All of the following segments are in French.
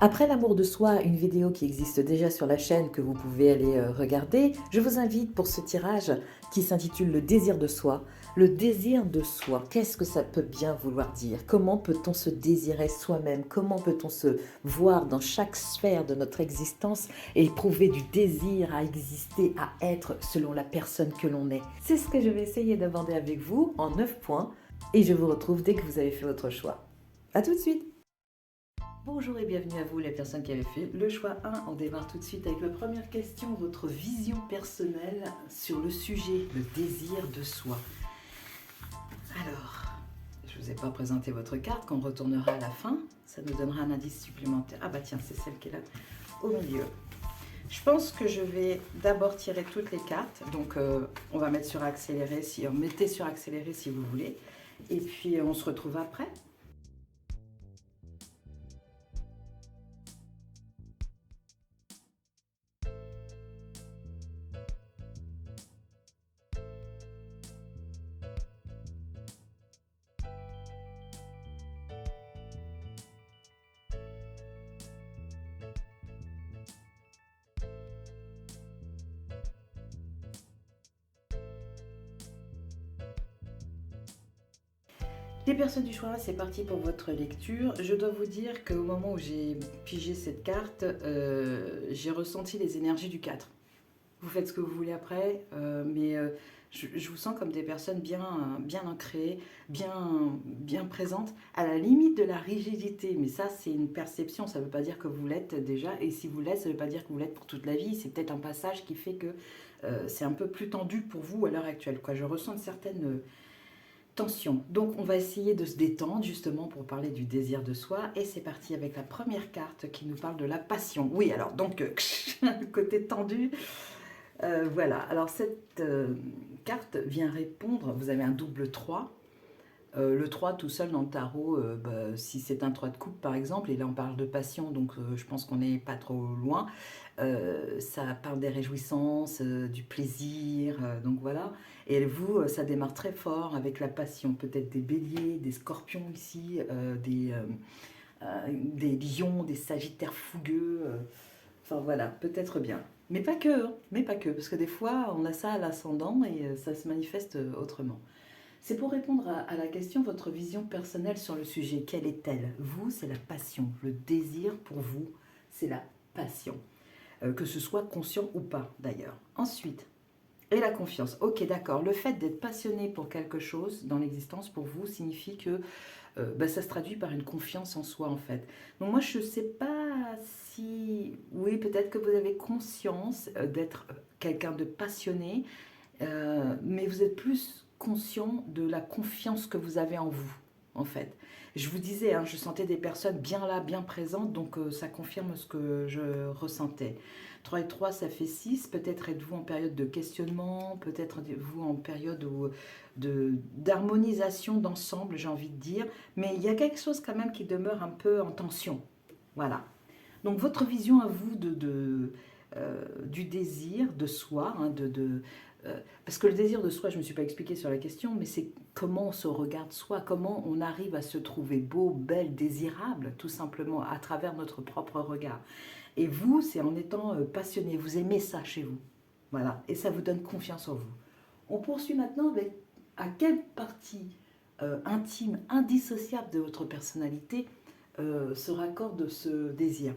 Après l'amour de soi, une vidéo qui existe déjà sur la chaîne que vous pouvez aller regarder, je vous invite pour ce tirage qui s'intitule Le désir de soi. Le désir de soi, qu'est-ce que ça peut bien vouloir dire? Comment peut-on se désirer soi-même? Comment peut-on se voir dans chaque sphère de notre existence et éprouver du désir à exister, à être selon la personne que l'on est? C'est ce que je vais essayer d'aborder avec vous en 9 points et je vous retrouve dès que vous avez fait votre choix. A tout de suite! Bonjour et bienvenue à vous les personnes qui avaient fait le choix 1. On démarre tout de suite avec la première question, votre vision personnelle sur le sujet, le désir de soi. Alors, je ne vous ai pas présenté votre carte qu'on retournera à la fin, ça nous donnera un indice supplémentaire. Ah bah tiens, c'est celle qui est là au milieu. Je pense que je vais d'abord tirer toutes les cartes, donc on va mettre sur accéléré, mettez sur accéléré si vous voulez, et puis on se retrouve après. Les personnes du choix, c'est parti pour votre lecture. Je dois vous dire qu'au moment où j'ai pigé cette carte, j'ai ressenti les énergies du 4. Vous faites ce que vous voulez après, mais je vous sens comme des personnes bien ancrées, bien présentes, à la limite de la rigidité. Mais ça, c'est une perception, ça ne veut pas dire que vous l'êtes déjà. Et si vous l'êtes, ça ne veut pas dire que vous l'êtes pour toute la vie. C'est peut-être un passage qui fait que c'est un peu plus tendu pour vous à l'heure actuelle, quoi. Je ressens une certaine tension. Donc on va essayer de se détendre justement pour parler du désir de soi. Et c'est parti avec la première carte qui nous parle de la passion. Oui, alors donc, le côté tendu. Voilà, alors cette carte vient répondre, vous avez un double 3. Le 3 tout seul dans le tarot, si c'est un 3 de coupe par exemple, et là on parle de passion, donc je pense qu'on n'est pas trop loin. Ça parle des réjouissances, du plaisir, donc voilà. Et vous, ça démarre très fort avec la passion, peut-être des béliers, des scorpions ici, des lions, des sagittaires fougueux, enfin voilà, peut-être bien. Mais pas que, hein, mais pas que, parce que des fois on a ça à l'ascendant et ça se manifeste autrement. C'est pour répondre à la question, votre vision personnelle sur le sujet, quelle est-elle? Vous, c'est la passion. Le désir pour vous, c'est la passion. Que ce soit conscient ou pas, d'ailleurs. Ensuite, et la confiance. Ok, d'accord. Le fait d'être passionné pour quelque chose dans l'existence, pour vous, signifie que ça se traduit par une confiance en soi, en fait. Donc moi, je ne sais pas si... Oui, peut-être que vous avez conscience d'être quelqu'un de passionné, mais vous êtes plus conscient de la confiance que vous avez en vous, en fait. Je vous disais, hein, je sentais des personnes bien là, bien présentes, donc ça confirme ce que je ressentais. 3 et 3, ça fait 6. Peut-être êtes-vous en période de questionnement, peut-être êtes-vous en période d'harmonisation d'ensemble, j'ai envie de dire. Mais il y a quelque chose quand même qui demeure un peu en tension. Voilà. Donc votre vision à vous du désir de soi, hein, parce que le désir de soi, je ne me suis pas expliqué sur la question, mais c'est comment on se regarde soi, comment on arrive à se trouver beau, belle, désirable, tout simplement, à travers notre propre regard. Et vous, c'est en étant passionné, vous aimez ça chez vous. Voilà, et ça vous donne confiance en vous. On poursuit maintenant avec à quelle partie intime, indissociable de votre personnalité se raccorde ce désir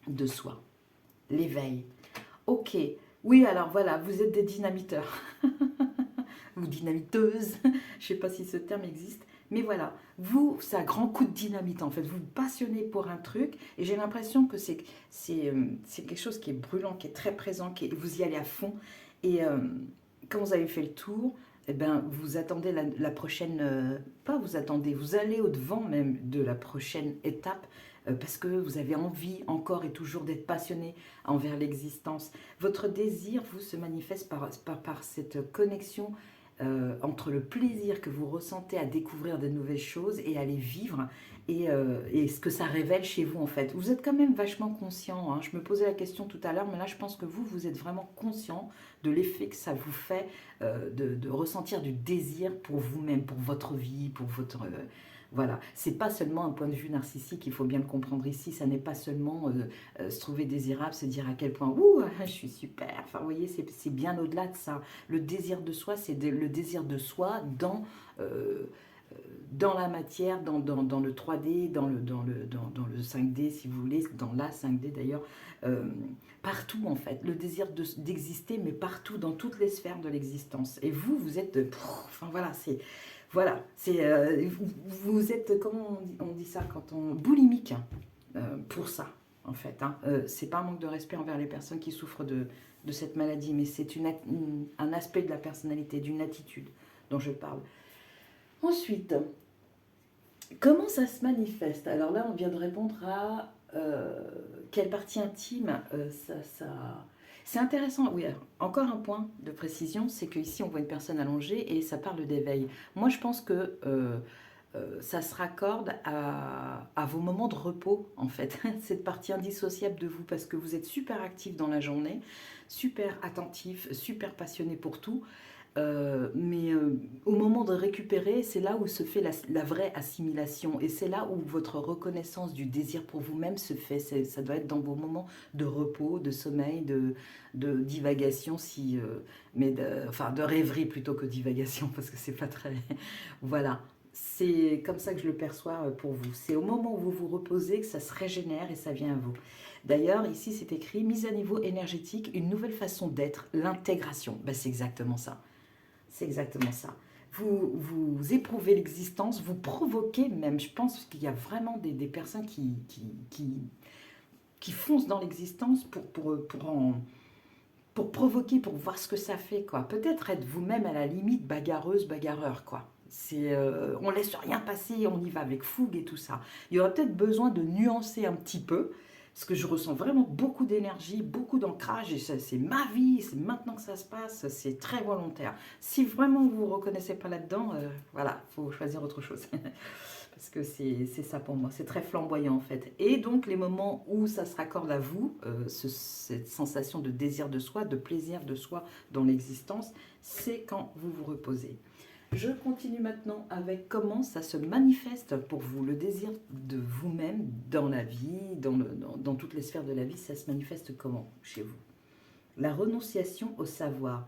de soi, l'éveil. Ok, oui, alors voilà, vous êtes des dynamiteurs ou dynamiteuses, je ne sais pas si ce terme existe, mais voilà, vous, c'est un grand coup de dynamite en fait, vous vous passionnez pour un truc et j'ai l'impression que c'est quelque chose qui est brûlant, qui est très présent, vous y allez à fond et quand vous avez fait le tour, eh ben, vous attendez la prochaine, pas vous attendez, vous allez au-devant même de la prochaine étape parce que vous avez envie encore et toujours d'être passionné envers l'existence. Votre désir, vous, se manifeste par cette connexion entre le plaisir que vous ressentez à découvrir de nouvelles choses et à les vivre et ce que ça révèle chez vous en fait. Vous êtes quand même vachement conscient, hein. Je me posais la question tout à l'heure, mais là je pense que vous êtes vraiment conscient de l'effet que ça vous fait de ressentir du désir pour vous-même, pour votre vie, pour votre... Voilà, c'est pas seulement un point de vue narcissique, il faut bien le comprendre ici, ça n'est pas seulement se trouver désirable, se dire à quel point, ouh, je suis super, enfin vous voyez, c'est bien au-delà de ça. Le désir de soi, c'est le désir de soi euh, dans la matière, dans le 3D, dans le 5D si vous voulez, dans la 5D d'ailleurs, euh, partout en fait, le désir d'exister, mais partout, dans toutes les sphères de l'existence. Et vous, vous êtes, enfin voilà, vous êtes, comment on dit ça quand on, boulimique pour ça en fait. Hein. C'est pas un manque de respect envers les personnes qui souffrent de cette maladie, mais c'est un aspect de la personnalité, d'une attitude dont je parle. Ensuite, comment ça se manifeste? Alors là, on vient de répondre à quelle partie intime c'est intéressant. Oui, alors, encore un point de précision, c'est qu'ici, on voit une personne allongée et ça parle d'éveil. Moi, je pense que ça se raccorde à vos moments de repos, en fait. Cette partie indissociable de vous, parce que vous êtes super actif dans la journée, super attentif, super passionné pour tout. Mais au moment de récupérer, c'est là où se fait la vraie assimilation et c'est là où votre reconnaissance du désir pour vous-même se fait. Ça doit être dans vos moments de repos, de sommeil, de divagation, enfin de rêverie plutôt que divagation parce que c'est pas très. Voilà. C'est comme ça que je le perçois pour vous. C'est au moment où vous vous reposez que ça se régénère et ça vient à vous. D'ailleurs, ici c'est écrit mise à niveau énergétique, une nouvelle façon d'être, l'intégration. Ben, c'est exactement ça. C'est exactement ça. Vous éprouvez l'existence, vous provoquez même. Je pense qu'il y a vraiment des personnes qui foncent dans l'existence pour provoquer, pour voir ce que ça fait, quoi. Peut-être être vous-même à la limite bagarreuse, bagarreur, quoi. On laisse rien passer, on y va avec fougue et tout ça. Il y aurait peut-être besoin de nuancer un petit peu, parce que je ressens vraiment beaucoup d'énergie, beaucoup d'ancrage, et c'est ma vie, c'est maintenant que ça se passe, c'est très volontaire. Si vraiment vous ne vous reconnaissez pas là-dedans, voilà, il faut choisir autre chose. Parce que c'est ça pour moi, c'est très flamboyant en fait. Et donc les moments où ça se raccorde à vous, cette sensation de désir de soi, de plaisir de soi dans l'existence, c'est quand vous vous reposez. Je continue maintenant avec comment ça se manifeste pour vous, le désir de vous-même dans la vie, dans toutes les sphères de la vie, ça se manifeste comment chez vous? La renonciation au savoir.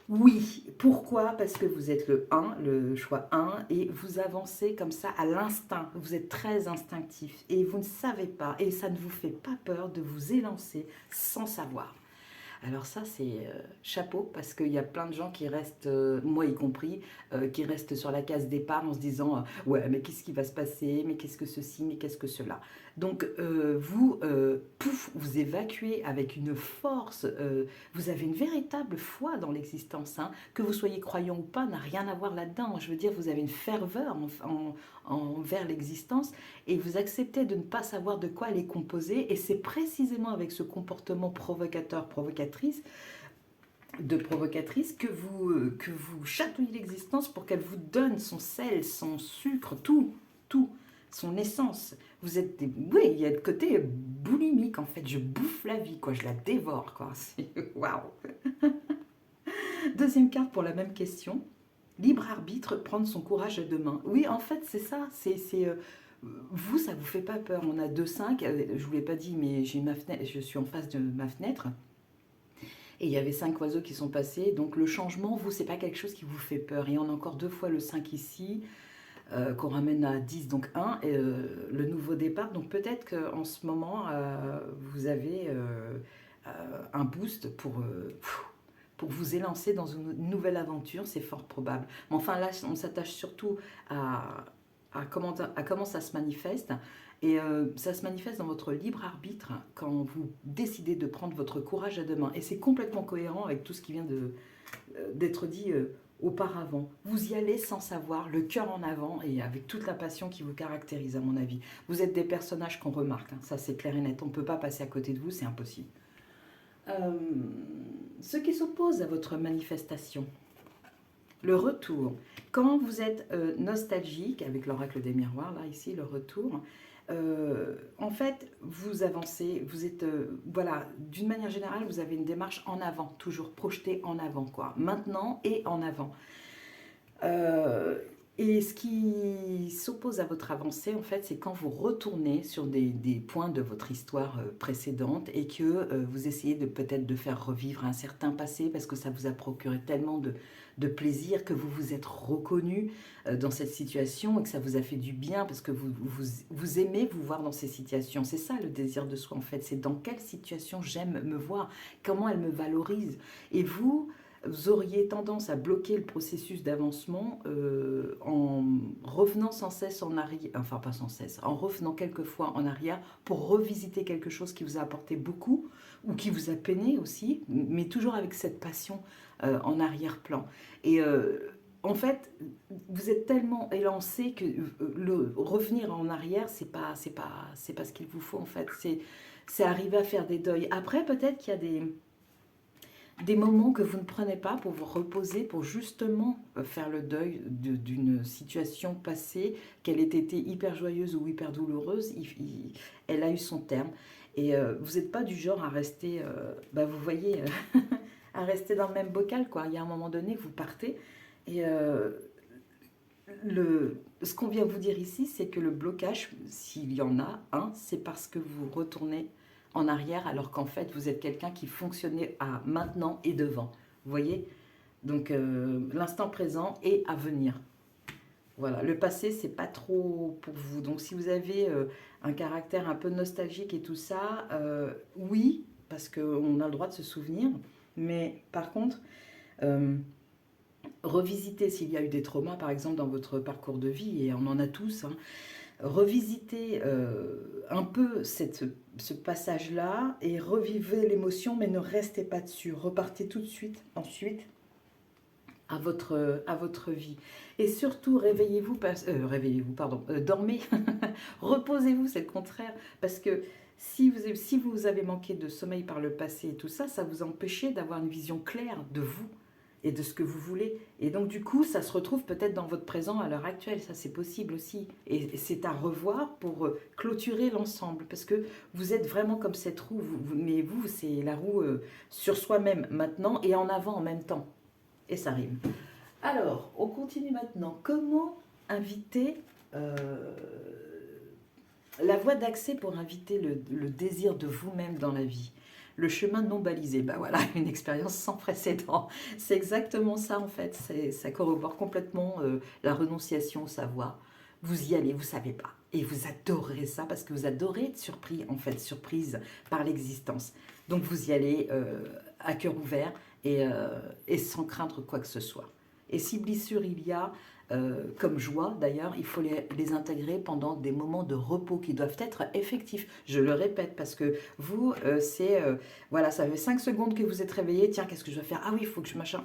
Oui, pourquoi? Parce que vous êtes le 1, le choix 1, et vous avancez comme ça à l'instinct. Vous êtes très instinctif et vous ne savez pas, et ça ne vous fait pas peur de vous élancer sans savoir. Alors ça, c'est chapeau, parce qu'il y a plein de gens qui restent, moi y compris, qui restent sur la case départ en se disant ouais, mais qu'est-ce qui va se passer? Mais qu'est-ce que ceci? Mais qu'est-ce que cela? Donc pouf, vous évacuez avec une force, vous avez une véritable foi dans l'existence. Hein. Que vous soyez croyant ou pas, n'a rien à voir là-dedans. Je veux dire, vous avez une ferveur envers l'existence et vous acceptez de ne pas savoir de quoi elle est composée et c'est précisément avec ce comportement provocateur, provocatrice que vous chatouillez l'existence pour qu'elle vous donne son sel, son sucre, tout, son essence. Vous êtes oui, il y a le côté boulimique en fait, je bouffe la vie, quoi, je la dévore, quoi. Waouh. Deuxième carte pour la même question. Libre arbitre, prendre son courage à deux mains. Oui, en fait, c'est ça. Vous, ça vous fait pas peur. On a 2-5. Je vous l'ai pas dit, mais j'ai ma fenêtre, je suis en face de ma fenêtre. Et il y avait 5 oiseaux qui sont passés. Donc le changement, vous, c'est pas quelque chose qui vous fait peur. Et on a encore 2 fois le 5 ici, qu'on ramène à 10, donc 1. Et, le nouveau départ. Donc peut-être qu'en ce moment, vous avez un boost pour vous élancer dans une nouvelle aventure, c'est fort probable. Mais enfin là, on s'attache surtout à comment ça se manifeste. Et ça se manifeste dans votre libre arbitre quand vous décidez de prendre votre courage à deux mains. Et c'est complètement cohérent avec tout ce qui vient d'être dit auparavant. Vous y allez sans savoir, le cœur en avant et avec toute la passion qui vous caractérise à mon avis. Vous êtes des personnages qu'on remarque, hein. Ça c'est clair et net. On ne peut pas passer à côté de vous, c'est impossible. Ce qui s'oppose à votre manifestation, le retour. Quand vous êtes nostalgique, avec l'oracle des miroirs, là, ici, le retour, en fait, vous avancez, vous êtes, voilà, d'une manière générale, vous avez une démarche en avant, toujours projetée en avant, quoi. Maintenant et en avant. Et ce qui s'oppose à votre avancée, en fait, c'est quand vous retournez sur des points de votre histoire précédente et que vous essayez de peut-être de faire revivre un certain passé parce que ça vous a procuré tellement de plaisir, que vous vous êtes reconnu dans cette situation et que ça vous a fait du bien parce que vous aimez vous voir dans ces situations. C'est ça le désir de soi, en fait. C'est dans quelle situation j'aime me voir, comment elle me valorise. Et vous auriez tendance à bloquer le processus d'avancement en revenant sans cesse en arrière, enfin pas sans cesse, en revenant quelquefois en arrière pour revisiter quelque chose qui vous a apporté beaucoup ou qui vous a peiné aussi, mais toujours avec cette passion en arrière-plan. Et en fait, vous êtes tellement élancé que le revenir en arrière, c'est pas ce qu'il vous faut en fait. C'est arriver à faire des deuils. Après, peut-être qu'il y a des moments que vous ne prenez pas pour vous reposer, pour justement faire le deuil d'une situation passée, qu'elle ait été hyper joyeuse ou hyper douloureuse, elle a eu son terme. Et vous n'êtes pas du genre à rester, vous voyez, à rester dans le même bocal, quoi. Il y a un moment donné, vous partez. Et ce qu'on vient vous dire ici, c'est que le blocage, s'il y en a un, c'est parce que vous retournez en arrière alors qu'en fait vous êtes quelqu'un qui fonctionnait à maintenant et devant. Vous voyez? Donc l'instant présent et à venir. Voilà, le passé c'est pas trop pour vous. Donc si vous avez un caractère un peu nostalgique et tout ça, oui, parce qu'on a le droit de se souvenir, mais par contre, euh, revisiter s'il y a eu des traumas par exemple dans votre parcours de vie, et on en a tous, hein, revisitez un peu ce passage-là et revivez l'émotion, mais ne restez pas dessus. Repartez tout de suite, ensuite, à votre vie. Et surtout, réveillez-vous, pardon, dormez, reposez-vous, c'est le contraire. Parce que si vous avez manqué de sommeil par le passé et tout ça, ça vous empêchait d'avoir une vision claire de vous et de ce que vous voulez. Et donc du coup, ça se retrouve peut-être dans votre présent à l'heure actuelle, ça c'est possible aussi. Et c'est à revoir pour clôturer l'ensemble, parce que vous êtes vraiment comme cette roue, mais vous, c'est la roue sur soi-même maintenant et en avant en même temps. Et ça rime. Alors, on continue maintenant. Comment inviter la voie d'accès pour inviter le désir de vous-même dans la vie? Le chemin non balisé, bah voilà, une expérience sans précédent. C'est exactement ça en fait, ça corrobore complètement la renonciation au savoir. Vous y allez, vous savez pas. Et vous adorez ça parce que vous adorez être surpris, en fait, surprise par l'existence. Donc vous y allez à cœur ouvert et sans craindre quoi que ce soit. Et si blessure il y a, comme joie d'ailleurs, il faut les intégrer pendant des moments de repos qui doivent être effectifs. Je le répète parce que vous, voilà, ça fait 5 secondes que vous êtes réveillé. Tiens, qu'est-ce que je dois faire? Ah oui, il faut que je machin.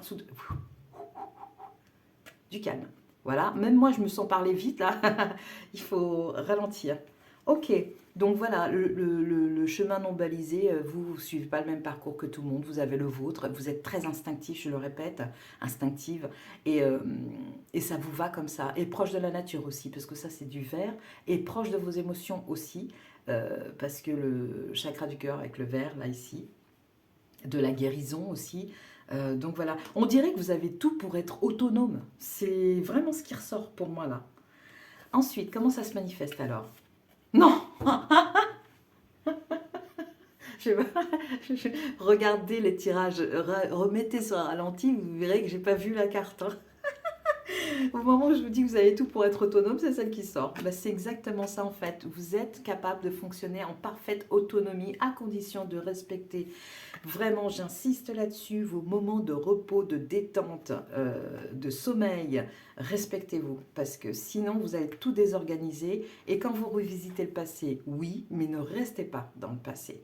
Du calme. Voilà, même moi je me sens parler vite là. Il faut ralentir. Ok, donc voilà, le chemin non balisé, vous ne suivez pas le même parcours que tout le monde, vous avez le vôtre, vous êtes très instinctif, je le répète, instinctive, et, euh, et ça vous va comme ça, et proche de la nature aussi, parce que ça c'est du vert, et proche de vos émotions aussi, parce que le chakra du cœur avec le vert, là ici, de la guérison aussi. Donc voilà, on dirait que vous avez tout pour être autonome, c'est vraiment ce qui ressort pour moi là. Ensuite, comment ça se manifeste alors? Non. Je Regardez les tirages, remettez sur un ralenti, vous verrez que j'ai pas vu la carte, hein. Au moment où je vous dis que vous avez tout pour être autonome, c'est celle qui sort. Bah, c'est exactement ça en fait. Vous êtes capable de fonctionner en parfaite autonomie à condition de respecter, vraiment j'insiste là-dessus, vos moments de repos, de détente, de sommeil. Respectez-vous parce que sinon vous allez tout désorganiser et quand vous revisitez le passé, oui, mais ne restez pas dans le passé.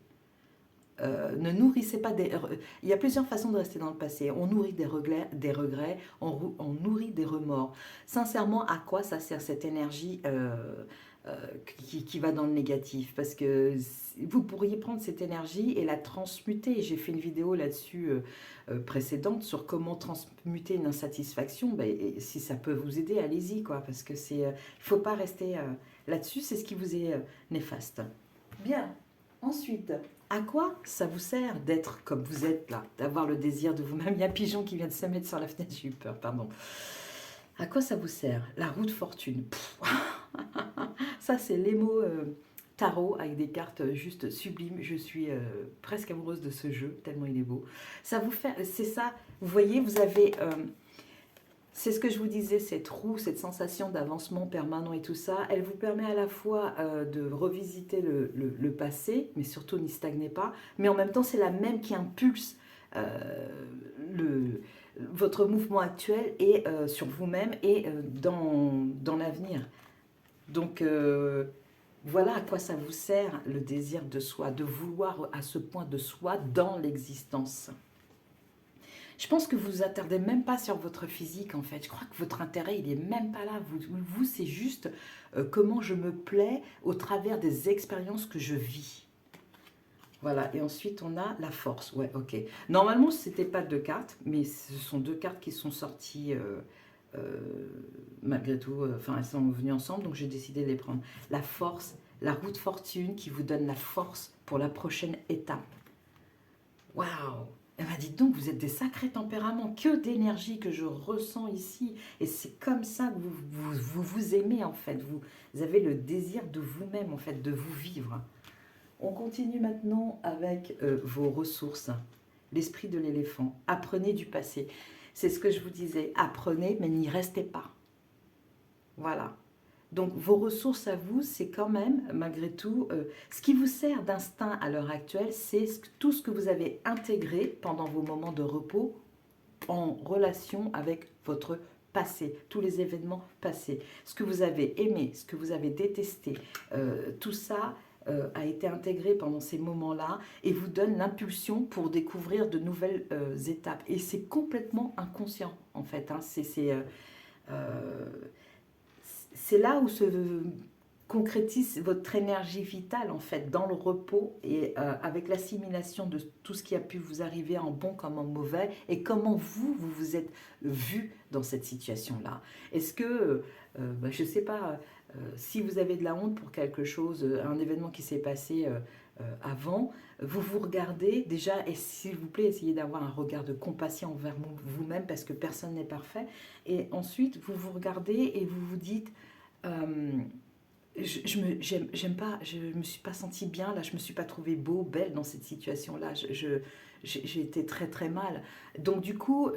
Ne nourrissez pas des... Il y a plusieurs façons de rester dans le passé. On nourrit des regrets, on nourrit des remords. Sincèrement, à quoi ça sert cette énergie qui va dans le négatif? Parce que vous pourriez prendre cette énergie et la transmuter. J'ai fait une vidéo là-dessus précédente sur comment transmuter une insatisfaction. Ben, et si ça peut vous aider, allez-y, quoi. Parce que il ne faut pas rester là-dessus, c'est ce qui vous est néfaste. Bien. Ensuite, à quoi ça vous sert d'être comme vous êtes là, d'avoir le désir de vous-même? Il y a un pigeon qui vient de se mettre sur la fenêtre, j'ai eu peur, pardon. À quoi ça vous sert? La roue de fortune. Pff, ça, c'est les mots tarot avec des cartes juste sublimes. Je suis presque amoureuse de ce jeu, tellement il est beau. Ça vous fait, c'est ça, vous voyez, vous avez, c'est ce que je vous disais, cette roue, cette sensation d'avancement permanent et tout ça, elle vous permet à la fois de revisiter le passé, mais surtout n'y stagnez pas, mais en même temps, c'est la même qui impulse le, votre mouvement actuel et sur vous-même et dans l'avenir. Donc, voilà à quoi ça vous sert le désir de soi, de vouloir à ce point de soi dans l'existence. Je pense que vous vous attardez même pas sur votre physique en fait. Je crois que votre intérêt, il est même pas là. Vous c'est juste comment je me plais au travers des expériences que je vis. Voilà, et ensuite on a la force. Ouais, ok. Normalement, ce n'était pas deux cartes, mais ce sont deux cartes qui sont sorties euh, malgré tout. Enfin, elles sont venues ensemble, donc j'ai décidé de les prendre. La force, la roue de fortune qui vous donne la force pour la prochaine étape. Waouh! Elle m'a dit donc, vous êtes des sacrés tempéraments, que d'énergie que je ressens ici. Et c'est comme ça que vous aimez en fait. Vous avez le désir de vous-même en fait, de vous vivre. On continue maintenant avec vos ressources. L'esprit de l'éléphant. Apprenez du passé. C'est ce que je vous disais. Apprenez, mais n'y restez pas. Voilà. Donc vos ressources à vous, c'est quand même, malgré tout, ce qui vous sert d'instinct à l'heure actuelle, c'est tout ce que vous avez intégré pendant vos moments de repos en relation avec votre passé, tous les événements passés. Ce que vous avez aimé, ce que vous avez détesté, tout ça a été intégré pendant ces moments-là et vous donne l'impulsion pour découvrir de nouvelles étapes. Et c'est complètement inconscient, en fait. Hein. Euh, c'est là où se concrétise votre énergie vitale, en fait, dans le repos et avec l'assimilation de tout ce qui a pu vous arriver en bon comme en mauvais et comment vous vous êtes vu dans cette situation-là. Est-ce que, je ne sais pas, si vous avez de la honte pour quelque chose, un événement qui s'est passé avant, vous vous regardez déjà, et s'il vous plaît, essayez d'avoir un regard de compassion envers vous-même parce que personne n'est parfait. Et ensuite, vous vous regardez et vous vous dites, euh, j'aime pas, je me suis pas sentie bien là, je me suis pas trouvée beau, belle dans cette situation-là. J'ai été très très mal. Donc du coup,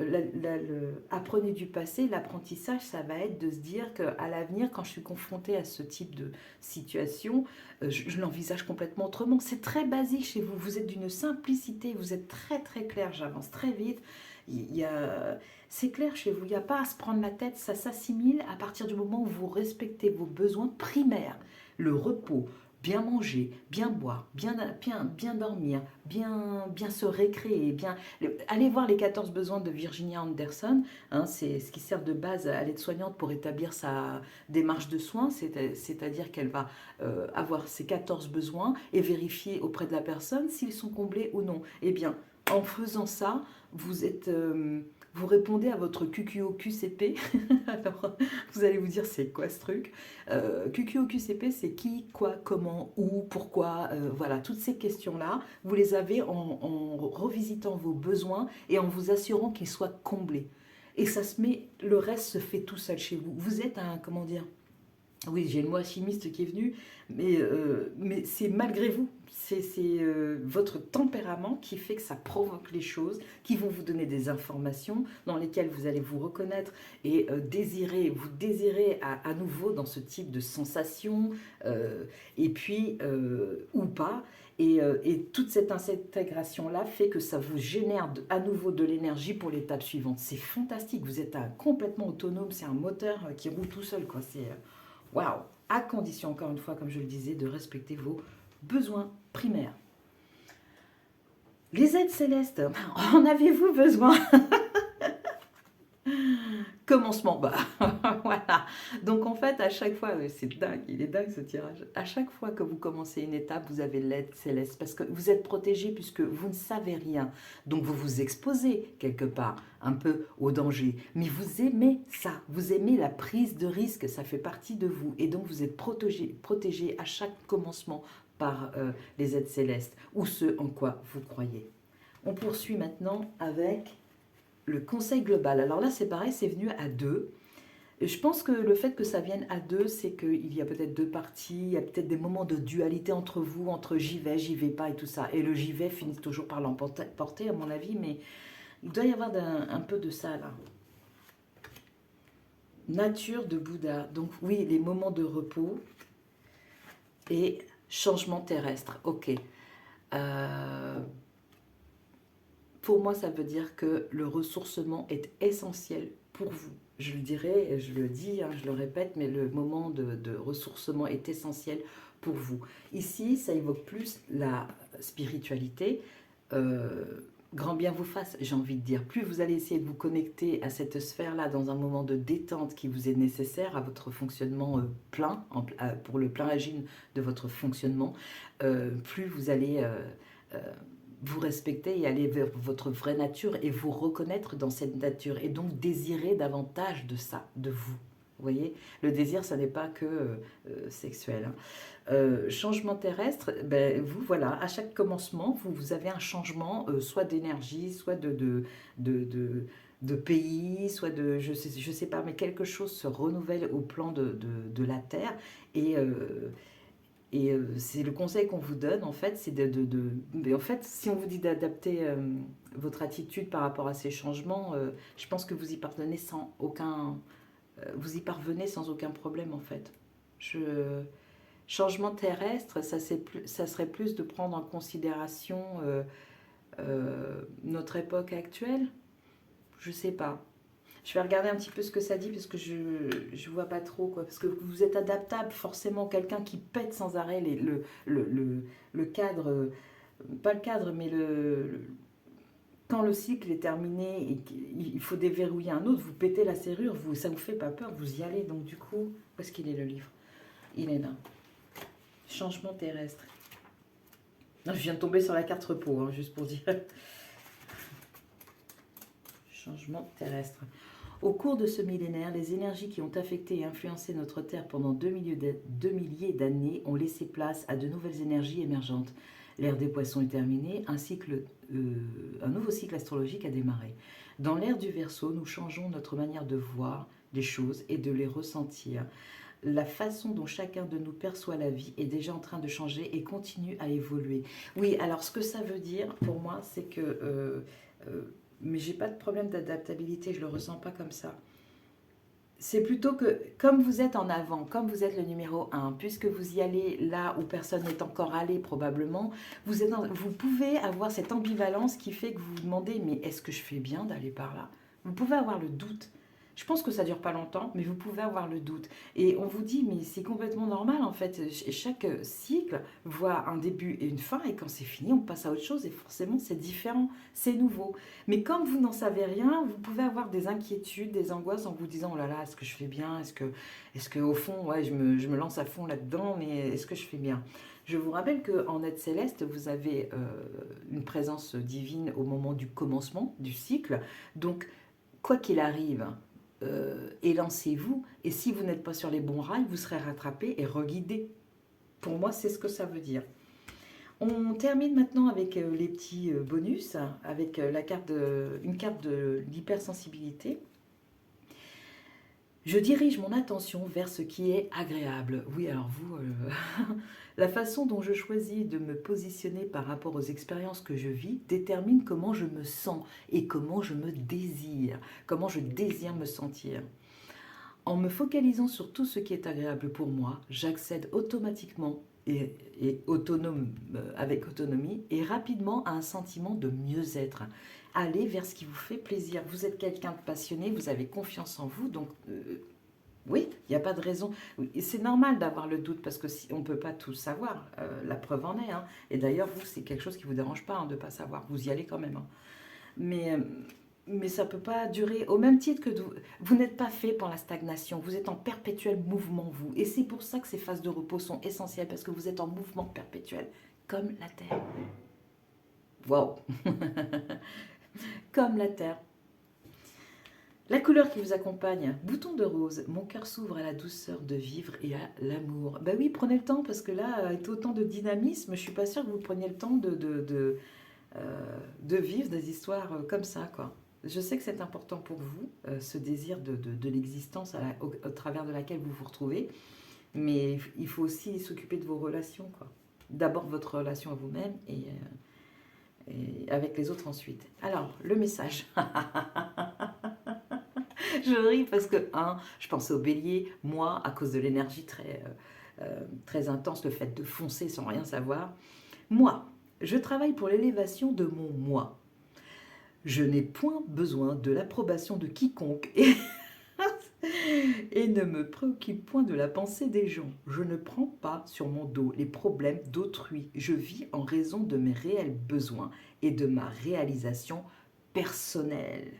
apprenez du passé, l'apprentissage, ça va être de se dire qu'à l'avenir, quand je suis confrontée à ce type de situation, je l'envisage complètement autrement. C'est très basique chez vous, vous êtes d'une simplicité, vous êtes très très clair, j'avance très vite. Il y a, c'est clair chez vous, il n'y a pas à se prendre la tête, ça s'assimile à partir du moment où vous respectez vos besoins primaires, le repos, bien manger, bien boire, bien dormir, bien se récréer, allez voir les 14 besoins de Virginia Anderson, hein, c'est ce qui sert de base à l'aide-soignante pour établir sa démarche de soins, c'est-à-dire qu'elle va avoir ces 14 besoins et vérifier auprès de la personne s'ils sont comblés ou non. Eh bien, en faisant ça, vous répondez à votre QQOQCP. Alors, vous allez vous dire, c'est quoi ce truc? QQOQCP, c'est qui, quoi, comment, où, pourquoi, voilà, toutes ces questions-là, vous les avez en revisitant vos besoins et en vous assurant qu'ils soient comblés. Et le reste se fait tout seul chez vous. Vous êtes un, comment dire, oui, j'ai le mot alchimiste qui est venu, mais c'est malgré vous. C'est votre tempérament qui fait que ça provoque les choses, qui vont vous donner des informations dans lesquelles vous allez vous reconnaître et vous désirez à nouveau dans ce type de sensation, et puis, ou pas. Et toute cette intégration-là fait que ça vous génère à nouveau de l'énergie pour l'étape suivante. C'est fantastique, vous êtes complètement autonome, c'est un moteur qui roule tout seul, quoi. Waouh! À condition, encore une fois, comme je le disais, de respecter vos besoins primaires. Les aides célestes, en avez-vous besoin? Commencement, bah voilà. Donc en fait, à chaque fois, c'est dingue, il est dingue ce tirage. À chaque fois que vous commencez une étape, vous avez l'aide céleste parce que vous êtes protégé puisque vous ne savez rien. Donc vous vous exposez quelque part un peu au danger. Mais vous aimez ça, vous aimez la prise de risque, ça fait partie de vous. Et donc vous êtes protégé à chaque commencement par les aides célestes ou ce en quoi vous croyez. On poursuit maintenant avec le conseil global. Alors là, c'est pareil, c'est venu à deux. Et je pense que le fait que ça vienne à deux, c'est qu'il y a peut-être deux parties, il y a peut-être des moments de dualité entre vous, entre j'y vais pas et tout ça. Et le j'y vais finit toujours par l'emporter, à mon avis, mais il doit y avoir un peu de ça là. Nature de Bouddha. Donc oui, les moments de repos et changement terrestre. Ok. Euh, pour moi, ça veut dire que le ressourcement est essentiel pour vous. Je le dirais, je le dis, hein, je le répète, mais le moment de ressourcement est essentiel pour vous. Ici, ça évoque plus la spiritualité. Euh, Grand bien vous fasse, j'ai envie de dire. Plus vous allez essayer de vous connecter à cette sphère-là dans un moment de détente qui vous est nécessaire à votre fonctionnement plein, pour le plein régime de votre fonctionnement, plus vous allez euh, vous respecter et aller vers votre vraie nature et vous reconnaître dans cette nature et donc désirer davantage de ça, de vous. Vous voyez, le désir, ça n'est pas que sexuel, hein. Changement terrestre, ben, vous, voilà, à chaque commencement, vous avez un changement, soit d'énergie, soit de, de, de pays, soit de, je sais pas, mais quelque chose se renouvelle au plan de la Terre. Et, c'est le conseil qu'on vous donne, en fait, c'est mais en fait, si on vous dit d'adapter votre attitude par rapport à ces changements, je pense que vous y parvenez sans aucun problème, en fait. Je, Changement terrestre, ça serait plus de prendre en considération notre époque actuelle. Je sais pas. Je vais regarder un petit peu ce que ça dit parce que je vois pas trop quoi. Parce que vous êtes adaptable, forcément quelqu'un qui pète sans arrêt le cadre, pas le cadre, mais quand le cycle est terminé et qu'il faut déverrouiller un autre, vous pétez la serrure, ça vous fait pas peur, vous y allez. Donc du coup, où est-ce qu'il est le livre? Il est là. Changement terrestre. Non, je viens de tomber sur la carte repos, hein, juste pour dire. Changement terrestre. Au cours de ce millénaire, les énergies qui ont affecté et influencé notre Terre pendant 2 milliers d'années ont laissé place à de nouvelles énergies émergentes. L'ère des poissons est terminée, un nouveau cycle astrologique a démarré. Dans l'ère du Verseau, nous changeons notre manière de voir les choses et de les ressentir. La façon dont chacun de nous perçoit la vie est déjà en train de changer et continue à évoluer. Oui, alors ce que ça veut dire pour moi, c'est que... mais j'ai pas de problème d'adaptabilité, je le ressens pas comme ça. C'est plutôt que, comme vous êtes en avant, comme vous êtes le numéro un, puisque vous y allez là où personne n'est encore allé probablement, vous pouvez avoir cette ambivalence qui fait que vous vous demandez, mais est-ce que je fais bien d'aller par là? Vous pouvez avoir le doute. Je pense que ça dure pas longtemps, mais vous pouvez avoir le doute. Et on vous dit, mais c'est complètement normal en fait. Chaque cycle voit un début et une fin, et quand c'est fini, on passe à autre chose, et forcément c'est différent, c'est nouveau. Mais comme vous n'en savez rien, vous pouvez avoir des inquiétudes, des angoisses en vous disant, oh là là, est-ce que je fais bien? Est-ce que au fond, ouais, je me lance à fond là-dedans, mais est-ce que je fais bien? Je vous rappelle qu'en aide céleste, vous avez une présence divine au moment du commencement du cycle. Donc, quoi qu'il arrive, élancez-vous. Et si vous n'êtes pas sur les bons rails, vous serez rattrapé et reguidé. Pour moi, c'est ce que ça veut dire. On termine maintenant avec les petits bonus, avec une carte de l'hypersensibilité. Je dirige mon attention vers ce qui est agréable. Oui, alors vous, la façon dont je choisis de me positionner par rapport aux expériences que je vis détermine comment je me sens et comment je me désire, comment je désire me sentir. En me focalisant sur tout ce qui est agréable pour moi, j'accède automatiquement avec autonomie et rapidement à un sentiment de mieux-être. Allez vers ce qui vous fait plaisir. Vous êtes quelqu'un de passionné, vous avez confiance en vous, donc oui, il n'y a pas de raison. Oui, c'est normal d'avoir le doute parce que on ne peut pas tout savoir. La preuve en est, hein. Et d'ailleurs, vous, c'est quelque chose qui ne vous dérange pas, hein, de ne pas savoir. Vous y allez quand même, hein. Mais, euh, mais ça ne peut pas durer. Au même titre que vous n'êtes pas fait pour la stagnation. Vous êtes en perpétuel mouvement, vous. Et c'est pour ça que ces phases de repos sont essentielles parce que vous êtes en mouvement perpétuel, comme la Terre. Waouh. Comme la Terre. La couleur qui vous accompagne, bouton de rose, mon cœur s'ouvre à la douceur de vivre et à l'amour. Ben oui, prenez le temps parce que là, avec autant de dynamisme, je suis pas sûre que vous preniez le temps de vivre des histoires comme ça, quoi. Je sais que c'est important pour vous, ce désir de l'existence au travers de laquelle vous vous retrouvez, mais il faut aussi s'occuper de vos relations, quoi. D'abord votre relation à vous-même et avec les autres ensuite. Alors, le message. Je ris parce que, je pensais au bélier, moi, à cause de l'énergie très intense, le fait de foncer sans rien savoir. Moi, je travaille pour l'élévation de mon moi. Je n'ai point besoin de l'approbation de quiconque et ne me préoccupe point de la pensée des gens. Je ne prends pas sur mon dos les problèmes d'autrui. Je vis en raison de mes réels besoins et de ma réalisation personnelle.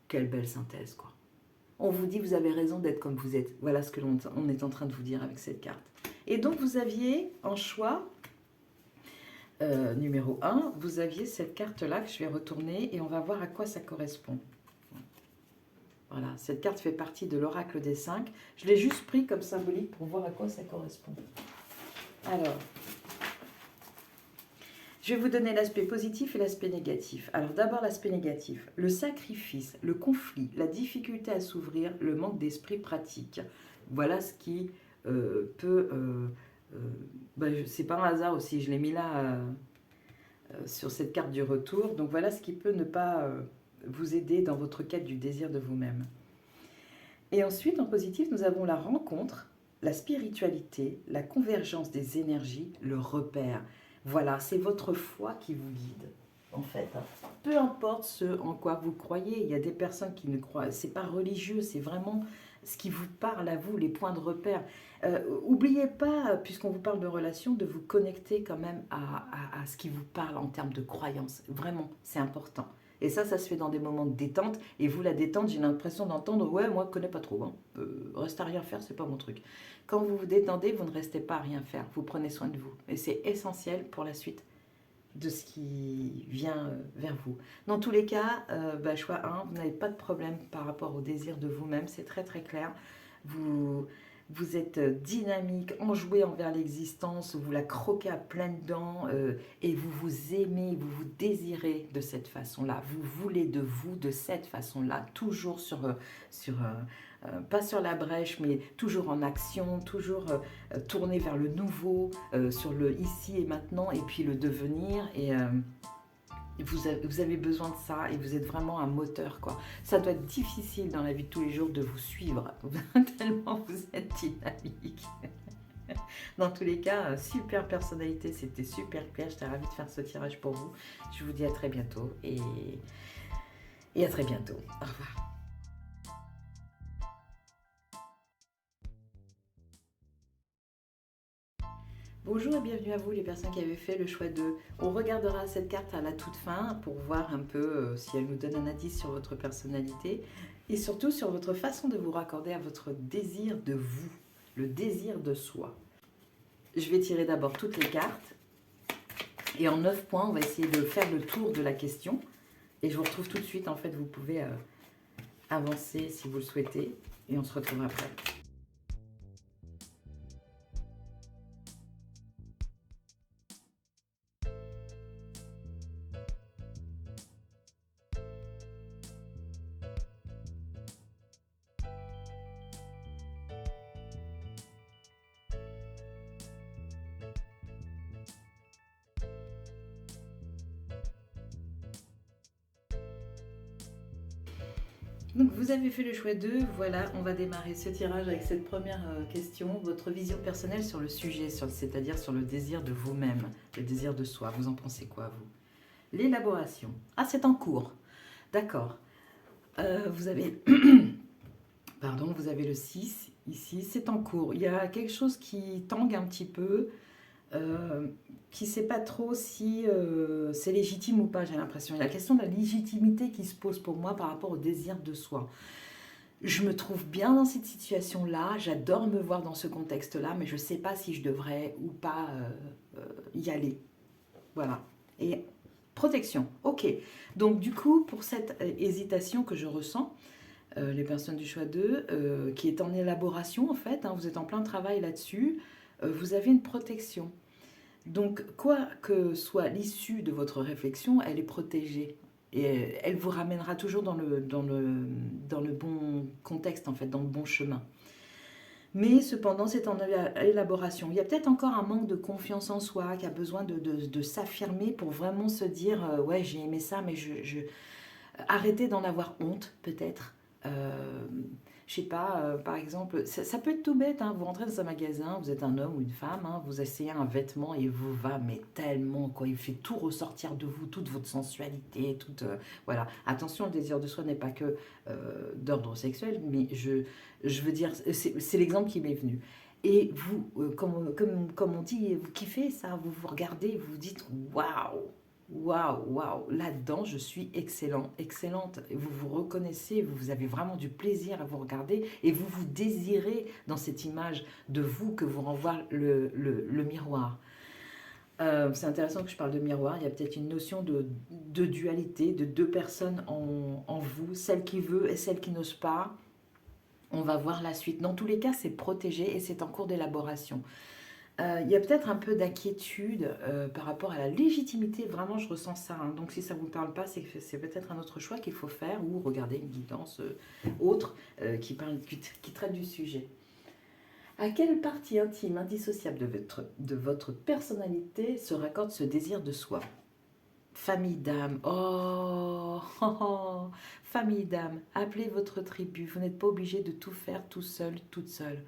Quelle belle synthèse, quoi. On vous dit, vous avez raison d'être comme vous êtes. Voilà ce que l'on est en train de vous dire avec cette carte. Et donc, vous aviez en choix, numéro 1, vous aviez cette carte-là que je vais retourner et on va voir à quoi ça correspond. Voilà, cette carte fait partie de l'oracle des 5. Je l'ai juste pris comme symbolique pour voir à quoi ça correspond. Alors, je vais vous donner l'aspect positif et l'aspect négatif. Alors d'abord l'aspect négatif. Le sacrifice, le conflit, la difficulté à s'ouvrir, le manque d'esprit pratique. Voilà ce qui c'est pas un hasard aussi, je l'ai mis là sur cette carte du retour. Donc voilà ce qui peut ne pas vous aider dans votre quête du désir de vous-même. Et ensuite, en positif, nous avons la rencontre, la spiritualité, la convergence des énergies, le repère. Voilà, c'est votre foi qui vous guide, en fait. Peu importe ce en quoi vous croyez, il y a des personnes qui ne croient, c'est pas religieux, c'est vraiment ce qui vous parle à vous, les points de repère. Oubliez pas, puisqu'on vous parle de relations, de vous connecter quand même à ce qui vous parle en termes de croyances. Vraiment, c'est important. Et ça se fait dans des moments de détente. Et vous, la détente, j'ai l'impression d'entendre, ouais, moi, je ne connais pas trop. Reste à rien faire, c'est pas mon truc. Quand vous vous détendez, vous ne restez pas à rien faire. Vous prenez soin de vous. Et c'est essentiel pour la suite de ce qui vient vers vous. Dans tous les cas, choix 1, vous n'avez pas de problème par rapport au désir de vous-même. C'est très, très clair. Vous êtes dynamique, enjoué envers l'existence, vous la croquez à pleines dents et vous vous aimez, vous vous désirez de cette façon-là. Vous voulez de vous de cette façon-là, toujours pas sur la brèche, mais toujours en action, toujours tourné vers le nouveau, sur le ici et maintenant, et puis le devenir. Et vous avez besoin de ça et vous êtes vraiment un moteur, quoi. Ça doit être difficile dans la vie de tous les jours de vous suivre, tellement vous êtes dynamique. Dans tous les cas, super personnalité, c'était super clair. J'étais ravie de faire ce tirage pour vous. Je vous dis à très bientôt et à très bientôt. Au revoir. Bonjour et bienvenue à vous les personnes qui avaient fait le choix de... On regardera cette carte à la toute fin pour voir un peu si elle nous donne un indice sur votre personnalité et surtout sur votre façon de vous raccorder à votre désir de vous, le désir de soi. Je vais tirer d'abord toutes les cartes et en 9 points, on va essayer de faire le tour de la question et je vous retrouve tout de suite. En fait, vous pouvez avancer si vous le souhaitez et on se retrouve après. Donc vous avez fait le choix 2, voilà, on va démarrer ce tirage avec cette première question, votre vision personnelle sur le sujet, c'est-à-dire sur le désir de vous-même, le désir de soi. Vous en pensez quoi, vous? L'élaboration. Ah, c'est en cours. D'accord. Vous avez... Pardon, vous avez le 6 ici, c'est en cours. Il y a quelque chose qui tangue un petit peu, qui ne sait pas trop si c'est légitime ou pas, j'ai l'impression. Il y a la question de la légitimité qui se pose pour moi par rapport au désir de soi. Je me trouve bien dans cette situation-là, j'adore me voir dans ce contexte-là, mais je ne sais pas si je devrais ou pas y aller. Voilà. Et protection, ok. Donc du coup, pour cette hésitation que je ressens, les personnes du choix 2, qui est en élaboration en fait, vous êtes en plein travail là-dessus, vous avez une protection. Donc, quoi que soit l'issue de votre réflexion, elle est protégée. Et elle vous ramènera toujours dans le bon contexte, en fait, dans le bon chemin. Mais cependant, c'est en élaboration. Il y a peut-être encore un manque de confiance en soi, qui a besoin de s'affirmer pour vraiment se dire ouais, j'ai aimé ça, mais arrêter d'en avoir honte, peut-être. Je sais pas, par exemple, ça peut être tout bête, hein, vous rentrez dans un magasin, vous êtes un homme ou une femme, hein, vous essayez un vêtement et il vous va, mais tellement, quoi, il fait tout ressortir de vous, toute votre sensualité, toute, voilà. Attention, le désir de soi n'est pas que d'ordre sexuel, mais je veux dire, c'est l'exemple qui m'est venu. Et vous, comme on dit, vous kiffez ça, vous vous regardez, vous vous dites waouh, waouh, waouh, là-dedans, je suis excellent, excellente. Et vous vous reconnaissez, vous avez vraiment du plaisir à vous regarder et vous vous désirez dans cette image de vous que vous renvoie le miroir. C'est intéressant que je parle de miroir. Il y a peut-être une notion de dualité, de deux personnes en vous, celle qui veut et celle qui n'ose pas. On va voir la suite. Dans tous les cas, c'est protégé et c'est en cours d'élaboration. Il y a peut-être un peu d'inquiétude par rapport à la légitimité. Vraiment, je ressens ça, hein. Donc, si ça ne vous parle pas, c'est que c'est peut-être un autre choix qu'il faut faire ou regarder une guidance autre qui traite du sujet. À quelle partie intime, indissociable de votre personnalité se raccorde ce désir de soi? Famille d'âme. Oh, oh, oh. Famille d'âme. Appelez votre tribu. Vous n'êtes pas obligé de tout faire tout seul, toute seule.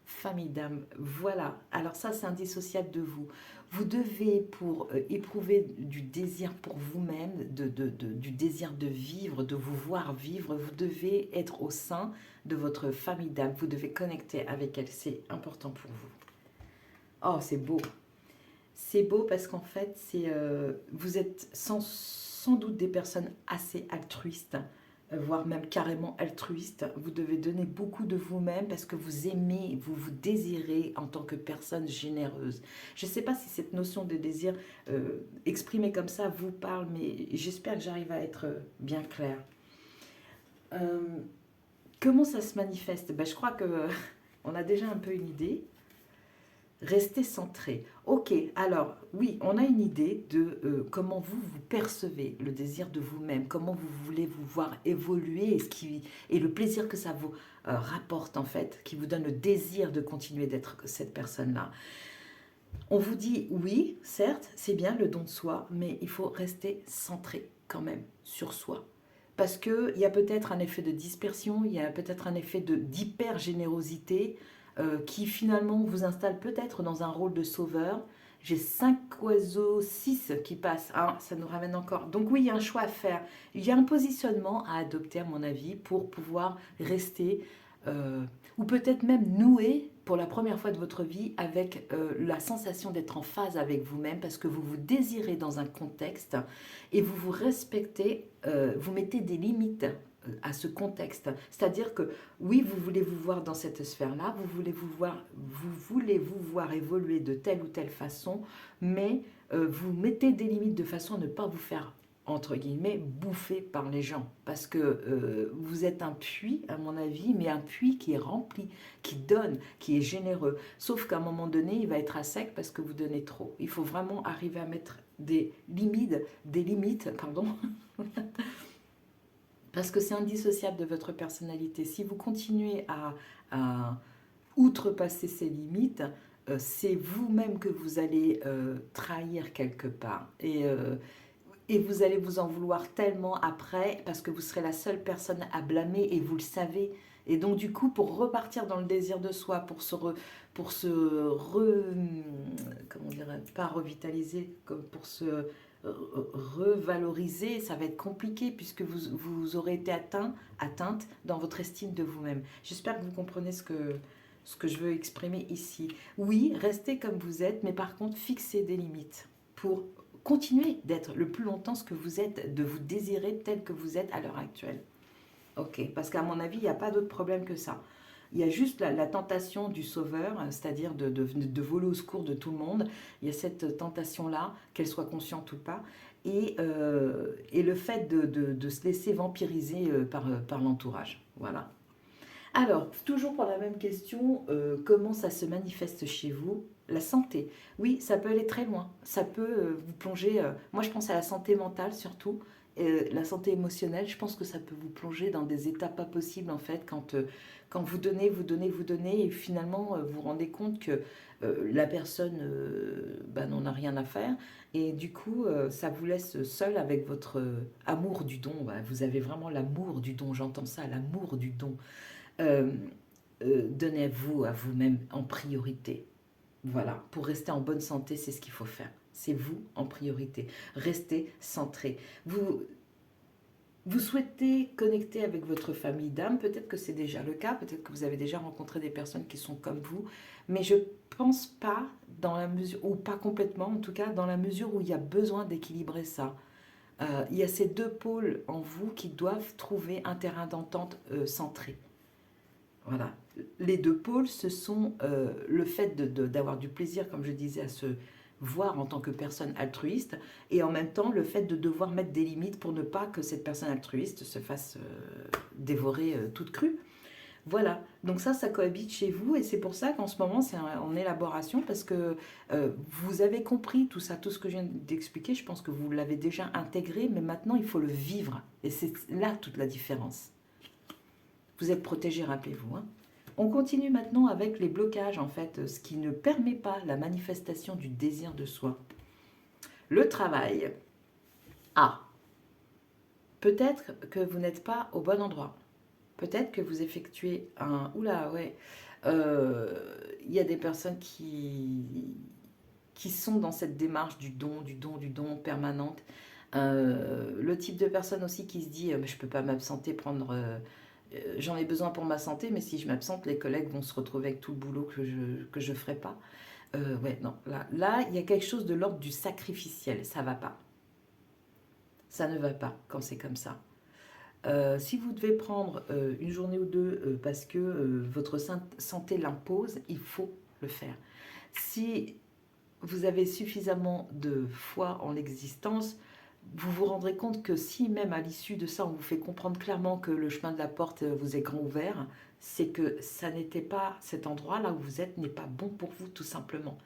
Famille d'âme, voilà. Alors ça, c'est indissociable de vous. Vous devez, pour éprouver du désir pour vous-même, du désir de vivre, de vous voir vivre, vous devez être au sein de votre famille d'âme. Vous devez connecter avec elle. C'est important pour vous. Oh, c'est beau. C'est beau parce qu'en fait, vous êtes sans doute des personnes assez altruistes, voire même carrément altruistes. Vous devez donner beaucoup de vous-même parce que vous aimez, vous vous désirez en tant que personne généreuse. Je ne sais pas si cette notion de désir exprimée comme ça vous parle, mais j'espère que j'arrive à être bien claire. Euh, Comment ça se manifeste? Je crois que on a déjà un peu une idée. Restez centré. Ok, alors oui, on a une idée de comment vous percevez le désir de vous-même, comment vous voulez vous voir évoluer et le plaisir que ça vous rapporte en fait, qui vous donne le désir de continuer d'être cette personne-là. On vous dit oui, certes, c'est bien le don de soi, mais il faut rester centré quand même sur soi. Parce qu'il y a peut-être un effet de dispersion, il y a peut-être un effet d'hyper-générosité qui finalement vous installe peut-être dans un rôle de sauveur. J'ai 5 oiseaux, 6 qui passent. Ah, ça nous ramène encore. Donc oui, il y a un choix à faire. Il y a un positionnement à adopter, à mon avis, pour pouvoir rester, ou peut-être même nouer pour la première fois de votre vie avec la sensation d'être en phase avec vous-même parce que vous vous désirez dans un contexte et vous vous respectez, vous mettez des limites à ce contexte. C'est-à-dire que oui, vous voulez vous voir dans cette sphère-là, vous voulez vous voir évoluer de telle ou telle façon, mais vous mettez des limites de façon à ne pas vous faire entre guillemets, bouffer par les gens. Parce que vous êtes un puits, à mon avis, mais un puits qui est rempli, qui donne, qui est généreux. Sauf qu'à un moment donné, il va être à sec parce que vous donnez trop. Il faut vraiment arriver à mettre des limites, pardon, parce que c'est indissociable de votre personnalité. Si vous continuez à outrepasser ces limites, c'est vous-même que vous allez trahir quelque part. Et vous allez vous en vouloir tellement après parce que vous serez la seule personne à blâmer et vous le savez. Et donc du coup, pour repartir dans le désir de soi, comment dire, pas revitaliser, comme pour se revaloriser, ça va être compliqué puisque vous aurez été atteinte dans votre estime de vous-même. J'espère que vous comprenez ce que je veux exprimer ici. Oui, restez comme vous êtes, mais par contre, fixez des limites pour continuer d'être le plus longtemps ce que vous êtes, de vous désirer tel que vous êtes à l'heure actuelle. Ok, parce qu'à mon avis, il n'y a pas d'autre problème que ça. Il y a juste la tentation du sauveur, c'est-à-dire de voler au secours de tout le monde. Il y a cette tentation-là, qu'elle soit consciente ou pas. Et le fait de se laisser vampiriser par l'entourage. Voilà. Alors, toujours pour la même question, comment ça se manifeste chez vous? La santé. Oui, ça peut aller très loin. Ça peut vous plonger. Moi, je pense à la santé mentale surtout la santé émotionnelle, je pense que ça peut vous plonger dans des états pas possibles en fait, quand vous donnez, vous donnez, vous donnez, et finalement vous vous rendez compte que la personne bah, n'en a rien à faire, et du coup ça vous laisse seul avec votre amour du don. Bah, vous avez vraiment l'amour du don, j'entends ça, l'amour du don. Euh, Donnez-vous à vous-même en priorité. Voilà, pour rester en bonne santé, c'est ce qu'il faut faire. C'est vous en priorité. Restez centré. Vous souhaitez connecter avec votre famille d'âme, peut-être que c'est déjà le cas, peut-être que vous avez déjà rencontré des personnes qui sont comme vous, mais je pense pas dans la mesure, ou pas complètement en tout cas, dans la mesure où il y a besoin d'équilibrer ça. Il y a ces deux pôles en vous qui doivent trouver un terrain d'entente centré. Voilà. Les deux pôles, ce sont le fait d'avoir du plaisir, comme je disais, à se voir en tant que personne altruiste, et en même temps le fait de devoir mettre des limites pour ne pas que cette personne altruiste se fasse dévorer toute crue. Voilà, donc ça cohabite chez vous, et c'est pour ça qu'en ce moment c'est en élaboration, parce que vous avez compris tout ça, tout ce que je viens d'expliquer, je pense que vous l'avez déjà intégré, mais maintenant il faut le vivre, et c'est là toute la différence. Vous êtes protégé, rappelez-vous, hein. On continue maintenant avec les blocages, en fait, ce qui ne permet pas la manifestation du désir de soi. Le travail. Ah, peut-être que vous n'êtes pas au bon endroit. Peut-être que vous effectuez un... Oula, ouais. Il y a des personnes qui sont dans cette démarche du don permanente. Le type de personne aussi qui se dit je ne peux pas m'absenter, j'en ai besoin pour ma santé, mais si je m'absente, les collègues vont se retrouver avec tout le boulot que je ferai pas. Ouais, non, là, il y a quelque chose de l'ordre du sacrificiel, ça va pas. Ça ne va pas quand c'est comme ça. Si vous devez prendre une journée ou deux parce que votre santé l'impose, il faut le faire. Si vous avez suffisamment de foi en l'existence, vous vous rendrez compte que si même à l'issue de ça, on vous fait comprendre clairement que le chemin de la porte vous est grand ouvert, c'est que ça n'était pas, cet endroit là où vous êtes n'est pas bon pour vous tout simplement.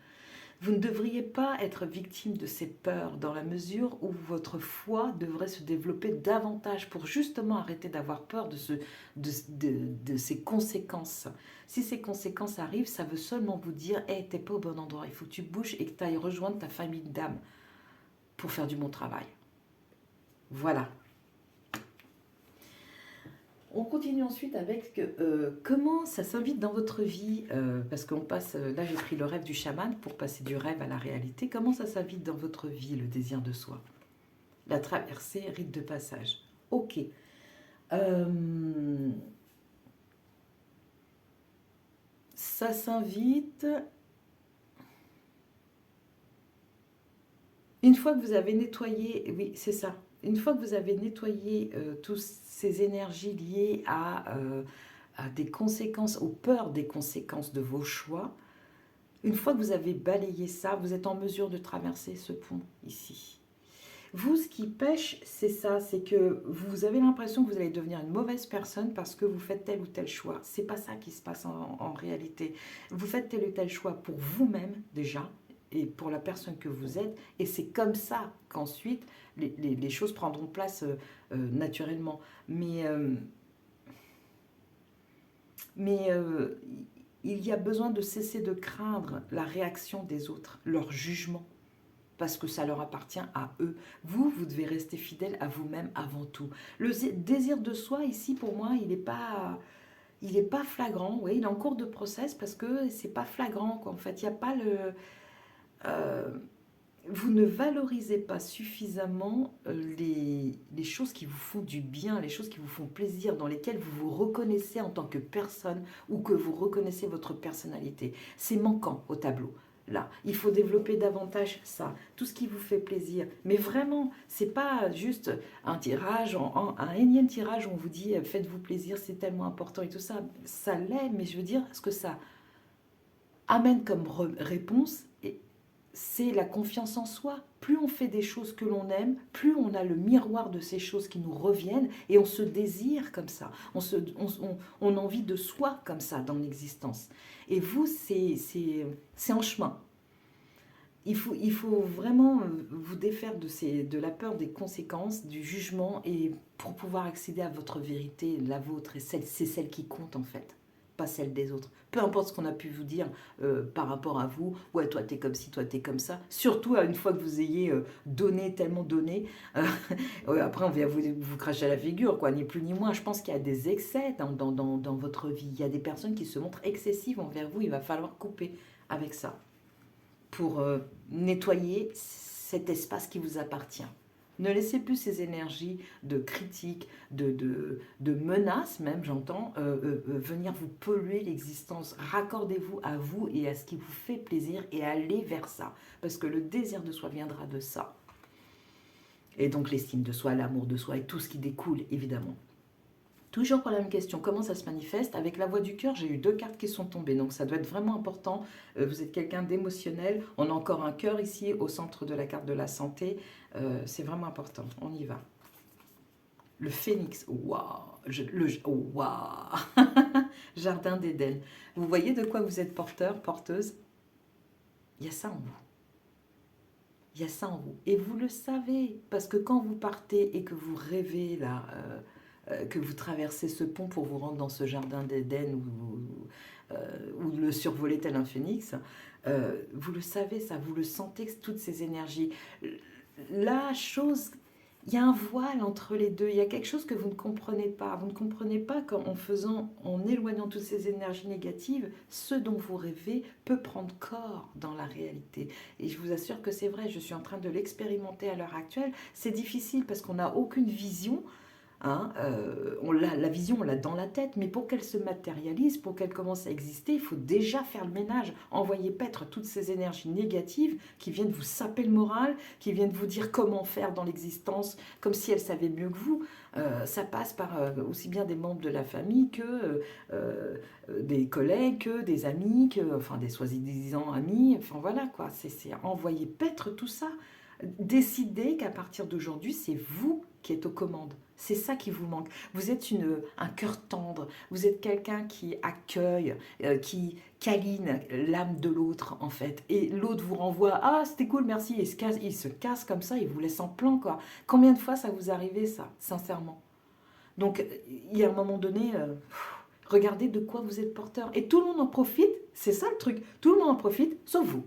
Vous ne devriez pas être victime de ces peurs dans la mesure où votre foi devrait se développer davantage pour justement arrêter d'avoir peur de ces conséquences. Si ces conséquences arrivent, ça veut seulement vous dire hey, t'es pas au bon endroit, il faut que tu bouges et que tu ailles rejoindre ta famille d'âme pour faire du bon travail. Voilà. On continue ensuite avec comment ça s'invite dans votre vie, parce qu'on passe, là j'ai pris le rêve du chaman pour passer du rêve à la réalité. Comment ça s'invite dans votre vie, le désir de soi? La traversée, rite de passage. Ok. Ça s'invite une fois que vous avez nettoyé, oui c'est ça, une fois que vous avez nettoyé toutes ces énergies liées à des conséquences, aux peurs des conséquences de vos choix, une fois que vous avez balayé ça, vous êtes en mesure de traverser ce pont ici. Vous, ce qui pêche, c'est ça, c'est que vous avez l'impression que vous allez devenir une mauvaise personne parce que vous faites tel ou tel choix. C'est pas ça qui se passe en réalité. Vous faites tel ou tel choix pour vous-même déjà et pour la personne que vous êtes, et c'est comme ça qu'ensuite les choses prendront place naturellement. Mais il y a besoin de cesser de craindre la réaction des autres, leur jugement, parce que ça leur appartient à eux. Vous, vous devez rester fidèle à vous-même avant tout. Le désir de soi, ici, pour moi, il est pas flagrant. Oui, il est en cours de process parce que c'est pas flagrant, quoi. En fait, il n'y a pas le... euh, vous ne valorisez pas suffisamment les choses qui vous font du bien, les choses qui vous font plaisir, dans lesquelles vous vous reconnaissez en tant que personne ou que vous reconnaissez votre personnalité. C'est manquant au tableau. Là, il faut développer davantage ça, tout ce qui vous fait plaisir. Mais vraiment, c'est pas juste un tirage, un énième tirage où on vous dit faites-vous plaisir, c'est tellement important et tout ça. Ça l'est, mais je veux dire, ce que ça amène comme réponse, c'est la confiance en soi. Plus on fait des choses que l'on aime, plus on a le miroir de ces choses qui nous reviennent et on se désire comme ça. On a envie de soi comme ça dans l'existence. Et vous, c'est en chemin. il faut vraiment vous défaire de la peur des conséquences, du jugement, et pour pouvoir accéder à votre vérité, la vôtre, et c'est celle qui compte en fait, pas celle des autres. Peu importe ce qu'on a pu vous dire par rapport à vous, ouais, toi t'es comme ci, toi t'es comme ça, surtout une fois que vous ayez donné, tellement donné, euh, ouais, après on vient vous cracher à la figure, quoi, ni plus ni moins. Je pense qu'il y a des excès dans votre vie, il y a des personnes qui se montrent excessives envers vous, il va falloir couper avec ça pour nettoyer cet espace qui vous appartient. Ne laissez plus ces énergies de critique, de menaces même, j'entends, venir vous polluer l'existence. Raccordez-vous à vous et à ce qui vous fait plaisir et allez vers ça. Parce que le désir de soi viendra de ça. Et donc l'estime de soi, l'amour de soi et tout ce qui découle, évidemment. Toujours pour la même question, comment ça se manifeste? Avec la voix du cœur, j'ai eu deux cartes qui sont tombées, donc ça doit être vraiment important. Vous êtes quelqu'un d'émotionnel, on a encore un cœur ici au centre de la carte de la santé, c'est vraiment important, on y va. Le phénix, waouh, waouh, Jardin d'Éden. Vous voyez de quoi vous êtes porteur, porteuse? Il y a ça en vous. Il y a ça en vous. Et vous le savez, parce que quand vous partez et que vous rêvez là, que vous traversez ce pont pour vous rendre dans ce jardin d'Éden ou le survoler tel un phénix, vous le savez ça, vous le sentez, toutes ces énergies. La chose, il y a un voile entre les deux, il y a quelque chose que vous ne comprenez pas. Vous ne comprenez pas qu'en faisant, en éloignant toutes ces énergies négatives, ce dont vous rêvez peut prendre corps dans la réalité. Et je vous assure que c'est vrai, je suis en train de l'expérimenter à l'heure actuelle. C'est difficile parce qu'on n'a aucune vision. Hein, la vision, on l'a dans la tête, mais pour qu'elle se matérialise, pour qu'elle commence à exister, il faut déjà faire le ménage, envoyer paître toutes ces énergies négatives qui viennent vous saper le moral, qui viennent vous dire comment faire dans l'existence, comme si elles savaient mieux que vous. Ça passe par aussi bien des membres de la famille que des collègues, que des amis, que, enfin des soi-disant amis, enfin voilà quoi, c'est envoyer paître tout ça. Décidez qu'à partir d'aujourd'hui, c'est vous qui êtes aux commandes. C'est ça qui vous manque. Vous êtes un cœur tendre, vous êtes quelqu'un qui accueille, qui câline l'âme de l'autre en fait. Et l'autre vous renvoie «Ah, c'était cool, merci», et il se casse comme ça, il vous laisse en plan quoi. Combien de fois ça vous arrive ça, sincèrement? Donc il y a un moment donné, regardez de quoi vous êtes porteur. Et tout le monde en profite, c'est ça le truc, tout le monde en profite, sauf vous.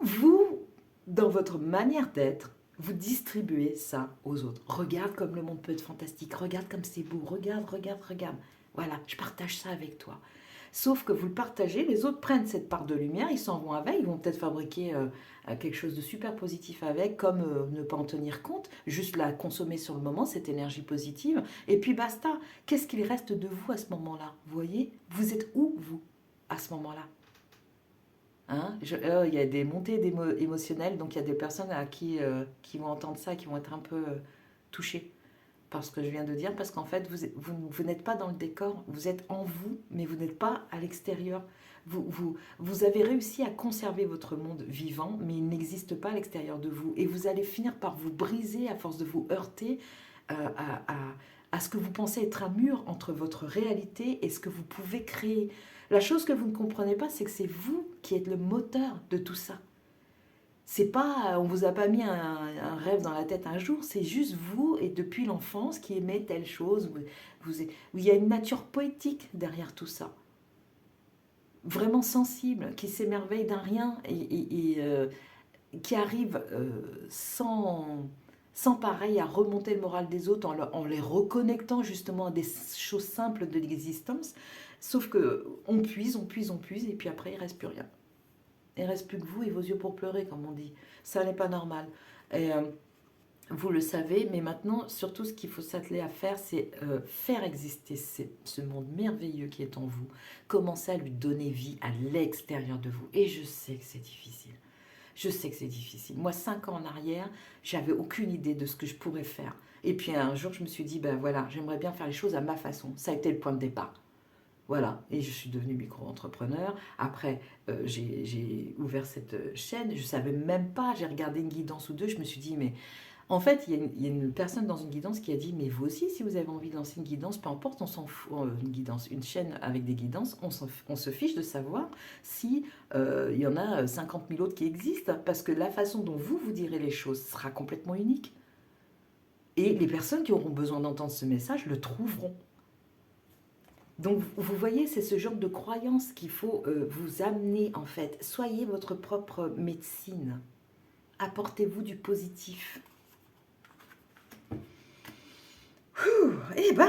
Vous, dans votre manière d'être, vous distribuez ça aux autres. Regarde comme le monde peut être fantastique, regarde comme c'est beau, regarde, regarde, regarde. Voilà, je partage ça avec toi. Sauf que vous le partagez, les autres prennent cette part de lumière, ils s'en vont avec, ils vont peut-être fabriquer quelque chose de super positif avec, comme ne pas en tenir compte, juste la consommer sur le moment, cette énergie positive, et puis basta. Qu'est-ce qu'il reste de vous à ce moment-là? Vous voyez? Vous êtes où, vous, à ce moment-là? Hein, il y a des montées émotionnelles, donc il y a des personnes qui vont entendre ça, qui vont être un peu touchées par ce que je viens de dire, parce qu'en fait, vous n'êtes pas dans le décor, vous êtes en vous, mais vous n'êtes pas à l'extérieur. Vous avez réussi à conserver votre monde vivant, mais il n'existe pas à l'extérieur de vous. Et vous allez finir par vous briser à force de vous heurter à ce que vous pensez être un mur entre votre réalité et ce que vous pouvez créer. La chose que vous ne comprenez pas, c'est que c'est vous qui êtes le moteur de tout ça. C'est pas, on vous a pas mis un rêve dans la tête un jour, c'est juste vous et depuis l'enfance qui aimez telle chose. Il y a une nature poétique derrière tout ça, vraiment sensible, qui s'émerveille d'un rien et qui arrive sans pareil à remonter le moral des autres en les reconnectant justement à des choses simples de l'existence. Sauf que on puise, on puise, on puise, et puis après il reste plus rien. Il reste plus que vous et vos yeux pour pleurer, comme on dit. Ça n'est pas normal. Et vous le savez, mais maintenant, surtout ce qu'il faut s'atteler à faire, c'est faire exister ce monde merveilleux qui est en vous. Commencer à lui donner vie à l'extérieur de vous. Et je sais que c'est difficile. Je sais que c'est difficile. Moi, 5 ans en arrière, j'avais aucune idée de ce que je pourrais faire. Et puis un jour, je me suis dit, ben voilà, j'aimerais bien faire les choses à ma façon. Ça a été le point de départ. Voilà, et je suis devenue micro-entrepreneur. Après, j'ai ouvert cette chaîne. Je ne savais même pas, j'ai regardé une guidance ou deux. Je me suis dit, mais En fait, il y a une personne dans une guidance qui a dit, mais vous aussi, si vous avez envie de lancer une guidance, peu importe, on s'en fout, une guidance, une chaîne avec des guidances, on se fiche de savoir si il y en a 50 000 autres qui existent, parce que la façon dont vous direz les choses sera complètement unique. Et les personnes qui auront besoin d'entendre ce message le trouveront. Donc, vous voyez, c'est ce genre de croyance qu'il faut vous amener, en fait. Soyez votre propre médecine. Apportez-vous du positif. Eh ben,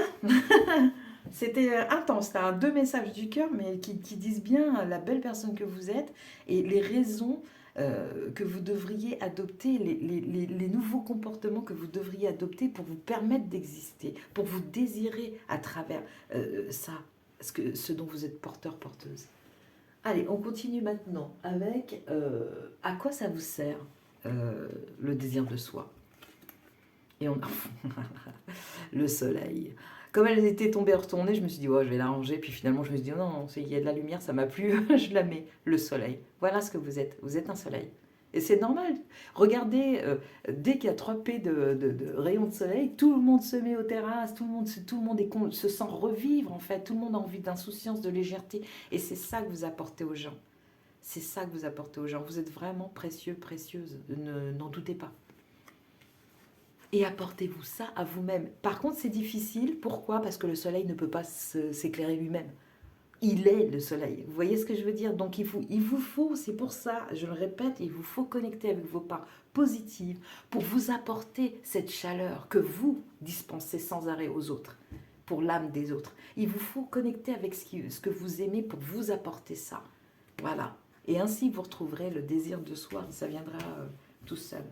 c'était intense, là, 2 messages du cœur, mais qui disent bien la belle personne que vous êtes et les raisons que vous devriez adopter, les nouveaux comportements que vous devriez adopter pour vous permettre d'exister, pour vous désirer à travers ça, ce dont vous êtes porteur, porteuse. Allez, on continue maintenant avec à quoi ça vous sert le désir de soi. Et on a le soleil. Comme elle était tombée retournée, je me suis dit, oh, je vais la ranger. Puis finalement, je me suis dit, oh, non, il y a de la lumière, ça m'a plu, je la mets. Le soleil. Voilà ce que vous êtes. Vous êtes un soleil. Et c'est normal. Regardez, dès qu'il y a 3 P de rayons de soleil, tout le monde se met aux terrasses, tout le monde se sent revivre, en fait. Tout le monde a envie d'insouciance, de légèreté. Et c'est ça que vous apportez aux gens. C'est ça que vous apportez aux gens. Vous êtes vraiment précieux, précieuse. N'en doutez pas. Et apportez-vous ça à vous-même. Par contre, c'est difficile. Pourquoi? Parce que le soleil ne peut pas s'éclairer lui-même. Il est le soleil. Vous voyez ce que je veux dire? Donc, il vous faut, c'est pour ça, je le répète, il vous faut connecter avec vos parts positives pour vous apporter cette chaleur que vous dispensez sans arrêt aux autres, pour l'âme des autres. Il vous faut connecter avec ce que vous aimez pour vous apporter ça. Voilà. Et ainsi, vous retrouverez le désir de soi. Ça viendra tout seul.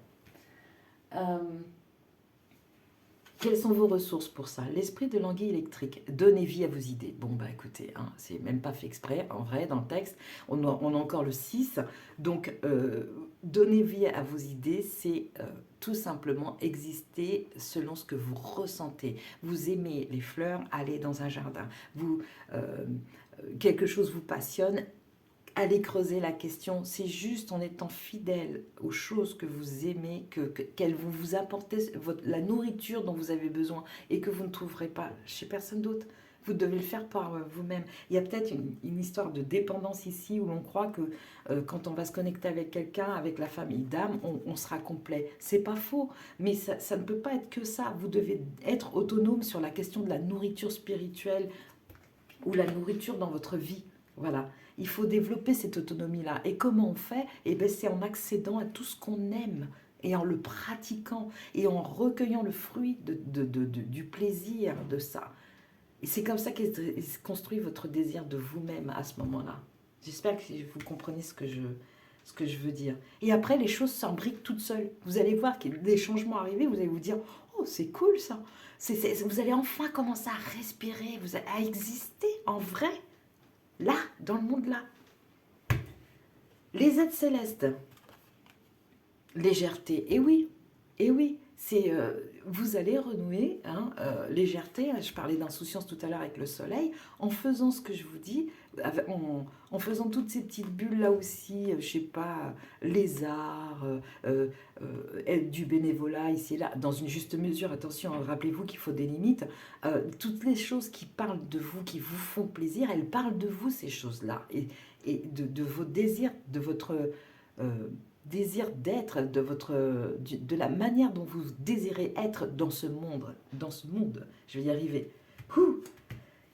Quelles sont vos ressources pour ça? L'esprit de l'anguille électrique. Donnez vie à vos idées. Bon, bah écoutez, hein, c'est même pas fait exprès. En vrai, dans le texte, on a encore le 6. Donc, donner vie à vos idées, c'est tout simplement exister selon ce que vous ressentez. Vous aimez les fleurs, allez dans un jardin. Quelque chose vous passionne, allez creuser la question. C'est juste en étant fidèle aux choses que vous aimez, qu'elles vont vous apporter la nourriture dont vous avez besoin et que vous ne trouverez pas chez personne d'autre. Vous devez le faire par vous-même. Il y a peut-être une histoire de dépendance ici où l'on croit que quand on va se connecter avec quelqu'un, avec la famille d'âme, on sera complet. C'est pas faux, mais ça ne peut pas être que ça. Vous devez être autonome sur la question de la nourriture spirituelle ou la nourriture dans votre vie. Voilà. Il faut développer cette autonomie-là. Et comment on fait? Eh bien, c'est en accédant à tout ce qu'on aime et en le pratiquant et en recueillant le fruit du plaisir de ça. Et c'est comme ça qu'est construit votre désir de vous-même à ce moment-là. J'espère que vous comprenez ce que je veux dire. Et après, les choses s'embriquent toutes seules. Vous allez voir que des changements arrivés, vous allez vous dire « Oh, c'est cool ça !» Vous allez enfin commencer à respirer, à exister en vrai. Là, dans le monde là. Les êtres célestes. Légèreté. Et oui, c'est vous allez renouer, hein, légèreté, je parlais d'insouciance tout à l'heure avec le soleil, en faisant ce que je vous dis, en faisant toutes ces petites bulles là aussi, je sais pas, les arts, du bénévolat ici et là, dans une juste mesure, attention, hein, rappelez-vous qu'il faut des limites, toutes les choses qui parlent de vous, qui vous font plaisir, elles parlent de vous ces choses-là, et de vos désirs, de votre... désir d'être, de la manière dont vous désirez être dans ce monde, je vais y arriver.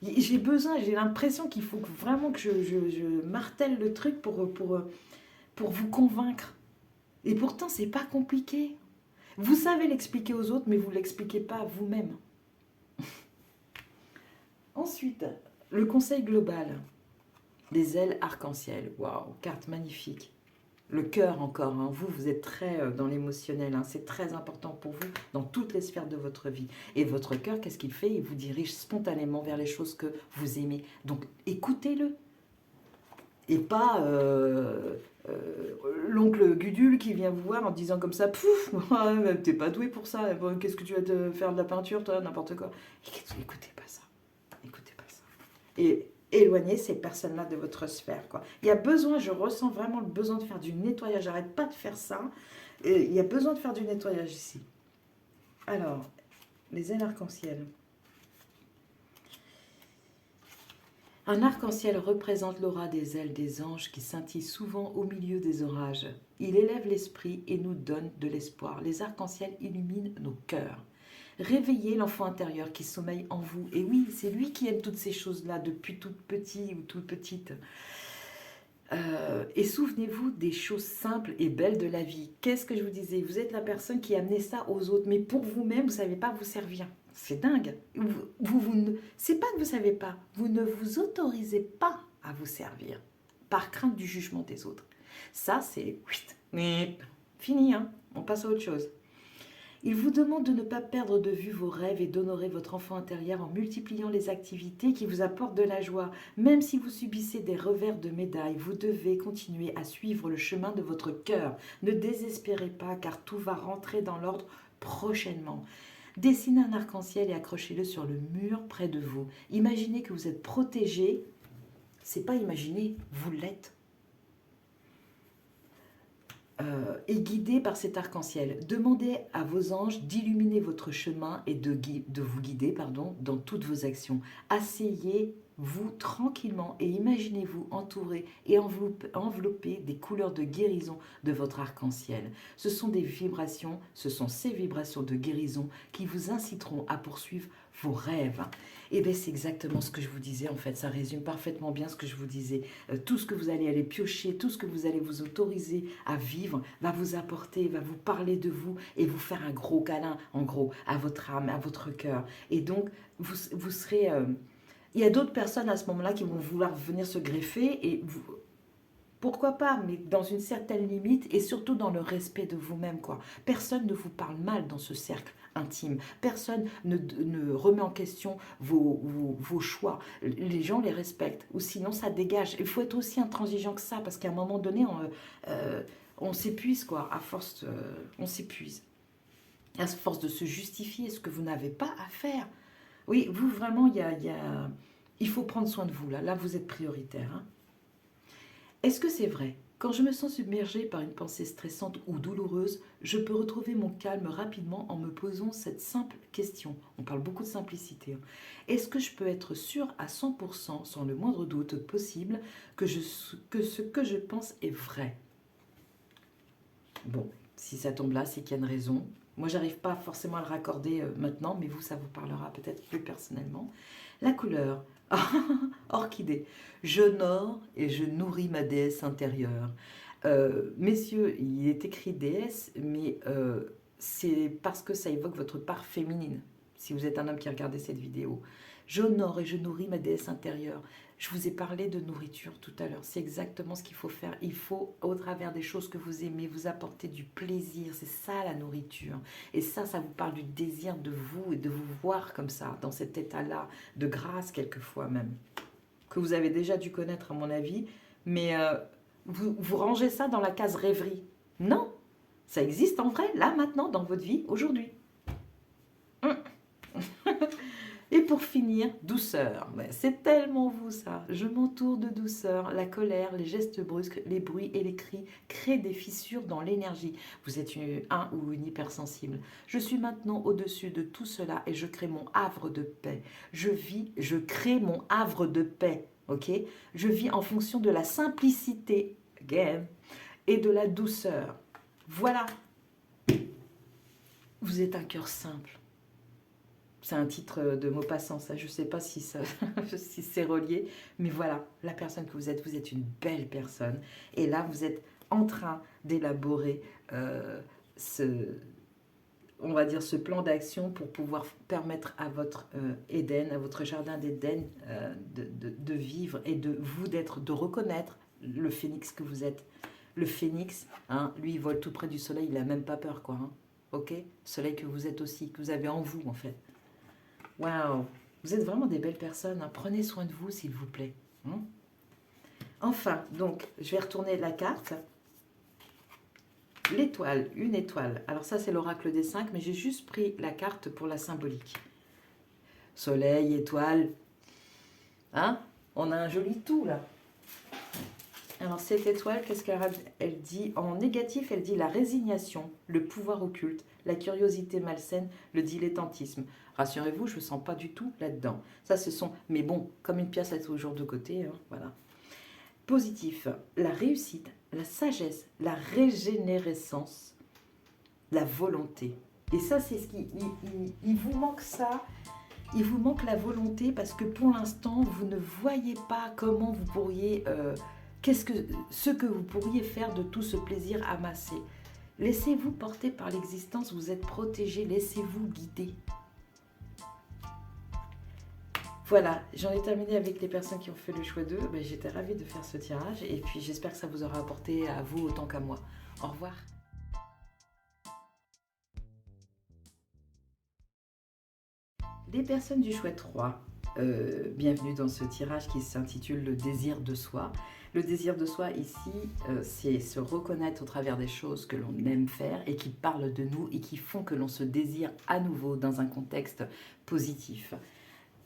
J'ai l'impression qu'il faut vraiment que je martèle le truc pour vous convaincre. Et pourtant, c'est pas compliqué. Vous savez l'expliquer aux autres, mais vous ne l'expliquez pas à vous-même. Ensuite, le conseil global. Les ailes arc-en-ciel. Waouh, carte magnifique. Le cœur encore, hein. Vous êtes très dans l'émotionnel, hein. C'est très important pour vous dans toutes les sphères de votre vie. Et votre cœur, qu'est-ce qu'il fait? Il vous dirige spontanément vers les choses que vous aimez. Donc écoutez-le. Et pas l'oncle Gudule qui vient vous voir en disant comme ça, pouf, t'es pas doué pour ça, qu'est-ce que tu vas te faire de la peinture, toi, n'importe quoi. Écoutez pas ça. Écoutez pas ça. Et éloigner ces personnes-là de votre sphère, quoi. Il y a besoin, je ressens vraiment le besoin de faire du nettoyage. J'arrête pas de faire ça. Il y a besoin de faire du nettoyage ici. Alors, les ailes arc-en-ciel. Un arc-en-ciel représente l'aura des ailes des anges qui scintillent souvent au milieu des orages. Il élève l'esprit et nous donne de l'espoir. Les arcs-en-ciel illuminent nos cœurs. Réveillez l'enfant intérieur qui sommeille en vous. Et oui, c'est lui qui aime toutes ces choses-là depuis toute petite ou toute petite. Et souvenez-vous des choses simples et belles de la vie. Qu'est-ce que je vous disais? Vous êtes la personne qui a amené ça aux autres, mais pour vous-même, vous ne savez pas vous servir. C'est dingue. C'est pas que vous ne savez pas, vous ne vous autorisez pas à vous servir par crainte du jugement des autres. Ça, c'est fini, hein? On passe à autre chose. Il vous demande de ne pas perdre de vue vos rêves et d'honorer votre enfant intérieur en multipliant les activités qui vous apportent de la joie. Même si vous subissez des revers de médaille, vous devez continuer à suivre le chemin de votre cœur. Ne désespérez pas car tout va rentrer dans l'ordre prochainement. Dessinez un arc-en-ciel et accrochez-le sur le mur près de vous. Imaginez que vous êtes protégé. C'est pas imaginer, vous l'êtes. Et guidé par cet arc-en-ciel. Demandez à vos anges d'illuminer votre chemin et de vous guider dans toutes vos actions. Asseyez-vous tranquillement et imaginez-vous entouré et enveloppé des couleurs de guérison de votre arc-en-ciel. Ce sont ces vibrations de guérison qui vous inciteront à poursuivre vos rêves. Et bien c'est exactement ce que je vous disais en fait, ça résume parfaitement bien ce que je vous disais. Tout ce que vous allez aller piocher, tout ce que vous allez vous autoriser à vivre va vous apporter, va vous parler de vous et vous faire un gros câlin en gros à votre âme, à votre cœur. Et donc vous serez... il y a d'autres personnes à ce moment-là qui vont vouloir venir se greffer et vous... Pourquoi pas, mais dans une certaine limite et surtout dans le respect de vous-même, quoi. Personne ne vous parle mal dans ce cercle intime. Personne ne remet en question vos choix. Les gens les respectent ou sinon ça dégage. Il faut être aussi intransigeant que ça parce qu'à un moment donné, on s'épuise, quoi. À force, on s'épuise. À force de se justifier ce que vous n'avez pas à faire. Oui, vous vraiment, il faut prendre soin de vous. Là vous êtes prioritaire, hein. Est-ce que c'est vrai? Quand je me sens submergée par une pensée stressante ou douloureuse, je peux retrouver mon calme rapidement en me posant cette simple question. On parle beaucoup de simplicité. Hein. Est-ce que je peux être sûre à 100%, sans le moindre doute possible, que ce que je pense est vrai? Bon, si ça tombe là, c'est qu'il y a une raison. Moi, j'arrive pas forcément à le raccorder maintenant, mais vous, ça vous parlera peut-être plus personnellement. La couleur. Orchidée. J'honore et je nourris ma déesse intérieure. Messieurs, il est écrit déesse, mais c'est parce que ça évoque votre part féminine. Si vous êtes un homme qui a regardé cette vidéo. J'honore et je nourris ma déesse intérieure. Je vous ai parlé de nourriture tout à l'heure. C'est exactement ce qu'il faut faire. Il faut, au travers des choses que vous aimez, vous apporter du plaisir. C'est ça la nourriture. Et ça vous parle du désir de vous et de vous voir comme ça, dans cet état-là, de grâce quelquefois même, que vous avez déjà dû connaître à mon avis. Mais vous rangez ça dans la case rêverie. Non, ça existe en vrai, là, maintenant, dans votre vie, aujourd'hui. Et pour finir, douceur. C'est tellement vous ça. Je m'entoure de douceur. La colère, les gestes brusques, les bruits et les cris créent des fissures dans l'énergie. Vous êtes un ou une hypersensible. Je suis maintenant au-dessus de tout cela et je crée mon havre de paix. Je crée mon havre de paix. Ok? Je vis en fonction de la simplicité, again, et de la douceur. Voilà. Vous êtes un cœur simple. C'est un titre de Maupassant, ça. Je ne sais pas si c'est relié, mais voilà, la personne que vous êtes une belle personne. Et là, vous êtes en train d'élaborer on va dire, ce plan d'action pour pouvoir permettre à votre Éden, à votre jardin d'Éden de vivre et de reconnaître le phénix que vous êtes. Le phénix, hein, lui, il vole tout près du soleil, il n'a même pas peur, quoi. Hein, ok? Soleil que vous êtes aussi, que vous avez en vous, en fait. Waouh, vous êtes vraiment des belles personnes. Hein. Prenez soin de vous, s'il vous plaît. Hein. Enfin, donc, je vais retourner la carte. L'étoile, une étoile. Alors ça, c'est l'oracle des 5, mais j'ai juste pris la carte pour la symbolique. Soleil, étoile. Hein? On a un joli tout, là. Alors, cette étoile, qu'est-ce qu'elle dit? En négatif, elle dit la résignation, le pouvoir occulte, la curiosité malsaine, le dilettantisme. Rassurez-vous, je ne me sens pas du tout là-dedans. Ça, ce sont... Mais bon, comme une pièce à toujours de côté, hein, voilà. Positif, la réussite, la sagesse, la régénérescence, la volonté. Et ça, c'est ce qui... Il vous manque ça. Il vous manque la volonté parce que pour l'instant, vous ne voyez pas comment vous pourriez... ce que vous pourriez faire de tout ce plaisir amassé. Laissez-vous porter par l'existence, vous êtes protégé, laissez-vous guider. Voilà, j'en ai terminé avec les personnes qui ont fait le choix d'eux. Ben, j'étais ravie de faire ce tirage et puis j'espère que ça vous aura apporté à vous autant qu'à moi. Au revoir. Les personnes du choix 3, bienvenue dans ce tirage qui s'intitule Le désir de soi. Le désir de soi ici, c'est se reconnaître au travers des choses que l'on aime faire et qui parlent de nous et qui font que l'on se désire à nouveau dans un contexte positif.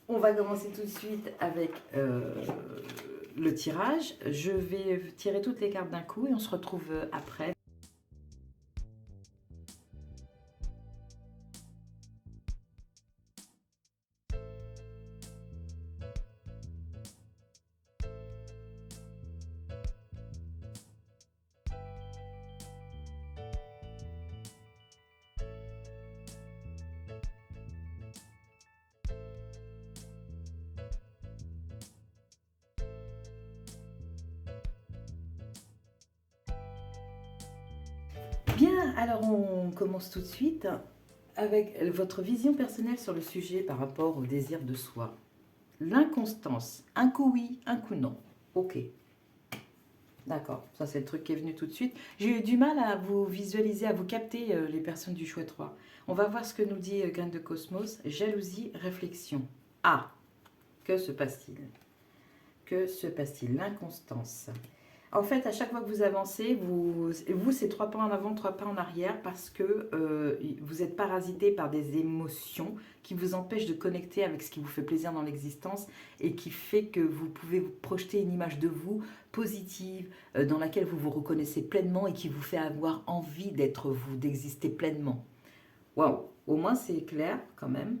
On va commencer tout de suite avec le tirage. Je vais tirer toutes les cartes d'un coup et on se retrouve après. Bien, alors on commence tout de suite avec votre vision personnelle sur le sujet par rapport au désir de soi. L'inconstance, un coup oui, un coup non. Ok, d'accord, ça c'est le truc qui est venu tout de suite. J'ai eu du mal à vous visualiser, à vous capter les personnes du choix 3. On va voir ce que nous dit Graine de Cosmos. Jalousie, réflexion. Ah, que se passe-t-il? Que se passe-t-il? L'inconstance. En fait, à chaque fois que vous avancez, vous c'est 3 pas en avant, 3 pas en arrière parce que vous êtes parasité par des émotions qui vous empêchent de connecter avec ce qui vous fait plaisir dans l'existence et qui fait que vous pouvez vous projeter une image de vous positive dans laquelle vous vous reconnaissez pleinement et qui vous fait avoir envie d'être vous, d'exister pleinement. Waouh, au moins c'est clair quand même.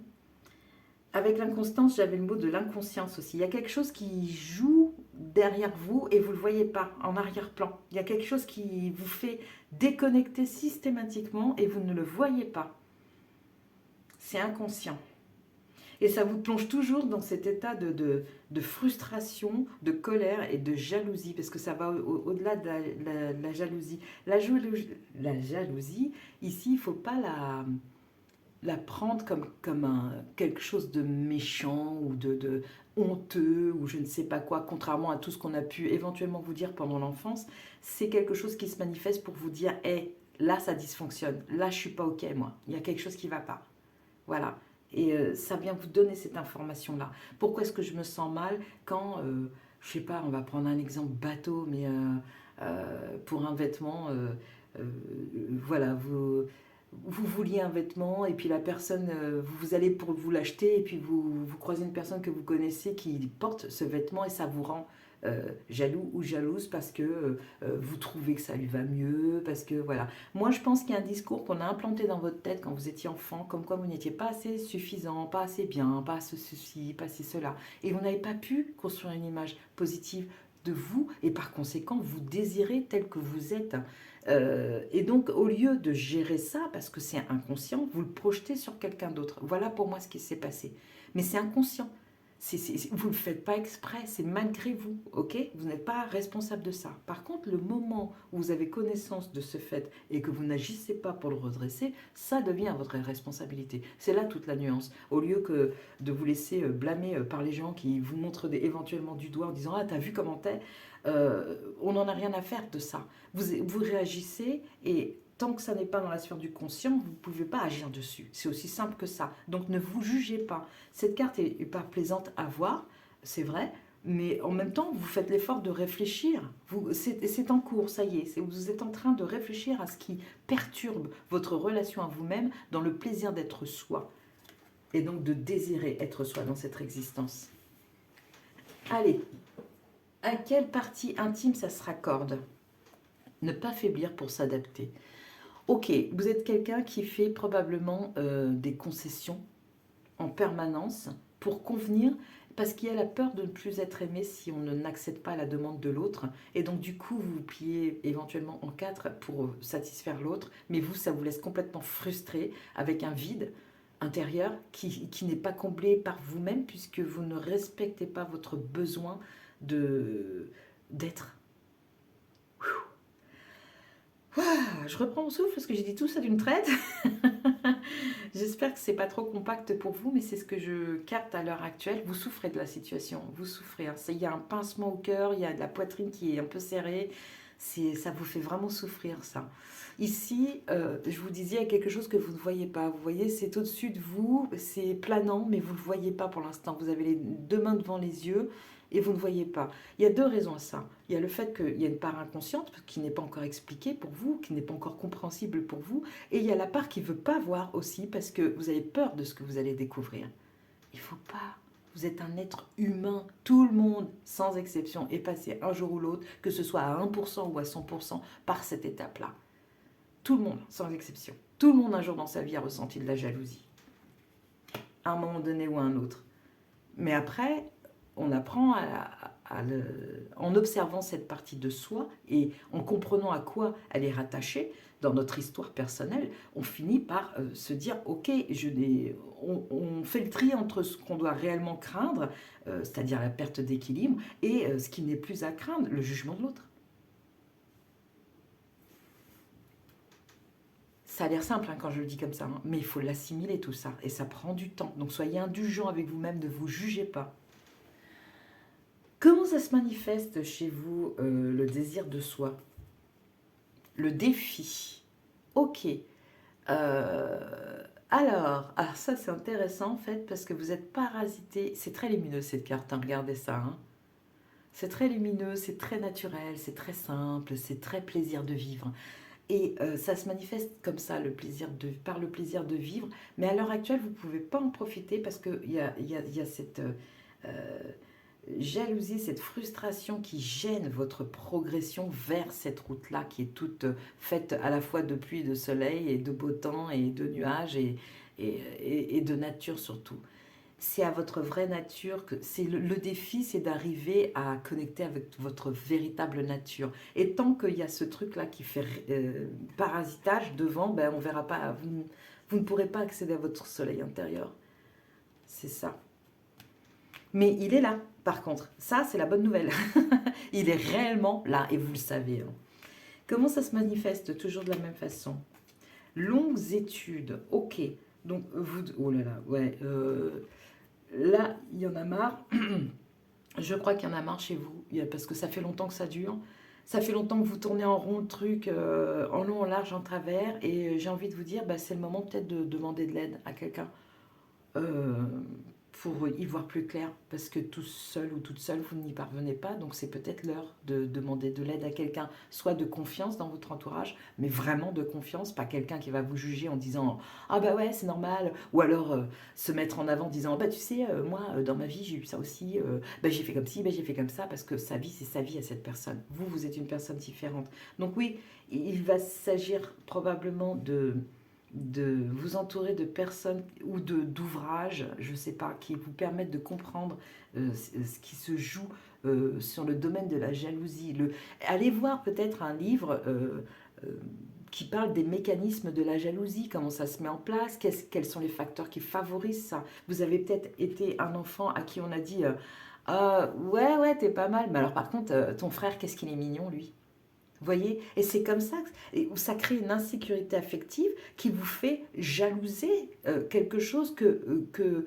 Avec l'inconstance, j'avais le mot de l'inconscience aussi. Il y a quelque chose qui joue derrière vous et vous ne le voyez pas, en arrière-plan. Il y a quelque chose qui vous fait déconnecter systématiquement et vous ne le voyez pas. C'est inconscient. Et ça vous plonge toujours dans cet état de frustration, de colère et de jalousie, parce que ça va au-delà de la jalousie. La jalousie, ici, il ne faut pas la prendre comme quelque chose de méchant ou de honteux ou je ne sais pas quoi, contrairement à tout ce qu'on a pu éventuellement vous dire pendant l'enfance. C'est quelque chose qui se manifeste pour vous dire « Hey, là ça dysfonctionne, là je suis pas ok moi, il y a quelque chose qui va pas ». Voilà. Et ça vient vous donner cette information-là. Pourquoi est-ce que je me sens mal quand, je sais pas, on va prendre un exemple bateau, mais pour un vêtement, voilà, vous vouliez un vêtement et puis la personne, vous allez pour vous l'acheter et puis vous croisez une personne que vous connaissez qui porte ce vêtement et ça vous rend jaloux ou jalouse parce que vous trouvez que ça lui va mieux, parce que voilà. Moi je pense qu'il y a un discours qu'on a implanté dans votre tête quand vous étiez enfant, comme quoi vous n'étiez pas assez suffisant, pas assez bien, pas assez ceci, pas assez cela. Et vous n'avez pas pu construire une image positive de vous et par conséquent vous désirez tel que vous êtes. Et donc, au lieu de gérer ça, parce que c'est inconscient, vous le projetez sur quelqu'un d'autre. Voilà pour moi ce qui s'est passé. Mais c'est inconscient. Vous ne le faites pas exprès, c'est malgré vous, ok? Vous n'êtes pas responsable de ça. Par contre, le moment où vous avez connaissance de ce fait et que vous n'agissez pas pour le redresser, ça devient votre responsabilité. C'est là toute la nuance. Au lieu que de vous laisser blâmer par les gens qui vous montrent éventuellement du doigt en disant « Ah, t'as vu comment t'es ?» on n'en a rien à faire de ça. Vous réagissez et tant que ça n'est pas dans la sphère du conscient, vous ne pouvez pas agir dessus. C'est aussi simple que ça. Donc ne vous jugez pas. Cette carte n'est pas plaisante à voir, c'est vrai, mais en même temps, vous faites l'effort de réfléchir. C'est en cours, ça y est. Vous êtes en train de réfléchir à ce qui perturbe votre relation à vous-même dans le plaisir d'être soi. Et donc de désirer être soi dans cette existence. Allez, À quelle partie intime ça se raccorde? Ne pas faiblir pour s'adapter. Ok, vous êtes quelqu'un qui fait probablement des concessions en permanence pour convenir, parce qu'il y a la peur de ne plus être aimé si on n'accepte pas la demande de l'autre. Et donc du coup, vous vous pliez éventuellement en quatre pour satisfaire l'autre, mais vous, ça vous laisse complètement frustré, avec un vide intérieur qui n'est pas comblé par vous-même, puisque vous ne respectez pas votre besoin d'être. Je reprends mon souffle parce que j'ai dit tout ça d'une traite. J'espère que c'est pas trop compact pour vous, mais c'est ce que je capte à l'heure actuelle. Vous souffrez de la situation, vous souffrez, hein. Il y a un pincement au cœur, il y a de la poitrine qui est un peu serrée. Ça vous fait vraiment souffrir, ça. Ici, je vous disais, il y a quelque chose que vous ne voyez pas. Vous voyez, c'est au-dessus de vous, c'est planant, mais vous ne le voyez pas pour l'instant. Vous avez les deux mains devant les yeux et vous ne voyez pas. Il y a deux raisons à ça. Il y a le fait qu'il y a une part inconsciente qui n'est pas encore expliquée pour vous, qui n'est pas encore compréhensible pour vous, et il y a la part qui ne veut pas voir aussi parce que vous avez peur de ce que vous allez découvrir. Il ne faut pas. Vous êtes un être humain. Tout le monde, sans exception, est passé un jour ou l'autre, que ce soit à 1% ou à 100%, par cette étape-là. Tout le monde, sans exception. Tout le monde, un jour dans sa vie, a ressenti de la jalousie. À un moment donné ou à un autre. Mais après, on apprend en observant cette partie de soi et en comprenant à quoi elle est rattachée dans notre histoire personnelle, on finit par se dire ok, on fait le tri entre ce qu'on doit réellement craindre, c'est-à-dire la perte d'équilibre, et ce qui n'est plus à craindre, le jugement de l'autre. Ça a l'air simple hein, quand je le dis comme ça, hein, mais il faut l'assimiler tout ça, et ça prend du temps. Donc soyez indulgents avec vous-même, ne vous jugez pas. Comment ça se manifeste chez vous, le désir de soi? Le défi. Ok. Alors ça c'est intéressant en fait parce que vous êtes parasité. C'est très lumineux cette carte, hein, regardez ça. Hein. C'est très lumineux, c'est très naturel, c'est très simple, c'est très plaisir de vivre. Et ça se manifeste comme ça, par le plaisir de vivre. Mais à l'heure actuelle, vous ne pouvez pas en profiter parce qu'il y a cette jalousie, cette frustration qui gêne votre progression vers cette route-là qui est toute faite à la fois de pluie, de soleil et de beau temps et de nuages et de nature surtout. C'est à votre vraie nature que c'est le défi, c'est d'arriver à connecter avec votre véritable nature. Et tant qu'il y a ce truc-là qui fait parasitage devant, ben on verra pas, vous ne pourrez pas accéder à votre soleil intérieur. C'est ça. Mais il est là, par contre. Ça, c'est la bonne nouvelle. Il est réellement là, et vous le savez. Hein. Comment ça se manifeste? Toujours de la même façon. Longues études, ok. Donc, vous... Oh là là, ouais. Là, il y en a marre. Je crois qu'il y en a marre chez vous, parce que ça fait longtemps que ça dure. Ça fait longtemps que vous tournez en rond le truc, en long, en large, en travers. Et j'ai envie de vous dire, bah, c'est le moment peut-être de demander de l'aide à quelqu'un. euh, pour y voir plus clair, parce que tout seul ou toute seule, vous n'y parvenez pas, donc c'est peut-être l'heure de demander de l'aide à quelqu'un, soit de confiance dans votre entourage, mais vraiment de confiance, pas quelqu'un qui va vous juger en disant «Ah bah ouais, c'est normal», ou alors se mettre en avant en disant «Bah tu sais, moi, dans ma vie, j'ai eu ça aussi, bah j'ai fait comme ci, bah j'ai fait comme ça», parce que sa vie, c'est sa vie à cette personne. Vous, vous êtes une personne différente. Donc oui, il va s'agir probablement de vous entourer de personnes ou d'ouvrages, je ne sais pas, qui vous permettent de comprendre ce qui se joue sur le domaine de la jalousie. Allez voir peut-être un livre euh, qui parle des mécanismes de la jalousie, comment ça se met en place, quels sont les facteurs qui favorisent ça. Vous avez peut-être été un enfant à qui on a dit ah, ouais, ouais, t'es pas mal, mais alors par contre, ton frère, qu'est-ce qu'il est mignon, lui. Vous voyez? Et c'est comme ça où ça crée une insécurité affective qui vous fait jalouser quelque chose que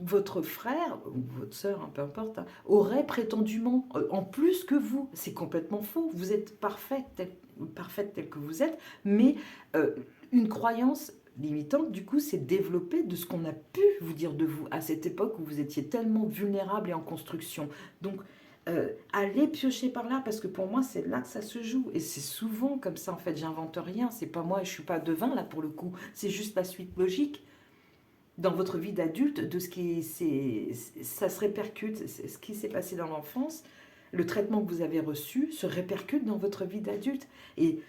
votre frère ou votre sœur, hein, peu importe, hein, aurait prétendument en plus que vous. C'est complètement faux. Vous êtes parfaite telle que vous êtes, mais une croyance limitante, du coup, s'est développée de ce qu'on a pu vous dire de vous à cette époque où vous étiez tellement vulnérable et en construction. Donc, allez piocher par là parce que pour moi c'est là que ça se joue et c'est souvent comme ça en fait, j'invente rien, c'est pas moi, je suis pas devin là pour le coup, c'est juste la suite logique dans votre vie d'adulte de ce qui ça se répercute, ce qui s'est passé dans l'enfance le traitement que vous avez reçu se répercute dans votre vie d'adulte. Et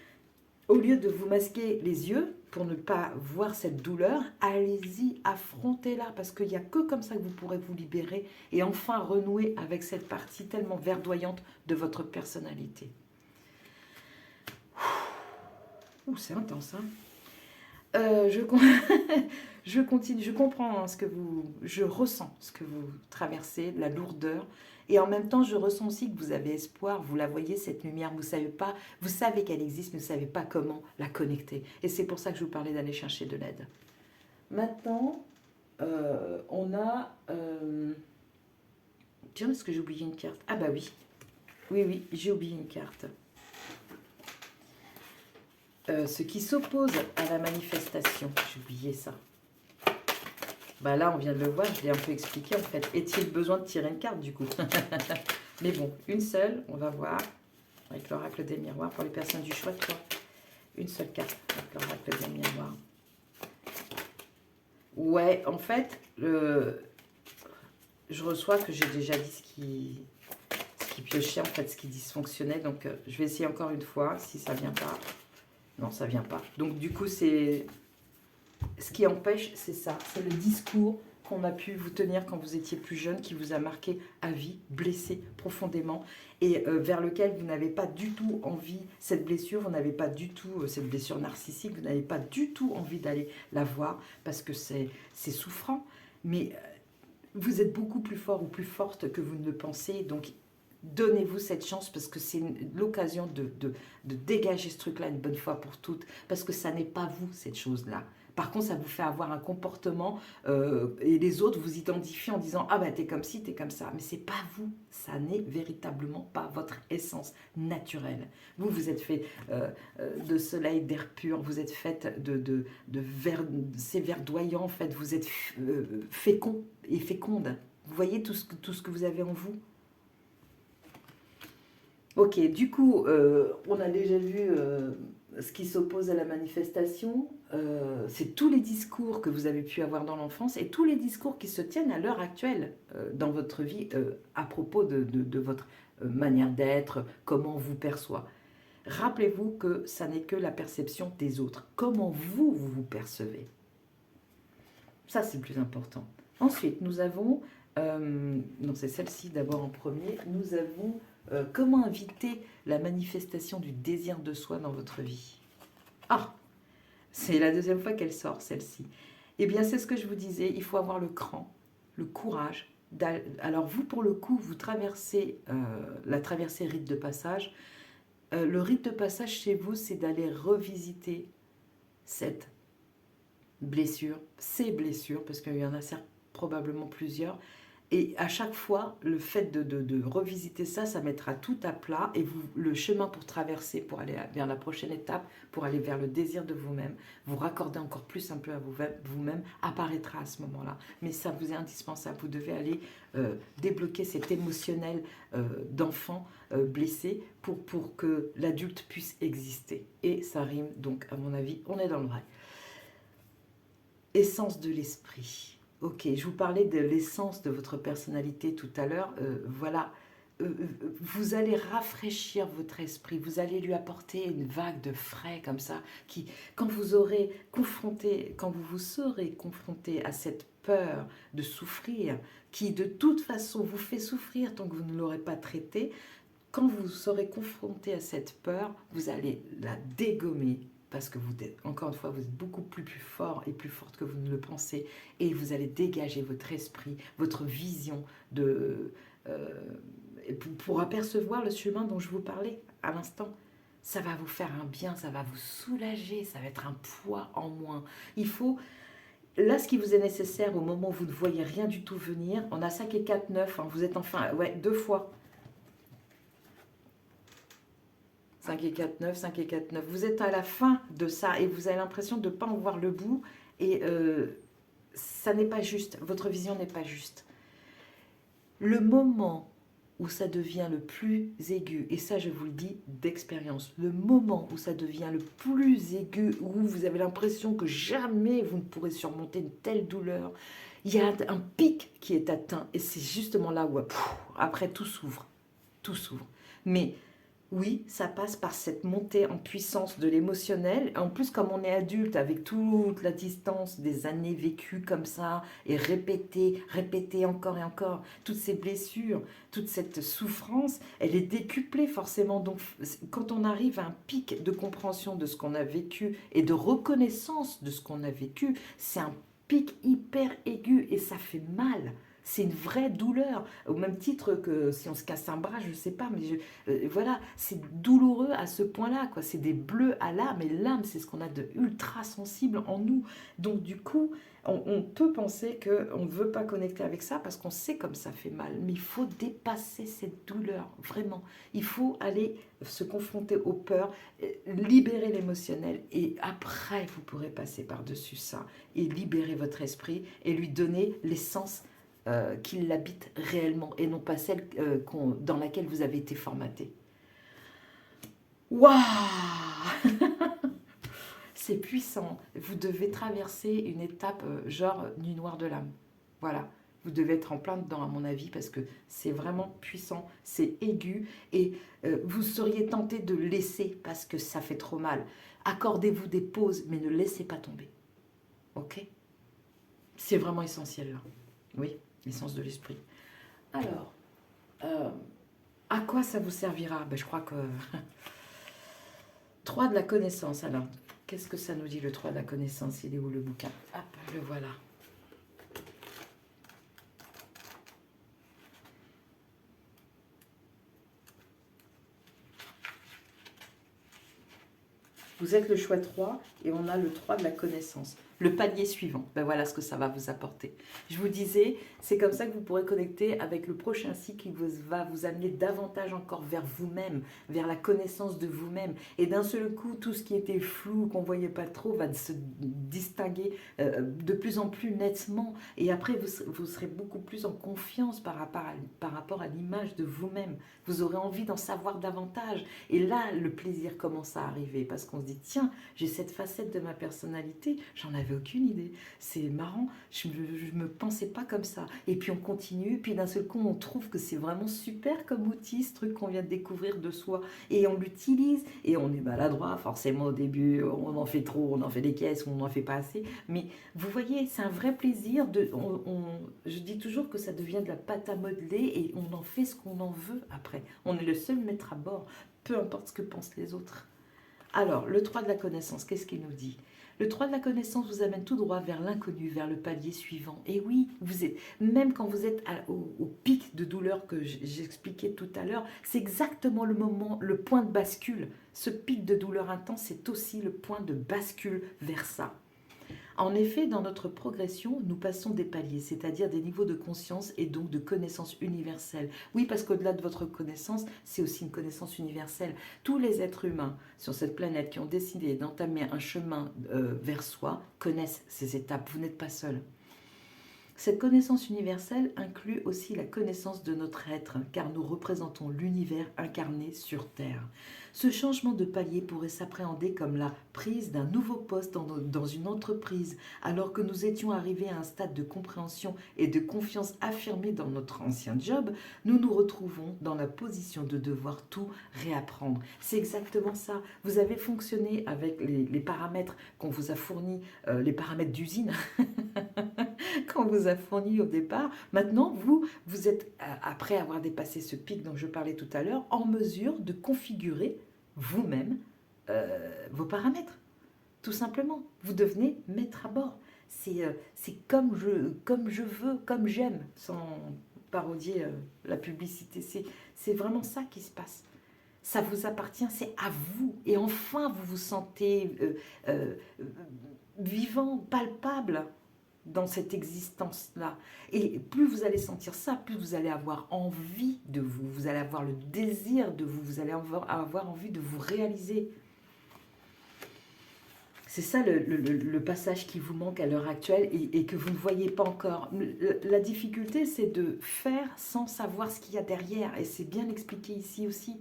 au lieu de vous masquer les yeux pour ne pas voir cette douleur, allez-y, affrontez-la, parce qu'il n'y a que comme ça que vous pourrez vous libérer et enfin renouer avec cette partie tellement verdoyante de votre personnalité. Ouh, c'est intense, hein. Je, je continue, je comprends ce que je ressens ce que vous traversez, la lourdeur, et en même temps, je ressens aussi que vous avez espoir, vous la voyez, cette lumière, vous savez pas, vous savez qu'elle existe, mais vous ne savez pas comment la connecter. Et c'est pour ça que je vous parlais d'aller chercher de l'aide. Maintenant, on a... Tiens, est-ce que j'ai oublié une carte? Ah bah oui, oui, j'ai oublié une carte. Ce qui s'oppose à la manifestation. J'ai oublié ça. Bah là, on vient de le voir, je l'ai un peu expliqué en fait. Est-il besoin de tirer une carte du coup? Mais bon, une seule, on va voir. Avec l'oracle des miroirs, pour les personnes du choix de toi. Une seule carte avec l'oracle des miroirs. Ouais, en fait, je reçois que j'ai déjà dit ce qui piochait, en fait, ce qui dysfonctionnait. Donc, je vais essayer encore une fois, si ça ne vient pas. Non, ça ne vient pas. Donc, du coup, c'est... Ce qui empêche, c'est ça. C'est le discours qu'on a pu vous tenir quand vous étiez plus jeune, qui vous a marqué à vie, blessé profondément, et vers lequel vous n'avez pas du tout envie, cette blessure, vous n'avez pas du tout, cette blessure narcissique, vous n'avez pas du tout envie d'aller la voir, parce que c'est souffrant. Mais vous êtes beaucoup plus fort ou plus forte que vous ne le pensez, donc... Donnez-vous cette chance parce que c'est l'occasion de dégager ce truc-là une bonne fois pour toutes, parce que ça n'est pas vous, cette chose-là. Par contre, ça vous fait avoir un comportement et les autres vous identifient en disant « Ah ben, t'es comme ci, t'es comme ça ». Mais c'est pas vous, ça n'est véritablement pas votre essence naturelle. Vous, vous êtes fait de soleil, d'air pur, vous êtes fait c'est verdoyant en fait, vous êtes fécond et féconde. Vous voyez tout ce que vous avez en vous. Ok, du coup, on a déjà vu ce qui s'oppose à la manifestation. C'est tous les discours que vous avez pu avoir dans l'enfance et tous les discours qui se tiennent à l'heure actuelle dans votre vie à propos de votre manière d'être, comment on vous perçoit. Rappelez-vous que ça n'est que la perception des autres. Comment vous percevez. Ça, c'est le plus important. Ensuite, nous avons... non, c'est celle-ci d'abord en premier. Nous avons... comment inviter la manifestation du désir de soi dans votre vie? Ah, c'est la deuxième fois qu'elle sort, celle-ci. Eh bien, c'est ce que je vous disais, il faut avoir le cran, le courage. Alors vous, pour le coup, vous traversez la traversée rite de passage. Le rite de passage chez vous, c'est d'aller revisiter cette blessure, ces blessures, parce qu'il y en a probablement plusieurs. Et à chaque fois, le fait de revisiter ça, ça mettra tout à plat. Et le chemin pour traverser, pour aller vers la prochaine étape, pour aller vers le désir de vous-même, vous raccorder encore plus un peu à vous-même, apparaîtra à ce moment-là. Mais ça vous est indispensable. Vous devez aller débloquer cet émotionnel d'enfant blessé pour que l'adulte puisse exister. Et ça rime, donc à mon avis, on est dans le vrai. Essence de l'esprit. Ok, je vous parlais de l'essence de votre personnalité tout à l'heure. Voilà, vous allez rafraîchir votre esprit, vous allez lui apporter une vague de frais comme ça, qui, quand vous vous serez confronté à cette peur de souffrir, qui de toute façon vous fait souffrir tant que vous ne l'aurez pas traité, quand vous serez confronté à cette peur, vous allez la dégommer. Parce que encore une fois, vous êtes beaucoup plus fort et plus forte que vous ne le pensez. Et vous allez dégager votre esprit, votre vision pour apercevoir le chemin dont je vous parlais à l'instant. Ça va vous faire un bien, ça va vous soulager, ça va être un poids en moins. Il faut... Là, ce qui vous est nécessaire au moment où vous ne voyez rien du tout venir, on a 5 et 4, 9, hein, vous êtes enfin... Ouais, 2 fois. 5 et 4, 9, 5 et 4, 9. Vous êtes à la fin de ça et vous avez l'impression de ne pas en voir le bout. Et ça n'est pas juste. Votre vision n'est pas juste. Le moment où ça devient le plus aigu, et ça je vous le dis d'expérience, le moment où ça devient le plus aigu, où vous avez l'impression que jamais vous ne pourrez surmonter une telle douleur, il y a un pic qui est atteint. Et c'est justement là où après tout s'ouvre. tout s'ouvre. Mais oui, ça passe par cette montée en puissance de l'émotionnel. En plus, comme on est adulte, avec toute la distance des années vécues comme ça, et répétées, répétées encore et encore, toutes ces blessures, toute cette souffrance, elle est décuplée forcément. Donc, quand on arrive à un pic de compréhension de ce qu'on a vécu et de reconnaissance de ce qu'on a vécu, c'est un pic hyper aigu et ça fait mal. C'est une vraie douleur, au même titre que si on se casse un bras, je ne sais pas, mais voilà, c'est douloureux à ce point-là, quoi. C'est des bleus à l'âme, et l'âme, c'est ce qu'on a de ultra sensible en nous. Donc du coup, on peut penser qu'on ne veut pas connecter avec ça parce qu'on sait comme ça fait mal, mais il faut dépasser cette douleur, vraiment. Il faut aller se confronter aux peurs, libérer l'émotionnel, et après, vous pourrez passer par-dessus ça et libérer votre esprit et lui donner l'essence qu'il l'habite réellement et non pas celle dans laquelle vous avez été formaté. Waouh! C'est puissant. Vous devez traverser une étape genre nuit noire de l'âme. Voilà. Vous devez être en plein dedans, à mon avis, parce que c'est vraiment puissant, c'est aigu, et vous seriez tenté de laisser parce que ça fait trop mal. Accordez-vous des pauses, mais ne laissez pas tomber. Ok? C'est vraiment essentiel, là. Oui, l'essence de l'esprit. Alors, euh, à quoi ça vous servira? Ben, je crois que 3 de la connaissance. Alors, qu'est-ce que ça nous dit le 3 de la connaissance? Il est où le bouquin? Hop, le voilà. Vous êtes le choix 3 et on a le 3 de la connaissance. Le palier suivant, ben voilà ce que ça va vous apporter. Je vous disais, c'est comme ça que vous pourrez connecter avec le prochain cycle qui va vous amener davantage encore vers vous-même, vers la connaissance de vous-même. Et d'un seul coup, tout ce qui était flou, qu'on ne voyait pas trop, va se distinguer de plus en plus nettement. Et après, vous serez beaucoup plus en confiance par rapport à l'image de vous-même. Vous aurez envie d'en savoir davantage. Et là, le plaisir commence à arriver parce qu'on se dit, tiens, j'ai cette facette de ma personnalité, j'en avais aucune idée. C'est marrant, je me pensais pas comme ça. Et puis on continue, puis d'un seul coup on trouve que c'est vraiment super comme outil, ce truc qu'on vient de découvrir de soi. Et on l'utilise, et on est maladroit, forcément au début, on en fait trop, on en fait des caisses, on n'en fait pas assez. Mais vous voyez, c'est un vrai plaisir. Je dis toujours que ça devient de la pâte à modeler, et on en fait ce qu'on en veut après. On est le seul maître à bord, peu importe ce que pensent les autres. Alors, le 3 de la connaissance, qu'est-ce qu'il nous dit? Le 3 de la connaissance vous amène tout droit vers l'inconnu, vers le palier suivant. Et oui, même quand vous êtes au pic de douleur que j'expliquais tout à l'heure, c'est exactement le moment, le point de bascule. Ce pic de douleur intense, c'est aussi le point de bascule vers ça. En effet, dans notre progression, nous passons des paliers, c'est-à-dire des niveaux de conscience et donc de connaissance universelle. Oui, parce qu'au-delà de votre connaissance, c'est aussi une connaissance universelle. Tous les êtres humains sur cette planète qui ont décidé d'entamer un chemin vers soi connaissent ces étapes. Vous n'êtes pas seul. Cette connaissance universelle inclut aussi la connaissance de notre être, car nous représentons l'univers incarné sur Terre. Ce changement de palier pourrait s'appréhender comme la prise d'un nouveau poste dans une entreprise, alors que nous étions arrivés à un stade de compréhension et de confiance affirmée dans notre ancien job. Nous nous retrouvons dans la position de devoir tout réapprendre. C'est exactement ça. Vous avez fonctionné avec les paramètres qu'on vous a fournis, les paramètres d'usine, qu'on vous a fournis au départ. Maintenant, vous êtes, après avoir dépassé ce pic dont je parlais tout à l'heure, en mesure de configurer vous-même vos paramètres. Tout simplement, vous devenez maître à bord. C'est comme je veux, comme j'aime, sans parodier la publicité. C'est vraiment ça qui se passe. Ça vous appartient, c'est à vous. Et enfin, vous vous sentez vivant, palpable dans cette existence-là. Et plus vous allez sentir ça, plus vous allez avoir envie de vous. Vous allez avoir le désir de vous. Vous allez avoir envie de vous réaliser. C'est ça le passage qui vous manque à l'heure actuelle et que vous ne voyez pas encore. La difficulté, c'est de faire sans savoir ce qu'il y a derrière. Et c'est bien expliqué ici aussi.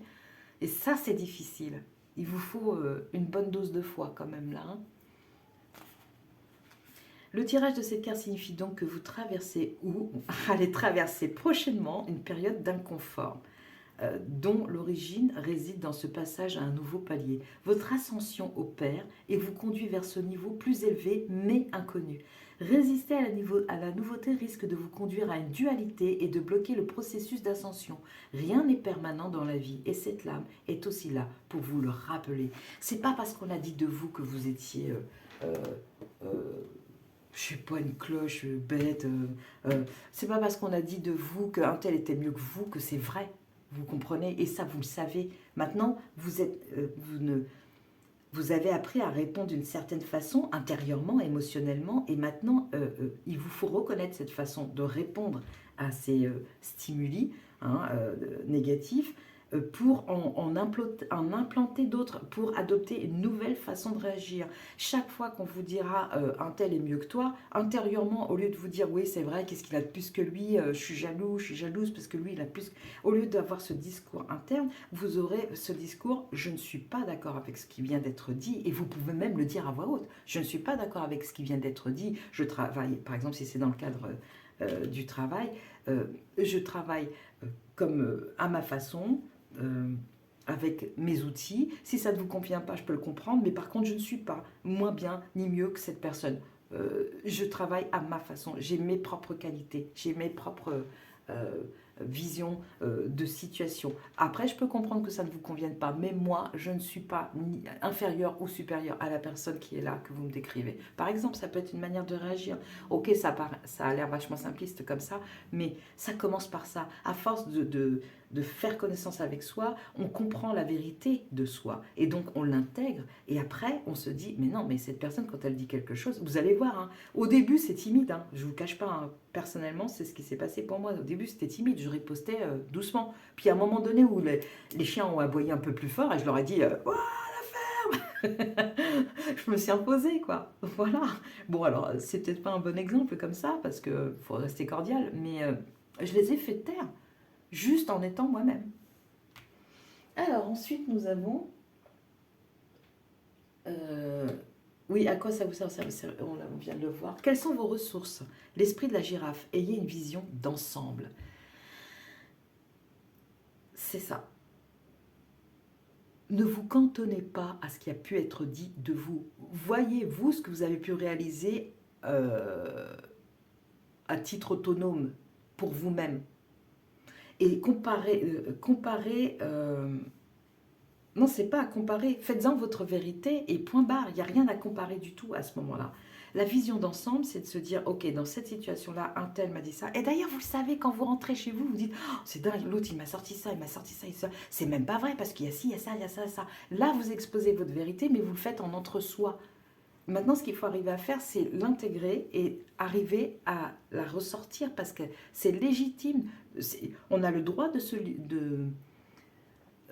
Et ça, c'est difficile. Il vous faut une bonne dose de foi quand même là. Hein. Le tirage de cette carte signifie donc que vous traversez ou allez traverser prochainement une période d'inconfort. dont l'origine réside dans ce passage à un nouveau palier. Votre ascension opère et vous conduit vers ce niveau plus élevé mais inconnu. Résister à la nouveauté risque de vous conduire à une dualité et de bloquer le processus d'ascension. Rien n'est permanent dans la vie et cette lame est aussi là pour vous le rappeler. C'est pas parce qu'on a dit de vous que vous étiez, je sais pas, une cloche bête. C'est pas parce qu'on a dit de vous qu'un tel était mieux que vous que c'est vrai. Vous comprenez? Et ça, vous le savez. Maintenant, vous avez appris à répondre d'une certaine façon, intérieurement, émotionnellement, et maintenant, il vous faut reconnaître cette façon de répondre à ces stimuli hein, négatifs pour en implanter d'autres, pour adopter une nouvelle façon de réagir. Chaque fois qu'on vous dira un tel est mieux que toi, intérieurement, au lieu de vous dire oui c'est vrai, qu'est-ce qu'il a de plus que lui, je suis jaloux, je suis jalouse parce que lui il a plus... Au lieu d'avoir ce discours interne, vous aurez ce discours je ne suis pas d'accord avec ce qui vient d'être dit, et vous pouvez même le dire à voix haute. Je ne suis pas d'accord avec ce qui vient d'être dit, je travaille, par exemple si c'est dans le cadre du travail, je travaille comme à ma façon, avec mes outils. Si ça ne vous convient pas, je peux le comprendre, mais par contre, je ne suis pas moins bien ni mieux que cette personne. Je travaille à ma façon, j'ai mes propres qualités, j'ai mes propres visions de situation. Après, je peux comprendre que ça ne vous convienne pas, mais moi, je ne suis pas ni inférieure ou supérieure à la personne qui est là, que vous me décrivez. Par exemple, ça peut être une manière de réagir. Ok, ça a l'air vachement simpliste comme ça, mais ça commence par ça. À force de faire connaissance avec soi, on comprend la vérité de soi, et donc on l'intègre, et après, on se dit, mais non, mais cette personne, quand elle dit quelque chose, vous allez voir, hein, au début, c'est timide, hein, je ne vous cache pas, hein, personnellement, c'est ce qui s'est passé pour moi. Au début, c'était timide, je ripostais doucement. Puis à un moment donné où les chiens ont aboyé un peu plus fort, et je leur ai dit oh, la ferme je me suis imposée, quoi. Voilà. Bon, alors, c'est peut-être pas un bon exemple comme ça, parce qu'il faut rester cordial, mais je les ai fait taire, juste en étant moi-même. Alors, ensuite, nous avons... oui, à quoi ça vous sert? On vient de le voir. Quelles sont vos ressources? L'esprit de la girafe. Ayez une vision d'ensemble. C'est ça. Ne vous cantonnez pas à ce qui a pu être dit de vous. Voyez-vous ce que vous avez pu réaliser à titre autonome pour vous-même. Et comparez non, c'est pas à comparer. Faites-en votre vérité et point barre. Il n'y a rien à comparer du tout à ce moment-là. La vision d'ensemble, c'est de se dire, ok, dans cette situation-là, un tel m'a dit ça. Et d'ailleurs, vous le savez, quand vous rentrez chez vous, vous dites, oh, c'est dingue, l'autre, il m'a sorti ça, il m'a sorti ça, et ça. C'est même pas vrai, parce qu'il y a ci, il y a ça, il y a ça, il y a ça. Là, vous exposez votre vérité, mais vous le faites en entre-soi. Maintenant, ce qu'il faut arriver à faire, c'est l'intégrer et arriver à la ressortir, parce que c'est légitime. On a le droit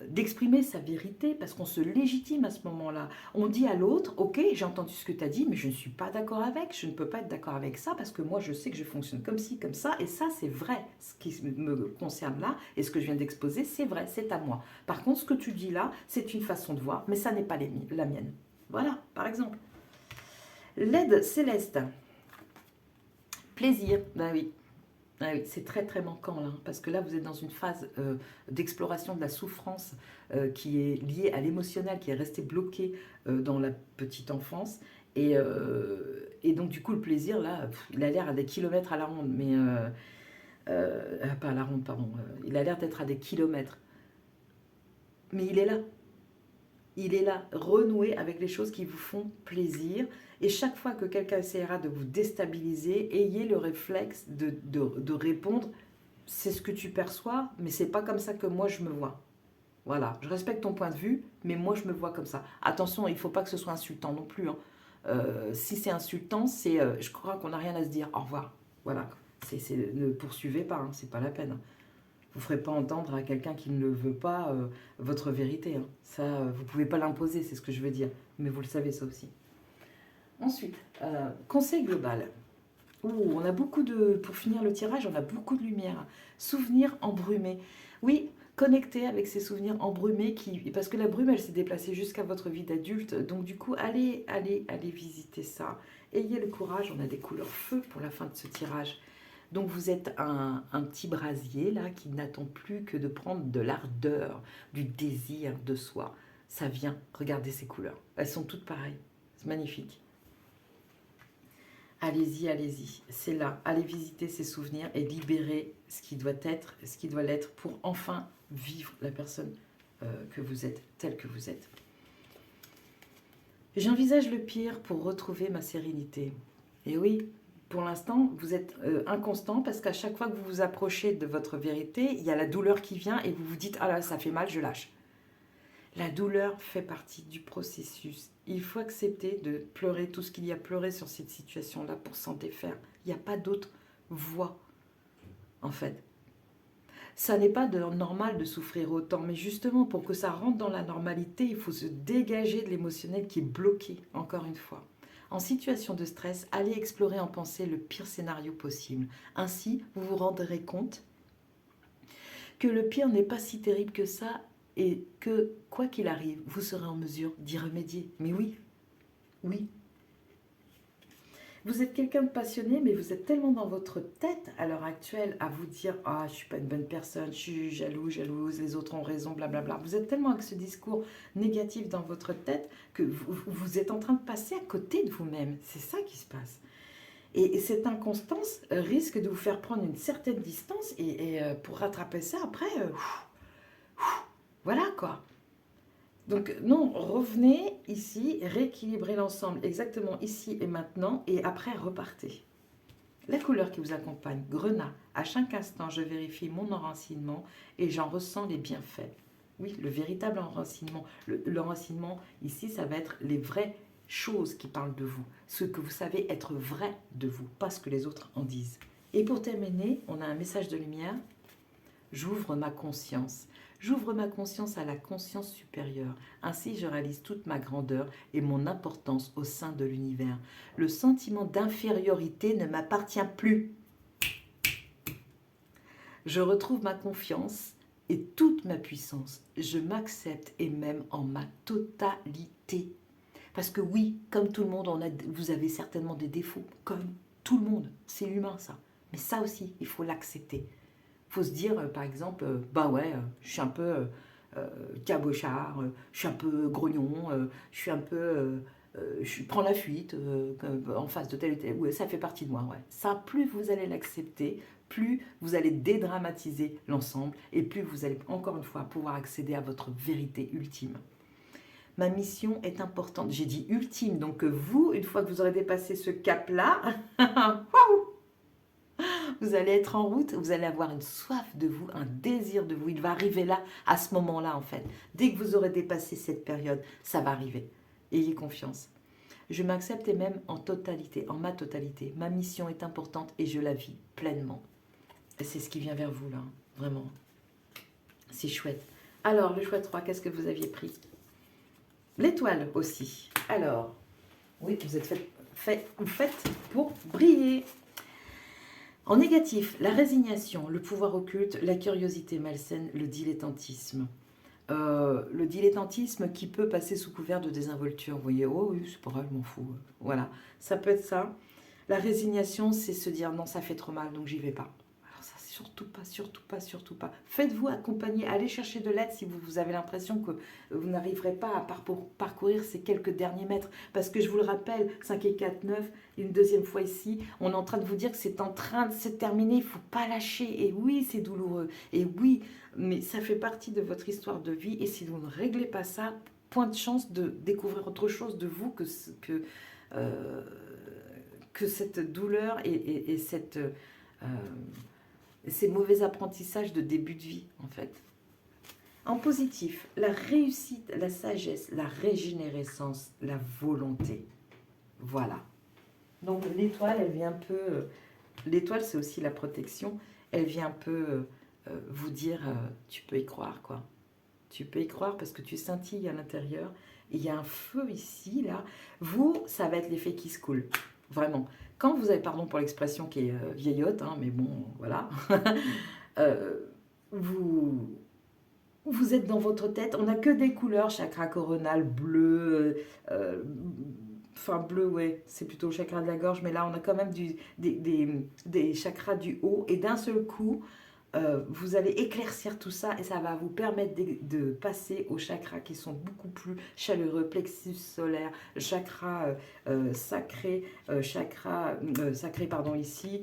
d'exprimer sa vérité parce qu'on se légitime à ce moment-là. On dit à l'autre, ok, j'ai entendu ce que tu as dit, mais je ne suis pas d'accord avec, je ne peux pas être d'accord avec ça parce que moi je sais que je fonctionne comme ci, comme ça, et ça c'est vrai. Ce qui me concerne là, et ce que je viens d'exposer, c'est vrai, c'est à moi. Par contre, ce que tu dis là, c'est une façon de voir, mais ça n'est pas la mienne. Voilà, par exemple. L'aide céleste. Plaisir, ben oui. Ah oui, c'est très très manquant là, parce que là vous êtes dans une phase d'exploration de la souffrance qui est liée à l'émotionnel, qui est resté bloqué dans la petite enfance. Et donc du coup le plaisir là, il a l'air à des kilomètres à la ronde, mais pas à la ronde, pardon, il a l'air d'être à des kilomètres. Mais il est là. Il est là, renouer avec les choses qui vous font plaisir. Et chaque fois que quelqu'un essaiera de vous déstabiliser, ayez le réflexe de répondre, c'est ce que tu perçois, mais c'est pas comme ça que moi je me vois. Voilà, je respecte ton point de vue, mais moi je me vois comme ça. Attention, il ne faut pas que ce soit insultant non plus, hein. Si c'est insultant, je crois qu'on n'a rien à se dire. Au revoir. Voilà, ne poursuivez pas, hein, c'est pas la peine. Vous ne ferez pas entendre à quelqu'un qui ne veut pas votre vérité, hein. Ça, vous ne pouvez pas l'imposer, c'est ce que je veux dire. Mais vous le savez, ça aussi. Ensuite, conseil global. On a beaucoup pour finir le tirage, on a beaucoup de lumière. Souvenirs embrumés. Oui, connectez avec ces souvenirs embrumés parce que la brume, elle s'est déplacée jusqu'à votre vie d'adulte. Donc du coup, allez visiter ça. Ayez le courage, on a des couleurs feu pour la fin de ce tirage, Donc vous êtes un petit brasier là qui n'attend plus que de prendre de l'ardeur, du désir de soi. Ça vient, regardez ces couleurs. Elles sont toutes pareilles, c'est magnifique. Allez-y, allez-y, c'est là. Allez visiter ces souvenirs et libérer ce qui doit être, ce qui doit l'être pour enfin vivre la personne que vous êtes, telle que vous êtes. J'envisage le pire pour retrouver ma sérénité. Et oui, pour l'instant, vous êtes inconstant parce qu'à chaque fois que vous vous approchez de votre vérité, il y a la douleur qui vient et vous vous dites « Ah là, ça fait mal, je lâche ». La douleur fait partie du processus. Il faut accepter de pleurer tout ce qu'il y a pleuré sur cette situation-là pour s'en défaire. Il n'y a pas d'autre voie, en fait. Ça n'est pas normal de souffrir autant, mais justement, pour que ça rentre dans la normalité, il faut se dégager de l'émotionnel qui est bloqué, encore une fois. En situation de stress, allez explorer en pensée le pire scénario possible. Ainsi, vous vous rendrez compte que le pire n'est pas si terrible que ça et que, quoi qu'il arrive, vous serez en mesure d'y remédier. Mais oui, oui. Vous êtes quelqu'un de passionné, mais vous êtes tellement dans votre tête à l'heure actuelle à vous dire « Ah, je ne suis pas une bonne personne, je suis jaloux, jalouse, les autres ont raison, blablabla ». Vous êtes tellement avec ce discours négatif dans votre tête que vous êtes en train de passer à côté de vous-même. C'est ça qui se passe. Et cette inconstance risque de vous faire prendre une certaine distance et pour rattraper ça, après, voilà quoi. Donc non, revenez ici, rééquilibrez l'ensemble exactement ici et maintenant et après repartez. La couleur qui vous accompagne, grenat. À chaque instant, je vérifie mon enracinement et j'en ressens les bienfaits. Oui, le véritable enracinement. L'enracinement, ici, ça va être les vraies choses qui parlent de vous. Ce que vous savez être vrai de vous, pas ce que les autres en disent. Et pour terminer, on a un message de lumière. J'ouvre ma conscience. J'ouvre ma conscience à la conscience supérieure. Ainsi, je réalise toute ma grandeur et mon importance au sein de l'univers. Le sentiment d'infériorité ne m'appartient plus. Je retrouve ma confiance et toute ma puissance. Je m'accepte et m'aime en ma totalité. Parce que oui, comme tout le monde, vous avez certainement des défauts. Comme tout le monde. C'est humain, ça. Mais ça aussi, il faut l'accepter. Il faut se dire, par exemple, bah ouais, je suis un peu cabochard, je suis un peu grognon, je suis un peu... je prends la fuite en face de tel et tel. Ouais, ça fait partie de moi. Ouais. Ça, plus vous allez l'accepter, plus vous allez dédramatiser l'ensemble et plus vous allez, encore une fois, pouvoir accéder à votre vérité ultime. Ma mission est importante. J'ai dit ultime, donc vous, une fois que vous aurez dépassé ce cap-là, vous allez être en route, vous allez avoir une soif de vous, un désir de vous. Il va arriver là, à ce moment-là en fait. Dès que vous aurez dépassé cette période, ça va arriver. Ayez confiance. Je m'accepte et même en totalité, en ma totalité. Ma mission est importante et je la vis pleinement. Et c'est ce qui vient vers vous là, vraiment. C'est chouette. Alors, le choix 3, qu'est-ce que vous aviez pris? L'étoile aussi. Alors, oui, vous êtes faites pour briller. En négatif, la résignation, le pouvoir occulte, la curiosité malsaine, le dilettantisme. Le dilettantisme qui peut passer sous couvert de désinvolture. Vous voyez, oh oui, c'est pas grave, je m'en fous. Voilà, ça peut être ça. La résignation, c'est se dire non, ça fait trop mal, donc j'y vais pas. Alors ça, surtout pas, surtout pas, surtout pas. Faites-vous accompagner, allez chercher de l'aide si vous avez l'impression que vous n'arriverez pas à parcourir ces quelques derniers mètres. Parce que je vous le rappelle, 5 et 4, 9, une deuxième fois ici, on est en train de vous dire que c'est en train de se terminer, il ne faut pas lâcher. Et oui, c'est douloureux. Et oui, mais ça fait partie de votre histoire de vie. Et si vous ne réglez pas ça, point de chance de découvrir autre chose de vous que cette douleur et ces mauvais apprentissages de début de vie, en fait. En positif, la réussite, la sagesse, la régénérescence, la volonté. Voilà. Donc l'étoile, elle vient un peu... l'étoile, c'est aussi la protection. Elle vient un peu vous dire, tu peux y croire, quoi. Tu peux y croire parce que tu scintilles à l'intérieur. Il y a un feu ici, là. Vous, ça va être l'effet qui se coule. Vraiment. Quand vous avez, pardon pour l'expression qui est vieillotte, hein, mais bon, voilà. Vous êtes dans votre tête. On n'a que des couleurs, chakra coronal, bleu, Enfin, bleu, ouais, c'est plutôt le chakra de la gorge, mais là, on a quand même des chakras du haut, et d'un seul coup, vous allez éclaircir tout ça, et ça va vous permettre de passer aux chakras qui sont beaucoup plus chaleureux, plexus solaire, chakra sacré, sacré, pardon, ici,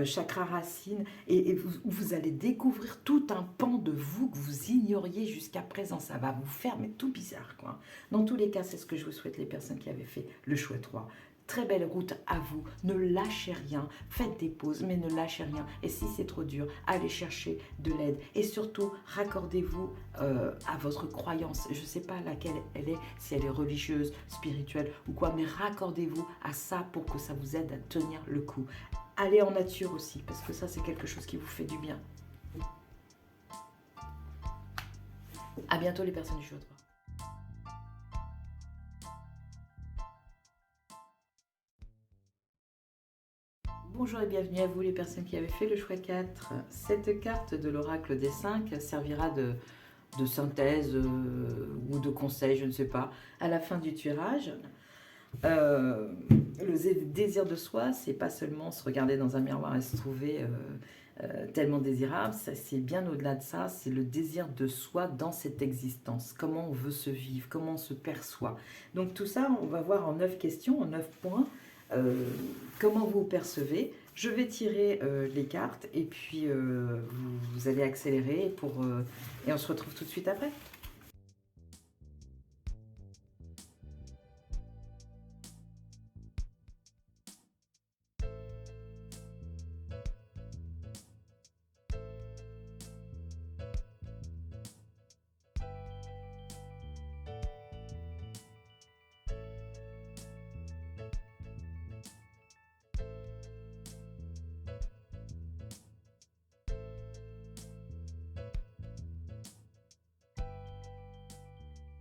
chakra racine, et vous allez découvrir tout un pan de vous que vous ignoriez jusqu'à présent. Ça va vous faire, mais tout bizarre, quoi. Dans tous les cas, c'est ce que je vous souhaite, les personnes qui avaient fait le choix 3. Très belle route à vous, ne lâchez rien, faites des pauses, mais ne lâchez rien. Et si c'est trop dur, allez chercher de l'aide. Et surtout, raccordez-vous à votre croyance. Je ne sais pas laquelle elle est, si elle est religieuse, spirituelle ou quoi, mais raccordez-vous à ça pour que ça vous aide à tenir le coup. Allez en nature aussi, parce que ça, c'est quelque chose qui vous fait du bien. À bientôt les personnes du choix 3. Bonjour et bienvenue à vous les personnes qui avaient fait le choix 4. Cette carte de l'oracle des 5 servira de synthèse ou de conseil, je ne sais pas, à la fin du tirage. Le désir de soi, c'est pas seulement se regarder dans un miroir et se trouver tellement désirable, c'est bien au-delà de ça, c'est le désir de soi dans cette existence, comment on veut se vivre, comment on se perçoit. Donc tout ça, on va voir en 9 questions, en 9 points, comment vous percevez. Je vais tirer les cartes et puis vous allez accélérer et on se retrouve tout de suite après.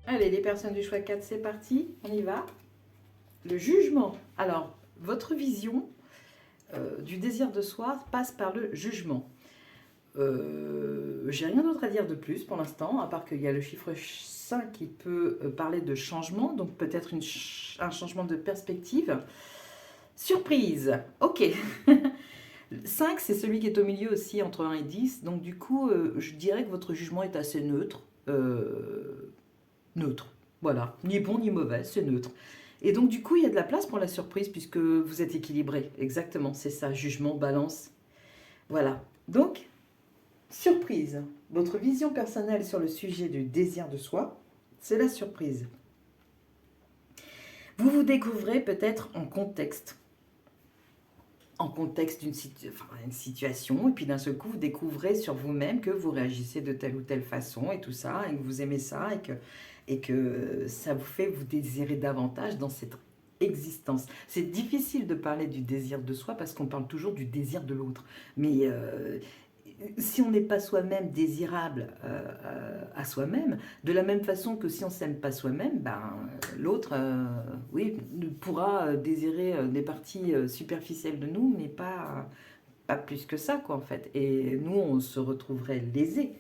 Allez, les personnes du choix 4, c'est parti, on y va. Le jugement. Alors, votre vision du désir de soi passe par le jugement. J'ai rien d'autre à dire de plus pour l'instant, à part qu'il y a le chiffre 5 qui peut parler de changement, donc peut-être un changement de perspective. Surprise, ok. 5, c'est celui qui est au milieu aussi, entre 1 et 10, donc du coup, je dirais que votre jugement est assez neutre. Neutre, voilà, ni bon ni mauvais, c'est neutre. Et donc du coup, il y a de la place pour la surprise puisque vous êtes équilibré. Exactement, c'est ça, jugement, balance. Voilà. Donc, surprise. Votre vision personnelle sur le sujet du désir de soi, c'est la surprise. Vous vous découvrez peut-être en contexte d'une situation, et puis d'un seul coup, vous découvrez sur vous-même que vous réagissez de telle ou telle façon, et tout ça, et que vous aimez ça, et que ça vous fait vous désirer davantage dans cette existence. C'est difficile de parler du désir de soi, parce qu'on parle toujours du désir de l'autre, mais si on n'est pas soi-même désirable à soi-même, de la même façon que si on ne s'aime pas soi-même, ben, l'autre, oui, pourra désirer des parties superficielles de nous, mais pas plus que ça, quoi, en fait. Et nous, on se retrouverait lésés.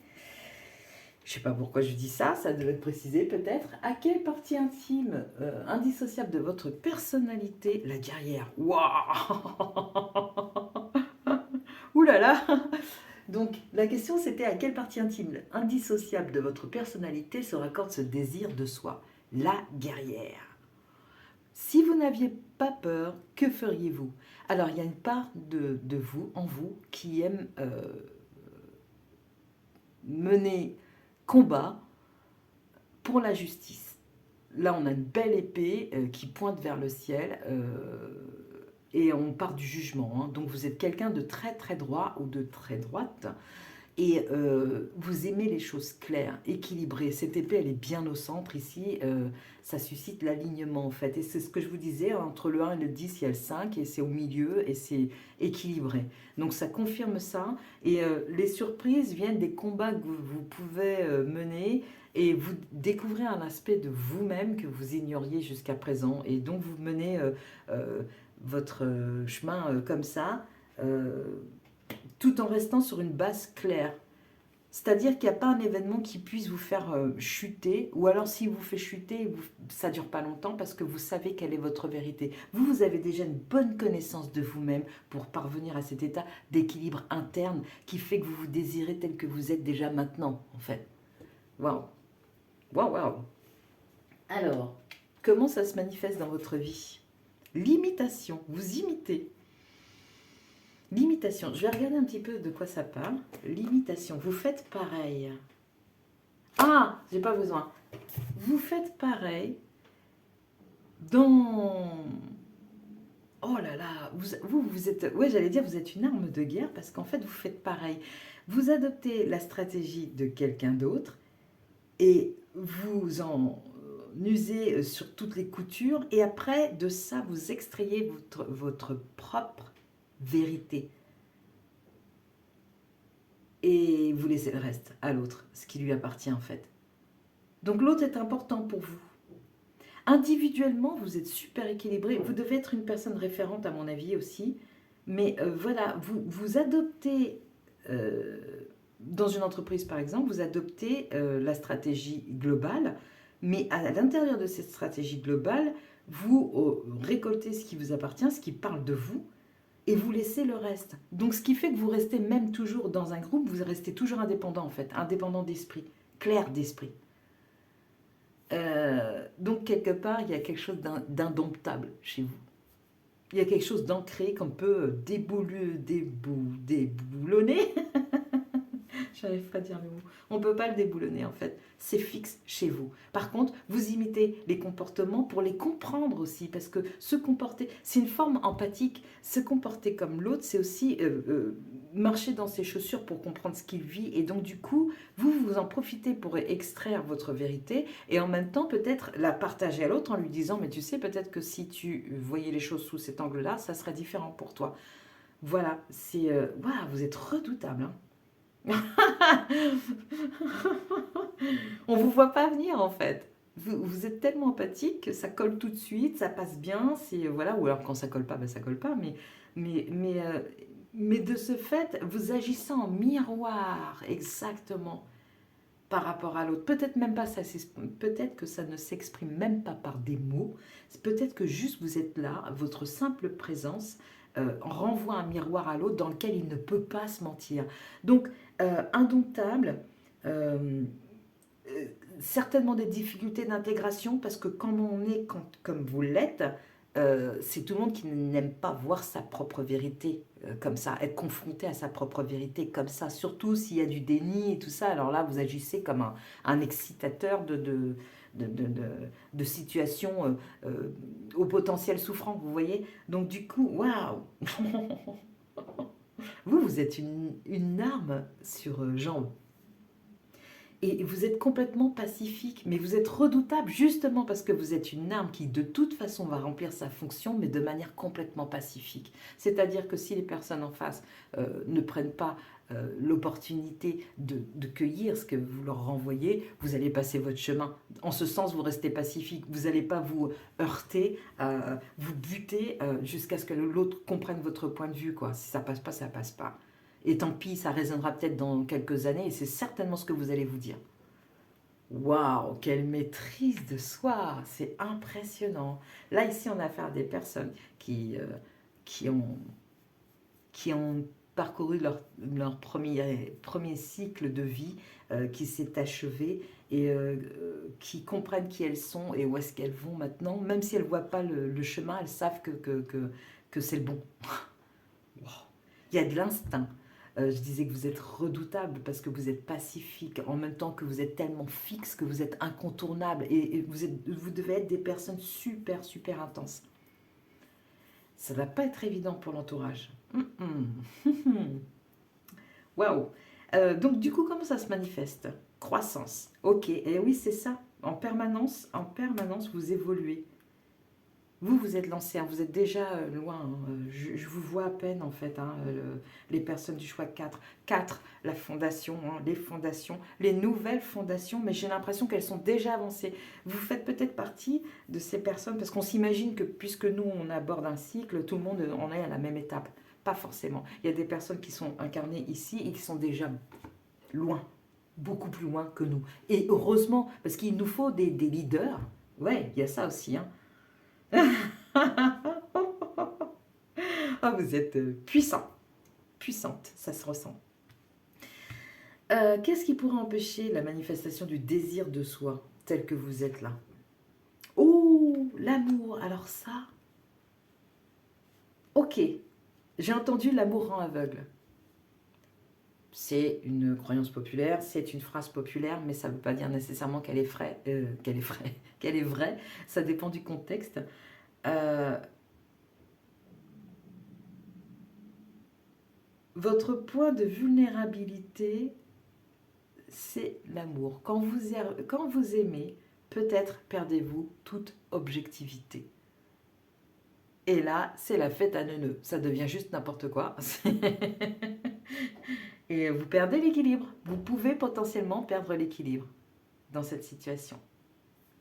Je ne sais pas pourquoi je dis ça, ça devait être précisé peut-être. À quelle partie intime, indissociable de votre personnalité, la guerrière? Waouh. Ouh là là. Donc, la question c'était à quelle partie intime indissociable de votre personnalité se raccorde ce désir de soi? La guerrière. Si vous n'aviez pas peur, que feriez-vous? Alors, il y a une part de vous, en vous, qui aime mener combat pour la justice. Là, on a une belle épée qui pointe vers le ciel et on part du jugement. Hein. Donc, vous êtes quelqu'un de très très droit ou de très droite. Et vous aimez les choses claires, équilibrées. Cette épée, elle est bien au centre ici. Ça suscite l'alignement, en fait. Et c'est ce que je vous disais, entre le 1 et le 10, il y a le 5, et c'est au milieu, et c'est équilibré. Donc ça confirme ça. Et les surprises viennent des combats que vous pouvez mener, et vous découvrez un aspect de vous-même que vous ignoriez jusqu'à présent. Et donc vous menez votre chemin comme ça. Tout en restant sur une base claire, C'est-à-dire qu'il n'y a pas un événement qui puisse vous faire chuter, ou alors s'il vous fait chuter, ça ne dure pas longtemps parce que vous savez quelle est votre vérité. Vous avez déjà une bonne connaissance de vous-même pour parvenir à cet état d'équilibre interne qui fait que vous vous désirez tel que vous êtes déjà maintenant, en fait. Waouh, waouh, waouh. Alors, comment ça se manifeste dans votre vie? L'imitation, vous imitez. L'imitation, je vais regarder un petit peu de quoi ça parle. L'imitation, vous faites pareil. Ah, j'ai pas besoin. Vous faites pareil dans... Oh là là, vous êtes... Ouais, j'allais dire, vous êtes une arme de guerre parce qu'en fait, vous faites pareil. Vous adoptez la stratégie de quelqu'un d'autre et vous en usez sur toutes les coutures et après, de ça, vous extrayez votre propre vérité. Et vous laissez le reste à l'autre, ce qui lui appartient en fait. Donc l'autre est important pour vous. Individuellement, vous êtes super équilibré. Vous devez être une personne référente à mon avis aussi. Mais voilà, vous adoptez, dans une entreprise par exemple, vous adoptez la stratégie globale. Mais à l'intérieur de cette stratégie globale, vous récoltez ce qui vous appartient, ce qui parle de vous. Et vous laissez le reste. Donc ce qui fait que vous restez même toujours dans un groupe, vous restez toujours indépendant en fait, indépendant d'esprit, clair d'esprit. Donc quelque part, il y a quelque chose d'indomptable chez vous. Il y a quelque chose d'ancré qu'on peut déboulonner. J'arrive pas à dire le mot. On ne peut pas le déboulonner en fait. C'est fixe chez vous. Par contre, vous imitez les comportements pour les comprendre aussi. Parce que se comporter, c'est une forme empathique. Se comporter comme l'autre, c'est aussi marcher dans ses chaussures pour comprendre ce qu'il vit. Et donc du coup, vous en profitez pour extraire votre vérité. Et en même temps, peut-être la partager à l'autre en lui disant, mais tu sais, peut-être que si tu voyais les choses sous cet angle-là, ça serait différent pour toi. Voilà, c'est... Waouh, vous êtes redoutable, hein. On vous voit pas venir en fait. Vous êtes tellement empathique que ça colle tout de suite, ça passe bien, c'est voilà, ou alors quand ça colle pas, ben ça colle pas, mais, mais, euh, mais de ce fait, vous agissez en miroir exactement par rapport à l'autre. Peut-être même pas ça, peut-être que ça ne s'exprime même pas par des mots. Peut-être que juste vous êtes là, votre simple présence renvoie un miroir à l'autre dans lequel il ne peut pas se mentir. Donc indomptable. euh, Certainement des difficultés d'intégration parce que quand on est comme vous l'êtes, c'est tout le monde qui n'aime pas voir sa propre vérité comme ça, être confronté à sa propre vérité comme ça, surtout s'il y a du déni et tout ça. Alors là, vous agissez comme un excitateur de situations au potentiel souffrant, vous voyez. Donc du coup, waouh. Vous êtes une arme sur jambe. Et vous êtes complètement pacifique, mais vous êtes redoutable justement parce que vous êtes une arme qui de toute façon va remplir sa fonction, mais de manière complètement pacifique. C'est-à-dire que si les personnes en face ne prennent pas l'opportunité de cueillir ce que vous leur renvoyez, vous allez passer votre chemin. En ce sens, vous restez pacifique. Vous n'allez pas vous heurter, vous buter jusqu'à ce que l'autre comprenne votre point de vue, quoi. Si ça passe pas, ça passe pas. Et tant pis, ça résonnera peut-être dans quelques années et c'est certainement ce que vous allez vous dire. Waouh, quelle maîtrise de soi, c'est impressionnant. Là, ici, on a affaire à des personnes qui ont, qui ont parcouru leur premier cycle de vie qui s'est achevé et qui comprennent qui elles sont et où est-ce qu'elles vont maintenant. Même si elles ne voient pas le chemin, elles savent que c'est le bon. Wow. Il y a de l'instinct. Je disais que vous êtes redoutable parce que vous êtes pacifique, en même temps que vous êtes tellement fixe que vous êtes incontournable et vous devez être des personnes super, super intenses. Ça ne va pas être évident pour l'entourage. Waouh. Donc du coup, comment ça se manifeste? Croissance. Ok, et oui, c'est ça. En permanence, vous évoluez. Vous êtes lancé, hein, vous êtes déjà loin, hein, je vous vois à peine en fait, hein, les personnes du choix 4. 4, la fondation, hein, les fondations, les nouvelles fondations, mais j'ai l'impression qu'elles sont déjà avancées. Vous faites peut-être partie de ces personnes, parce qu'on s'imagine que puisque nous on aborde un cycle, tout le monde en est à la même étape. Pas forcément. Il y a des personnes qui sont incarnées ici et qui sont déjà loin. beaucoup plus loin que nous. Et heureusement, parce qu'il nous faut des leaders. Ouais, il y a ça aussi, hein. Ah, vous êtes puissant, puissante, ça se ressent. Qu'est-ce qui pourrait empêcher la manifestation du désir de soi, tel que vous êtes là? Oh, l'amour, alors ça, ok, j'ai entendu l'amour rend aveugle. C'est une croyance populaire, c'est une phrase populaire, mais ça ne veut pas dire nécessairement qu'elle est vraie, qu'elle est vraie, ça dépend du contexte. Euh, votre point de vulnérabilité, c'est l'amour. Quand vous aimez, peut-être perdez-vous toute objectivité. Et là, c'est la fête à neuneux. Ça devient juste n'importe quoi. Et vous perdez l'équilibre. Vous pouvez potentiellement perdre l'équilibre dans cette situation.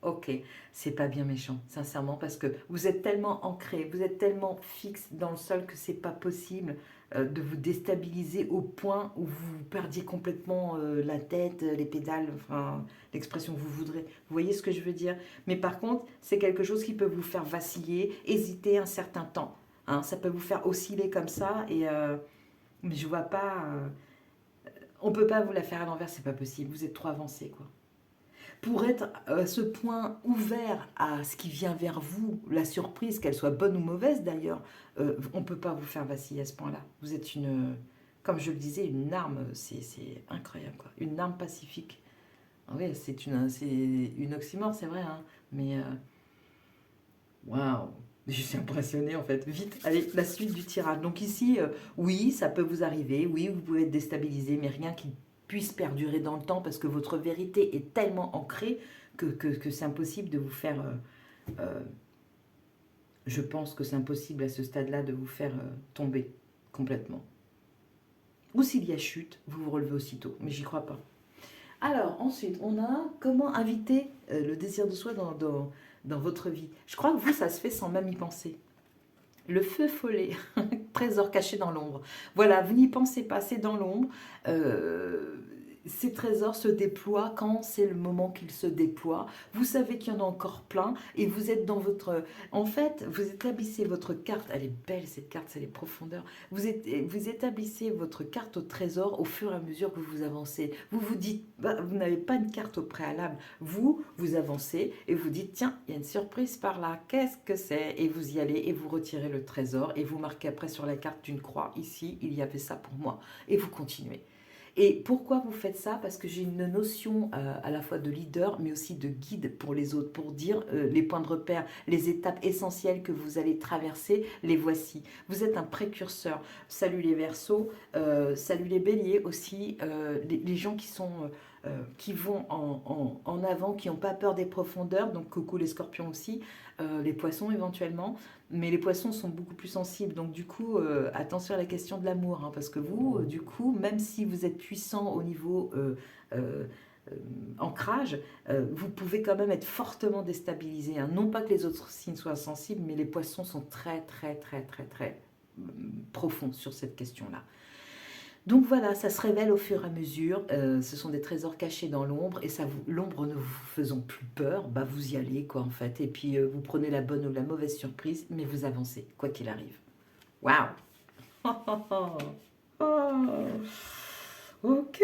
Ok, c'est pas bien méchant, sincèrement, parce que vous êtes tellement ancré, vous êtes tellement fixe dans le sol que c'est pas possible de vous déstabiliser au point où vous perdiez complètement la tête, les pédales, enfin, l'expression que vous voudrez. Vous voyez ce que je veux dire? Mais par contre, c'est quelque chose qui peut vous faire vaciller, hésiter un certain temps, hein. Ça peut vous faire osciller comme ça, mais je vois pas. On peut pas vous la faire à l'envers, c'est pas possible. Vous êtes trop avancé, quoi. Pour être à ce point ouvert à ce qui vient vers vous, la surprise, qu'elle soit bonne ou mauvaise d'ailleurs, on ne peut pas vous faire vaciller à ce point-là. Vous êtes comme je le disais, une arme, c'est incroyable, quoi. Une arme pacifique. Ah oui, c'est une oxymore, c'est vrai, hein, mais waouh, je suis impressionnée en fait. Vite, allez, la suite du tirage. Donc ici, oui, ça peut vous arriver, oui, vous pouvez être déstabilisé, mais rien qui puisse perdurer dans le temps parce que votre vérité est tellement ancrée que c'est impossible de vous faire... je pense que c'est impossible à ce stade-là de vous faire tomber complètement. Ou s'il y a chute, vous vous relevez aussitôt, mais j'y crois pas. Alors, ensuite, on a comment inviter le désir de soi dans votre vie. Je crois que vous, ça se fait sans même y penser. Le feu follet, trésor caché dans l'ombre. Voilà, vous n'y pensez pas, c'est dans l'ombre. Ces trésors se déploient quand c'est le moment qu'ils se déploient. Vous savez qu'il y en a encore plein et vous êtes dans votre... En fait, vous établissez votre carte. Elle est belle cette carte, c'est les profondeurs. Vous établissez votre carte au trésor au fur et à mesure que vous avancez. Vous vous dites, bah, vous n'avez pas une carte au préalable. Vous avancez et vous dites, tiens, il y a une surprise par là. Qu'est-ce que c'est? Et vous y allez et vous retirez le trésor et vous marquez après sur la carte d'une croix. Ici, il y avait ça pour moi. Et vous continuez. Et pourquoi vous faites ça? Parce que j'ai une notion à la fois de leader, mais aussi de guide pour les autres, pour dire les points de repère, les étapes essentielles que vous allez traverser, les voici. Vous êtes un précurseur. Salut les Verseaux, salut les Béliers aussi, les gens qui vont en avant, qui n'ont pas peur des profondeurs, donc coucou les Scorpions aussi, les Poissons éventuellement. Mais les poissons sont beaucoup plus sensibles, donc du coup, attention à la question de l'amour, hein, parce que vous, du coup, même si vous êtes puissant au niveau euh, ancrage, vous pouvez quand même être fortement déstabilisé, hein. Non pas que les autres signes soient sensibles, mais les poissons sont très, très, très, très, très profonds sur cette question-là. Donc voilà, ça se révèle au fur et à mesure. Ce sont des trésors cachés dans l'ombre et l'ombre ne vous faisant plus peur, bah vous y allez quoi en fait. Et puis vous prenez la bonne ou la mauvaise surprise, mais vous avancez quoi qu'il arrive. Waouh. Ok.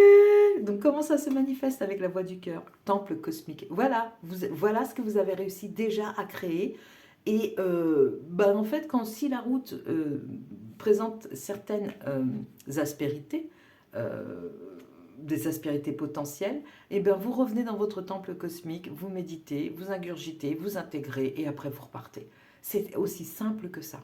Donc comment ça se manifeste avec la voix du cœur? Temple cosmique. Voilà, voilà ce que vous avez réussi déjà à créer. Et bah, en fait, si la route présente certaines aspérités, euh, des aspérités potentielles, et bien vous revenez dans votre temple cosmique, vous méditez, vous ingurgitez, vous intégrez et après vous repartez. C'est aussi simple que ça.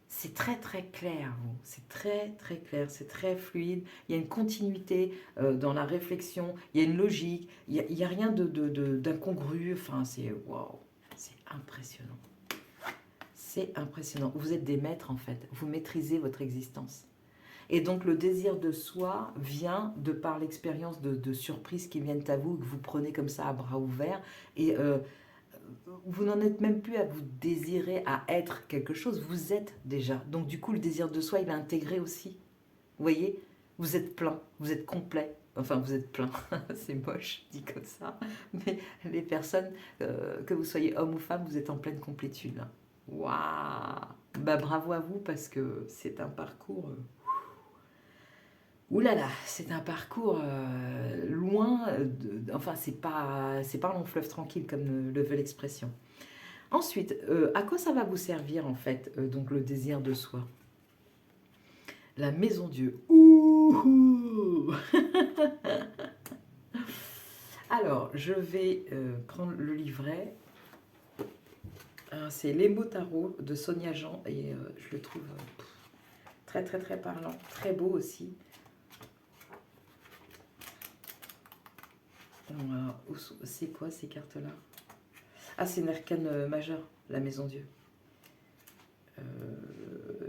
C'est très très clair, vous. C'est très très clair, c'est très fluide. Il y a une continuité dans la réflexion, il y a une logique, il y a rien d'incongru. Enfin, c'est waouh, c'est impressionnant. C'est impressionnant. Vous êtes des maîtres en fait. Vous maîtrisez votre existence. Et donc le désir de soi vient de par l'expérience de surprises qui viennent à vous, que vous prenez comme ça à bras ouverts. Et vous n'en êtes même plus à vous désirer, à être quelque chose. Vous êtes déjà. Donc du coup le désir de soi, il est intégré aussi. Vous voyez? Vous êtes plein, vous êtes complet. enfin vous êtes plein, c'est moche dit comme ça, mais les personnes, que vous soyez homme ou femme, vous êtes en pleine complétude là. Waouh! Bah bravo à vous parce que c'est un parcours. Ouh là là, c'est un parcours loin, enfin c'est pas un long fleuve tranquille comme le veut l'expression. Ensuite, à quoi ça va vous servir en fait, donc le désir de soi? La maison Dieu. Ouh! Alors, je vais prendre le livret. C'est Les mots tarot de Sonia Jean et je le trouve très très très parlant, très beau aussi. Voilà. C'est quoi ces cartes-là? Ah, c'est une arcane majeure, la maison Dieu.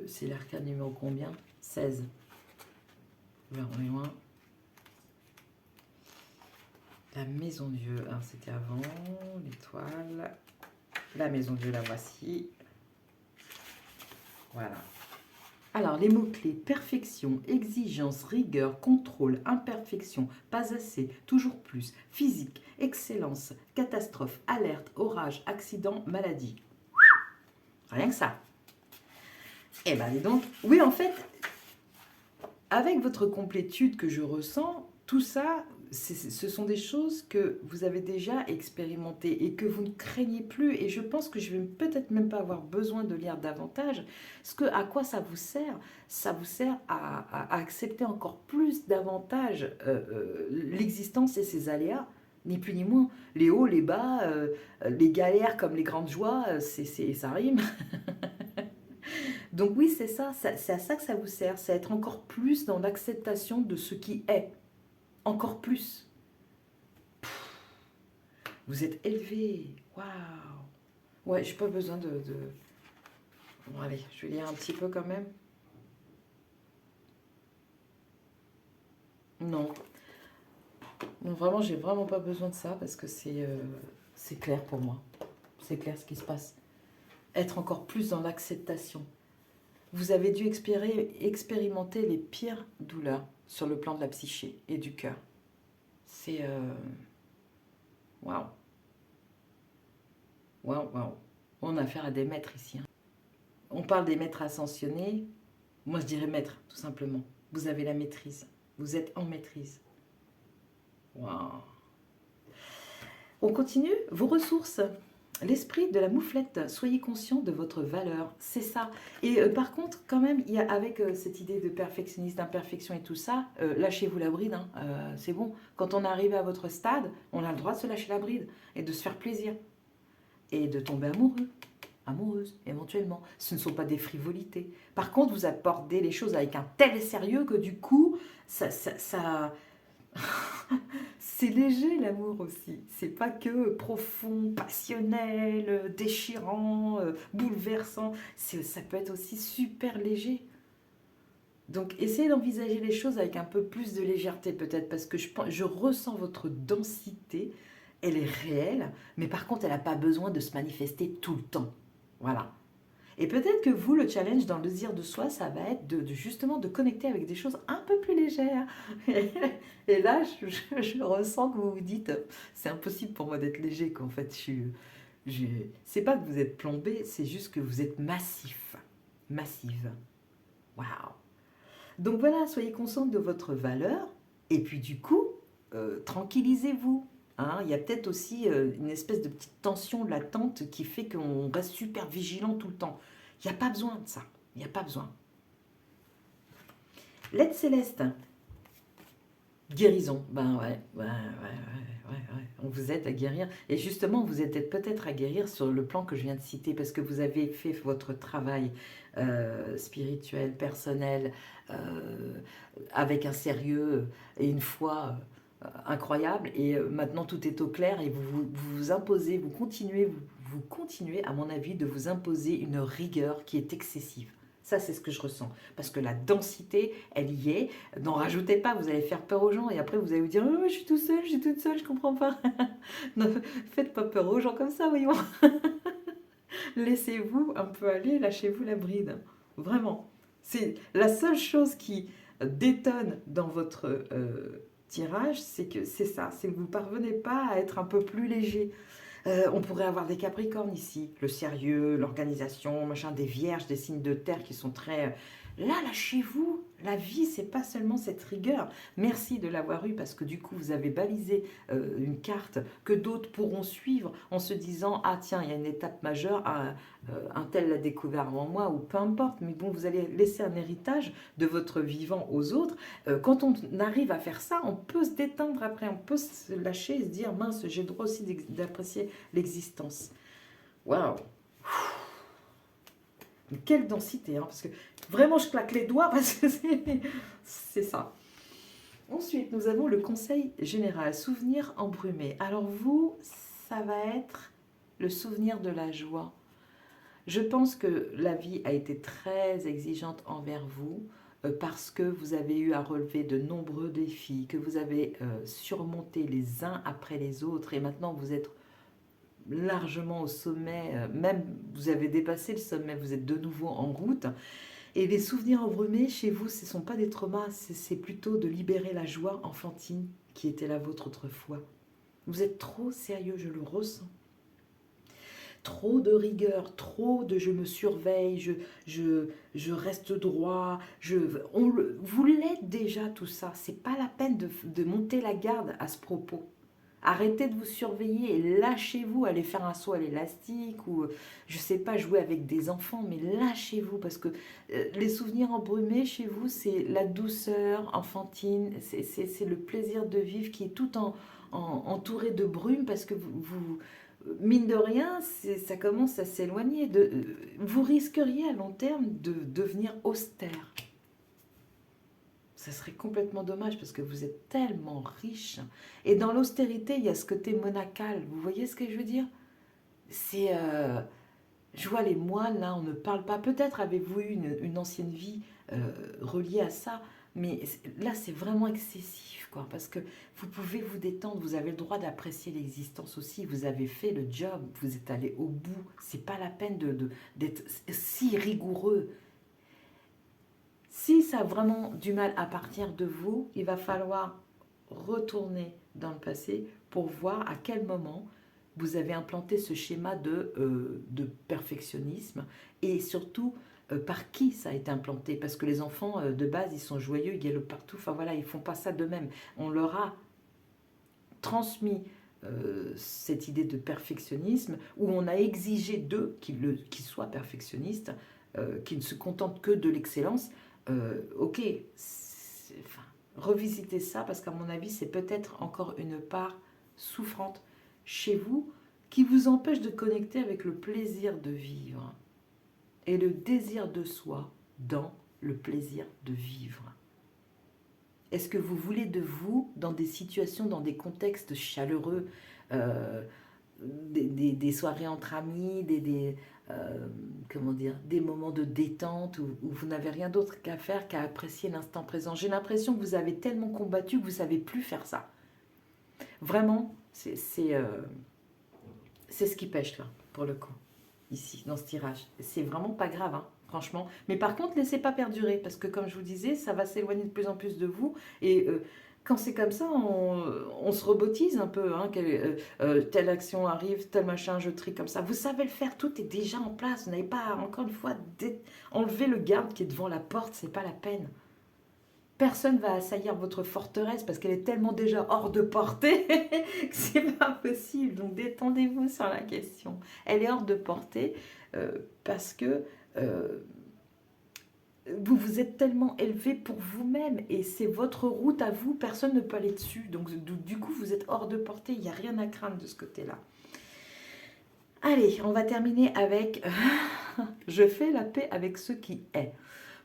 C'est l'arcane numéro combien? 16. Là, on est loin. La maison Dieu, alors c'était avant, l'étoile. La maison Dieu, la voici. Voilà. Alors, les mots-clés, perfection, exigence, rigueur, contrôle, imperfection, pas assez, toujours plus, physique, excellence, catastrophe, alerte, orage, accident, maladie. Rien que ça. Eh ben, dis donc, oui, en fait, avec votre complétude que je ressens, tout ça, ce sont des choses que vous avez déjà expérimentées et que vous ne craignez plus. Et je pense que je vais peut-être même pas avoir besoin de lire davantage. À quoi ça vous sert? Ça vous sert à accepter encore plus davantage l'existence et ses aléas. Ni plus ni moins. Les hauts, les bas, les galères comme les grandes joies, ça rime. Donc oui, c'est ça, c'est à ça que ça vous sert, c'est être encore plus dans l'acceptation de ce qui est, encore plus. Vous êtes élevé, waouh. Ouais, j'ai pas besoin de... Bon, allez, je vais lire un petit peu quand même. Non, non vraiment, j'ai vraiment pas besoin de ça parce que c'est clair pour moi. C'est clair ce qui se passe. Être encore plus dans l'acceptation. Vous avez dû expérimenter les pires douleurs sur le plan de la psyché et du cœur. C'est... Waouh. Waouh, waouh. On a affaire à des maîtres ici, hein. On parle des maîtres ascensionnés. Moi, je dirais maître, tout simplement. Vous avez la maîtrise. Vous êtes en maîtrise. Waouh. On continue. Vos ressources. L'esprit de la mouflette, soyez conscient de votre valeur, c'est ça. Et par contre, quand même, il y a avec cette idée de perfectionniste, d'imperfection et tout ça, lâchez-vous la bride, hein, c'est bon. Quand on arrive à votre stade, on a le droit de se lâcher la bride et de se faire plaisir. Et de tomber amoureux, amoureuse, éventuellement. Ce ne sont pas des frivolités. Par contre, vous abordez les choses avec un tel sérieux que du coup, ça c'est léger l'amour aussi. C'est pas que profond, passionnel, déchirant, bouleversant. Ça peut être aussi super léger. Donc essayez d'envisager les choses avec un peu plus de légèreté peut-être parce que je ressens votre densité. Elle est réelle, mais par contre elle n'a pas besoin de se manifester tout le temps. Voilà. Et peut-être que vous, le challenge dans le désir de soi, ça va être justement de connecter avec des choses un peu plus légères. Et là, je ressens que vous vous dites, c'est impossible pour moi d'être léger, qu'en fait, c'est pas que vous êtes plombé, c'est juste que vous êtes massif. Massive. Waouh. Donc voilà, soyez consciente de votre valeur, et puis du coup, tranquillisez-vous. Hein, il y a peut-être aussi une espèce de petite tension latente qui fait qu'on reste super vigilant tout le temps. Il n'y a pas besoin de ça. Il n'y a pas besoin. L'aide céleste. Guérison. Ben ouais. On vous aide à guérir. Et justement, vous êtes peut-être à guérir sur le plan que je viens de citer parce que vous avez fait votre travail spirituel, personnel, avec un sérieux et une foi incroyable. Et maintenant, tout est au clair et vous imposez, vous continuez, à mon avis, de vous imposer une rigueur qui est excessive. Ça, c'est ce que je ressens. Parce que la densité, elle y est. N'en rajoutez pas, vous allez faire peur aux gens. Et après, vous allez vous dire, oh, je suis tout seul, je suis toute seule, je comprends pas. Ne faites pas peur aux gens comme ça, voyons. Laissez-vous un peu aller, lâchez-vous la bride. Vraiment. C'est la seule chose qui détonne dans votre tirage, c'est que c'est ça, c'est que vous ne parvenez pas à être un peu plus léger. On pourrait avoir des Capricornes ici, le sérieux, l'organisation, machin, des Vierges, des signes de terre qui sont très... Là, lâchez-vous. La vie, c'est pas seulement cette rigueur. Merci de l'avoir eu parce que du coup, vous avez balisé une carte que d'autres pourront suivre en se disant, ah tiens, il y a une étape majeure, un tel l'a découvert avant moi ou peu importe. Mais bon, vous allez laisser un héritage de votre vivant aux autres. Quand on arrive à faire ça, on peut se détendre après, on peut se lâcher et se dire, mince, j'ai le droit aussi d'apprécier l'existence. Waouh! Quelle densité, hein, parce que vraiment je claque les doigts parce que c'est ça. Ensuite, nous avons le conseil général, souvenir embrumé. Alors vous, ça va être le souvenir de la joie. Je pense que la vie a été très exigeante envers vous parce que vous avez eu à relever de nombreux défis, que vous avez surmonté les uns après les autres et maintenant vous êtes largement au sommet, même vous avez dépassé le sommet, vous êtes de nouveau en route. Et les souvenirs embrumés chez vous, ce ne sont pas des traumas, c'est plutôt de libérer la joie enfantine qui était la vôtre autrefois. Vous êtes trop sérieux, je le ressens. Trop de rigueur, trop de je me surveille, je reste droit, vous l'êtes déjà tout ça. C'est pas la peine de monter la garde à ce propos. Arrêtez de vous surveiller et lâchez-vous, allez faire un saut à l'élastique ou, je sais pas, jouer avec des enfants, mais lâchez-vous parce que les souvenirs embrumés chez vous, c'est la douceur enfantine, c'est le plaisir de vivre qui est tout entouré de brume parce que mine de rien, ça commence à s'éloigner. Vous risqueriez à long terme de devenir austère. Ça serait complètement dommage parce que vous êtes tellement riche. Et dans l'austérité, il y a ce côté monacal. Vous voyez ce que je veux dire? C'est... je vois les moines, là, on ne parle pas. Peut-être avez-vous eu une ancienne vie reliée à ça, mais là, c'est vraiment excessif, quoi. Parce que vous pouvez vous détendre, vous avez le droit d'apprécier l'existence aussi. Vous avez fait le job, vous êtes allé au bout. C'est pas la peine d'être si rigoureux. Si ça a vraiment du mal à partir de vous, il va falloir retourner dans le passé pour voir à quel moment vous avez implanté ce schéma de perfectionnisme et surtout par qui ça a été implanté. Parce que les enfants, de base, ils sont joyeux, ils galopent partout. Enfin voilà, ils ne font pas ça d'eux-mêmes. On leur a transmis cette idée de perfectionnisme où on a exigé d'eux qu'ils soient perfectionnistes, qu'ils ne se contentent que de l'excellence. Ok, enfin, revisitez ça parce qu'à mon avis, c'est peut-être encore une part souffrante chez vous qui vous empêche de connecter avec le plaisir de vivre et le désir de soi dans le plaisir de vivre. Est-ce que vous voulez de vous dans des situations, dans des contextes chaleureux, des soirées entre amis, comment dire, des moments de détente où vous n'avez rien d'autre qu'à faire qu'à apprécier l'instant présent? J'ai l'impression que vous avez tellement combattu que vous ne savez plus faire ça. Vraiment, c'est ce qui pêche là, pour le coup, ici, dans ce tirage. C'est vraiment pas grave, hein, franchement. Mais par contre, laissez pas perdurer, parce que comme je vous disais, ça va s'éloigner de plus en plus de vous. Et quand c'est comme ça, on se rebotise un peu. Hein, telle action arrive, tel machin, je trie comme ça. Vous savez le faire, tout est déjà en place. Vous n'avez pas, encore une fois, enlever le garde qui est devant la porte, c'est pas la peine. Personne va assaillir votre forteresse parce qu'elle est tellement déjà hors de portée que c'est pas possible. Donc détendez-vous sur la question. Elle est hors de portée parce que vous vous êtes tellement élevé pour vous-même et c'est votre route à vous, personne ne peut aller dessus. Donc du coup, vous êtes hors de portée, il n'y a rien à craindre de ce côté-là. Allez, on va terminer avec je fais la paix avec ce qui est.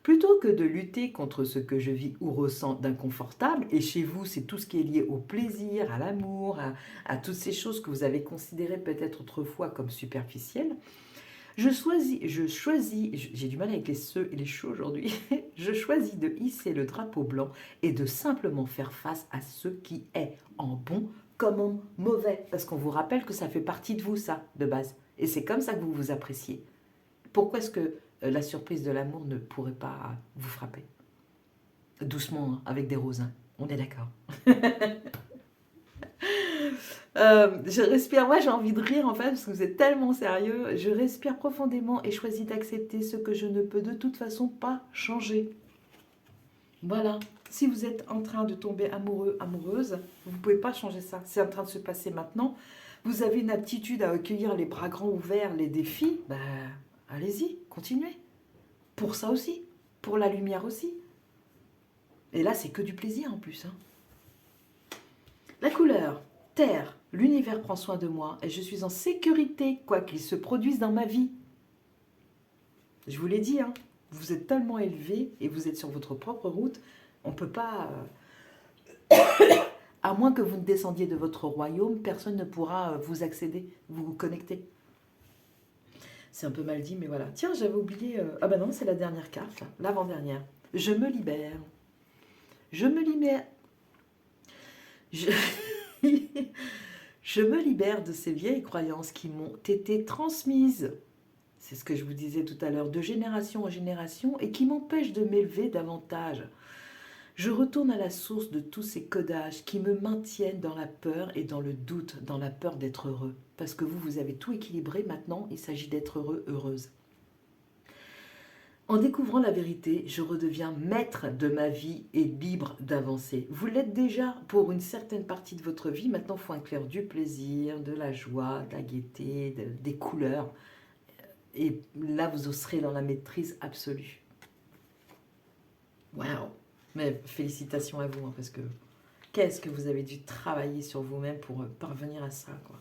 Plutôt que de lutter contre ce que je vis ou ressens d'inconfortable, et chez vous c'est tout ce qui est lié au plaisir, à l'amour, à toutes ces choses que vous avez considérées peut-être autrefois comme superficielles, j'ai du mal avec les ce et les chaux aujourd'hui, je choisis de hisser le drapeau blanc et de simplement faire face à ce qui est, en bon comme en mauvais, parce qu'on vous rappelle que ça fait partie de vous ça, de base, et c'est comme ça que vous vous appréciez. Pourquoi est-ce que la surprise de l'amour ne pourrait pas vous frapper? Doucement, hein, avec des rosins, on est d'accord. Je respire, moi j'ai envie de rire en fait, parce que vous êtes tellement sérieux. Je respire profondément et choisis d'accepter ce que je ne peux de toute façon pas changer. Voilà. Si vous êtes en train de tomber amoureux, amoureuse, vous ne pouvez pas changer ça. C'est en train de se passer maintenant. Vous avez une aptitude à accueillir les bras grands ouverts, les défis. Ben, allez-y, continuez. Pour ça aussi. Pour la lumière aussi. Et là, c'est que du plaisir en plus. Hein. La couleur, terre. L'univers prend soin de moi et je suis en sécurité, quoi qu'il se produise dans ma vie. Je vous l'ai dit, hein, vous êtes tellement élevé et vous êtes sur votre propre route, on ne peut pas... à moins que vous ne descendiez de votre royaume, personne ne pourra vous accéder, vous connecter. C'est un peu mal dit, mais voilà. Tiens, j'avais oublié... Ah ben non, c'est la dernière carte, l'avant-dernière. Je me libère. Je me libère. Je me libère de ces vieilles croyances qui m'ont été transmises. C'est ce que je vous disais tout à l'heure, de génération en génération, et qui m'empêchent de m'élever davantage. Je retourne à la source de tous ces codages qui me maintiennent dans la peur et dans le doute, dans la peur d'être heureux. Parce que vous avez tout équilibré maintenant, il s'agit d'être heureux, heureuse. En découvrant la vérité, je redeviens maître de ma vie et libre d'avancer. Vous l'êtes déjà pour une certaine partie de votre vie, maintenant il faut inclure du plaisir, de la joie, de la gaieté, des couleurs. Et là, vous serez dans la maîtrise absolue. Waouh! Mais félicitations à vous, hein, parce que qu'est-ce que vous avez dû travailler sur vous-même pour parvenir à ça, quoi.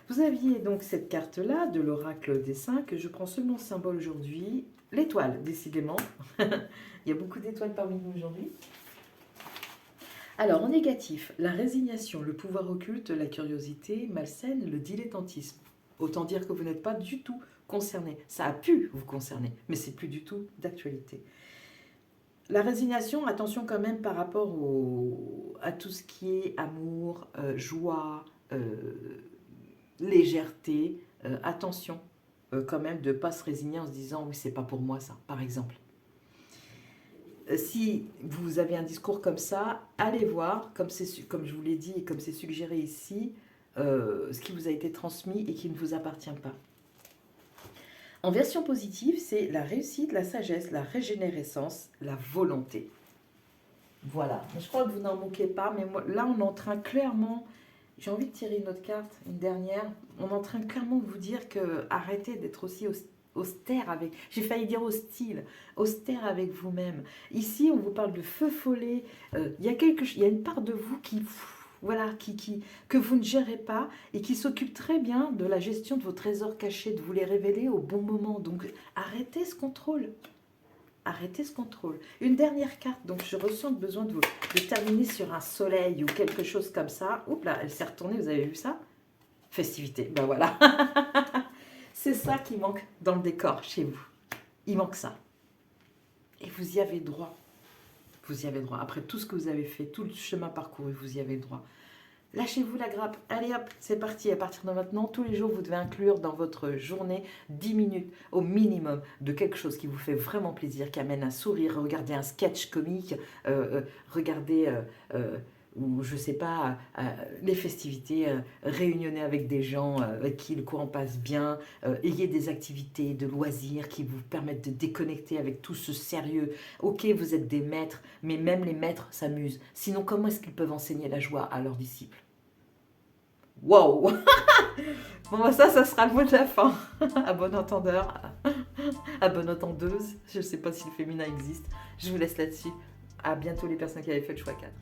Vous aviez donc cette carte-là de l'oracle des 5. Je prends seulement ce symbole aujourd'hui. L'étoile, décidément. Il y a beaucoup d'étoiles parmi nous aujourd'hui. Alors, en négatif, la résignation, le pouvoir occulte, la curiosité malsaine, le dilettantisme. Autant dire que vous n'êtes pas du tout concerné. Ça a pu vous concerner, mais c'est plus du tout d'actualité. La résignation, attention quand même par rapport à tout ce qui est amour, joie, légèreté. Attention quand même de ne pas se résigner en se disant « oui, c'est pas pour moi ça », par exemple. Si vous avez un discours comme ça, allez voir, comme je vous l'ai dit et comme c'est suggéré ici, ce qui vous a été transmis et qui ne vous appartient pas. En version positive, c'est la réussite, la sagesse, la régénérescence, la volonté. Voilà, je crois que vous n'en moquez pas, mais moi, là on est en train clairement, j'ai envie de tirer une autre carte, une dernière, on est en train clairement de vous dire que arrêtez d'être aussi austère avec, j'ai failli dire hostile, austère avec vous-même. Ici on vous parle de feu follet, il y a une part de vous qui... Voilà, que vous ne gérez pas et qui s'occupe très bien de la gestion de vos trésors cachés, de vous les révéler au bon moment. Donc, arrêtez ce contrôle. Arrêtez ce contrôle. Une dernière carte, donc je ressens le besoin de terminer sur un soleil ou quelque chose comme ça. Oups là, elle s'est retournée, vous avez vu ça? Festivité, ben voilà. C'est ça qui manque dans le décor chez vous. Il manque ça. Et vous y avez droit. Vous y avez droit. Après tout ce que vous avez fait, tout le chemin parcouru, vous y avez droit. Lâchez-vous la grappe. Allez hop, c'est parti. À partir de maintenant, tous les jours, vous devez inclure dans votre journée 10 minutes au minimum de quelque chose qui vous fait vraiment plaisir, qui amène un sourire. Regardez un sketch comique, regardez... ou je sais pas, les festivités, réunionner avec des gens avec qui le courant passe bien, ayez des activités de loisirs qui vous permettent de déconnecter avec tout ce sérieux. Ok, vous êtes des maîtres, mais même les maîtres s'amusent. Sinon, comment est-ce qu'ils peuvent enseigner la joie à leurs disciples? Wow. Bon, bah ça sera le mot de la fin. À bon entendeur, à bonne entendeuse. Je ne sais pas si le féminin existe. Je vous laisse là-dessus. À bientôt les personnes qui avaient fait le choix 4.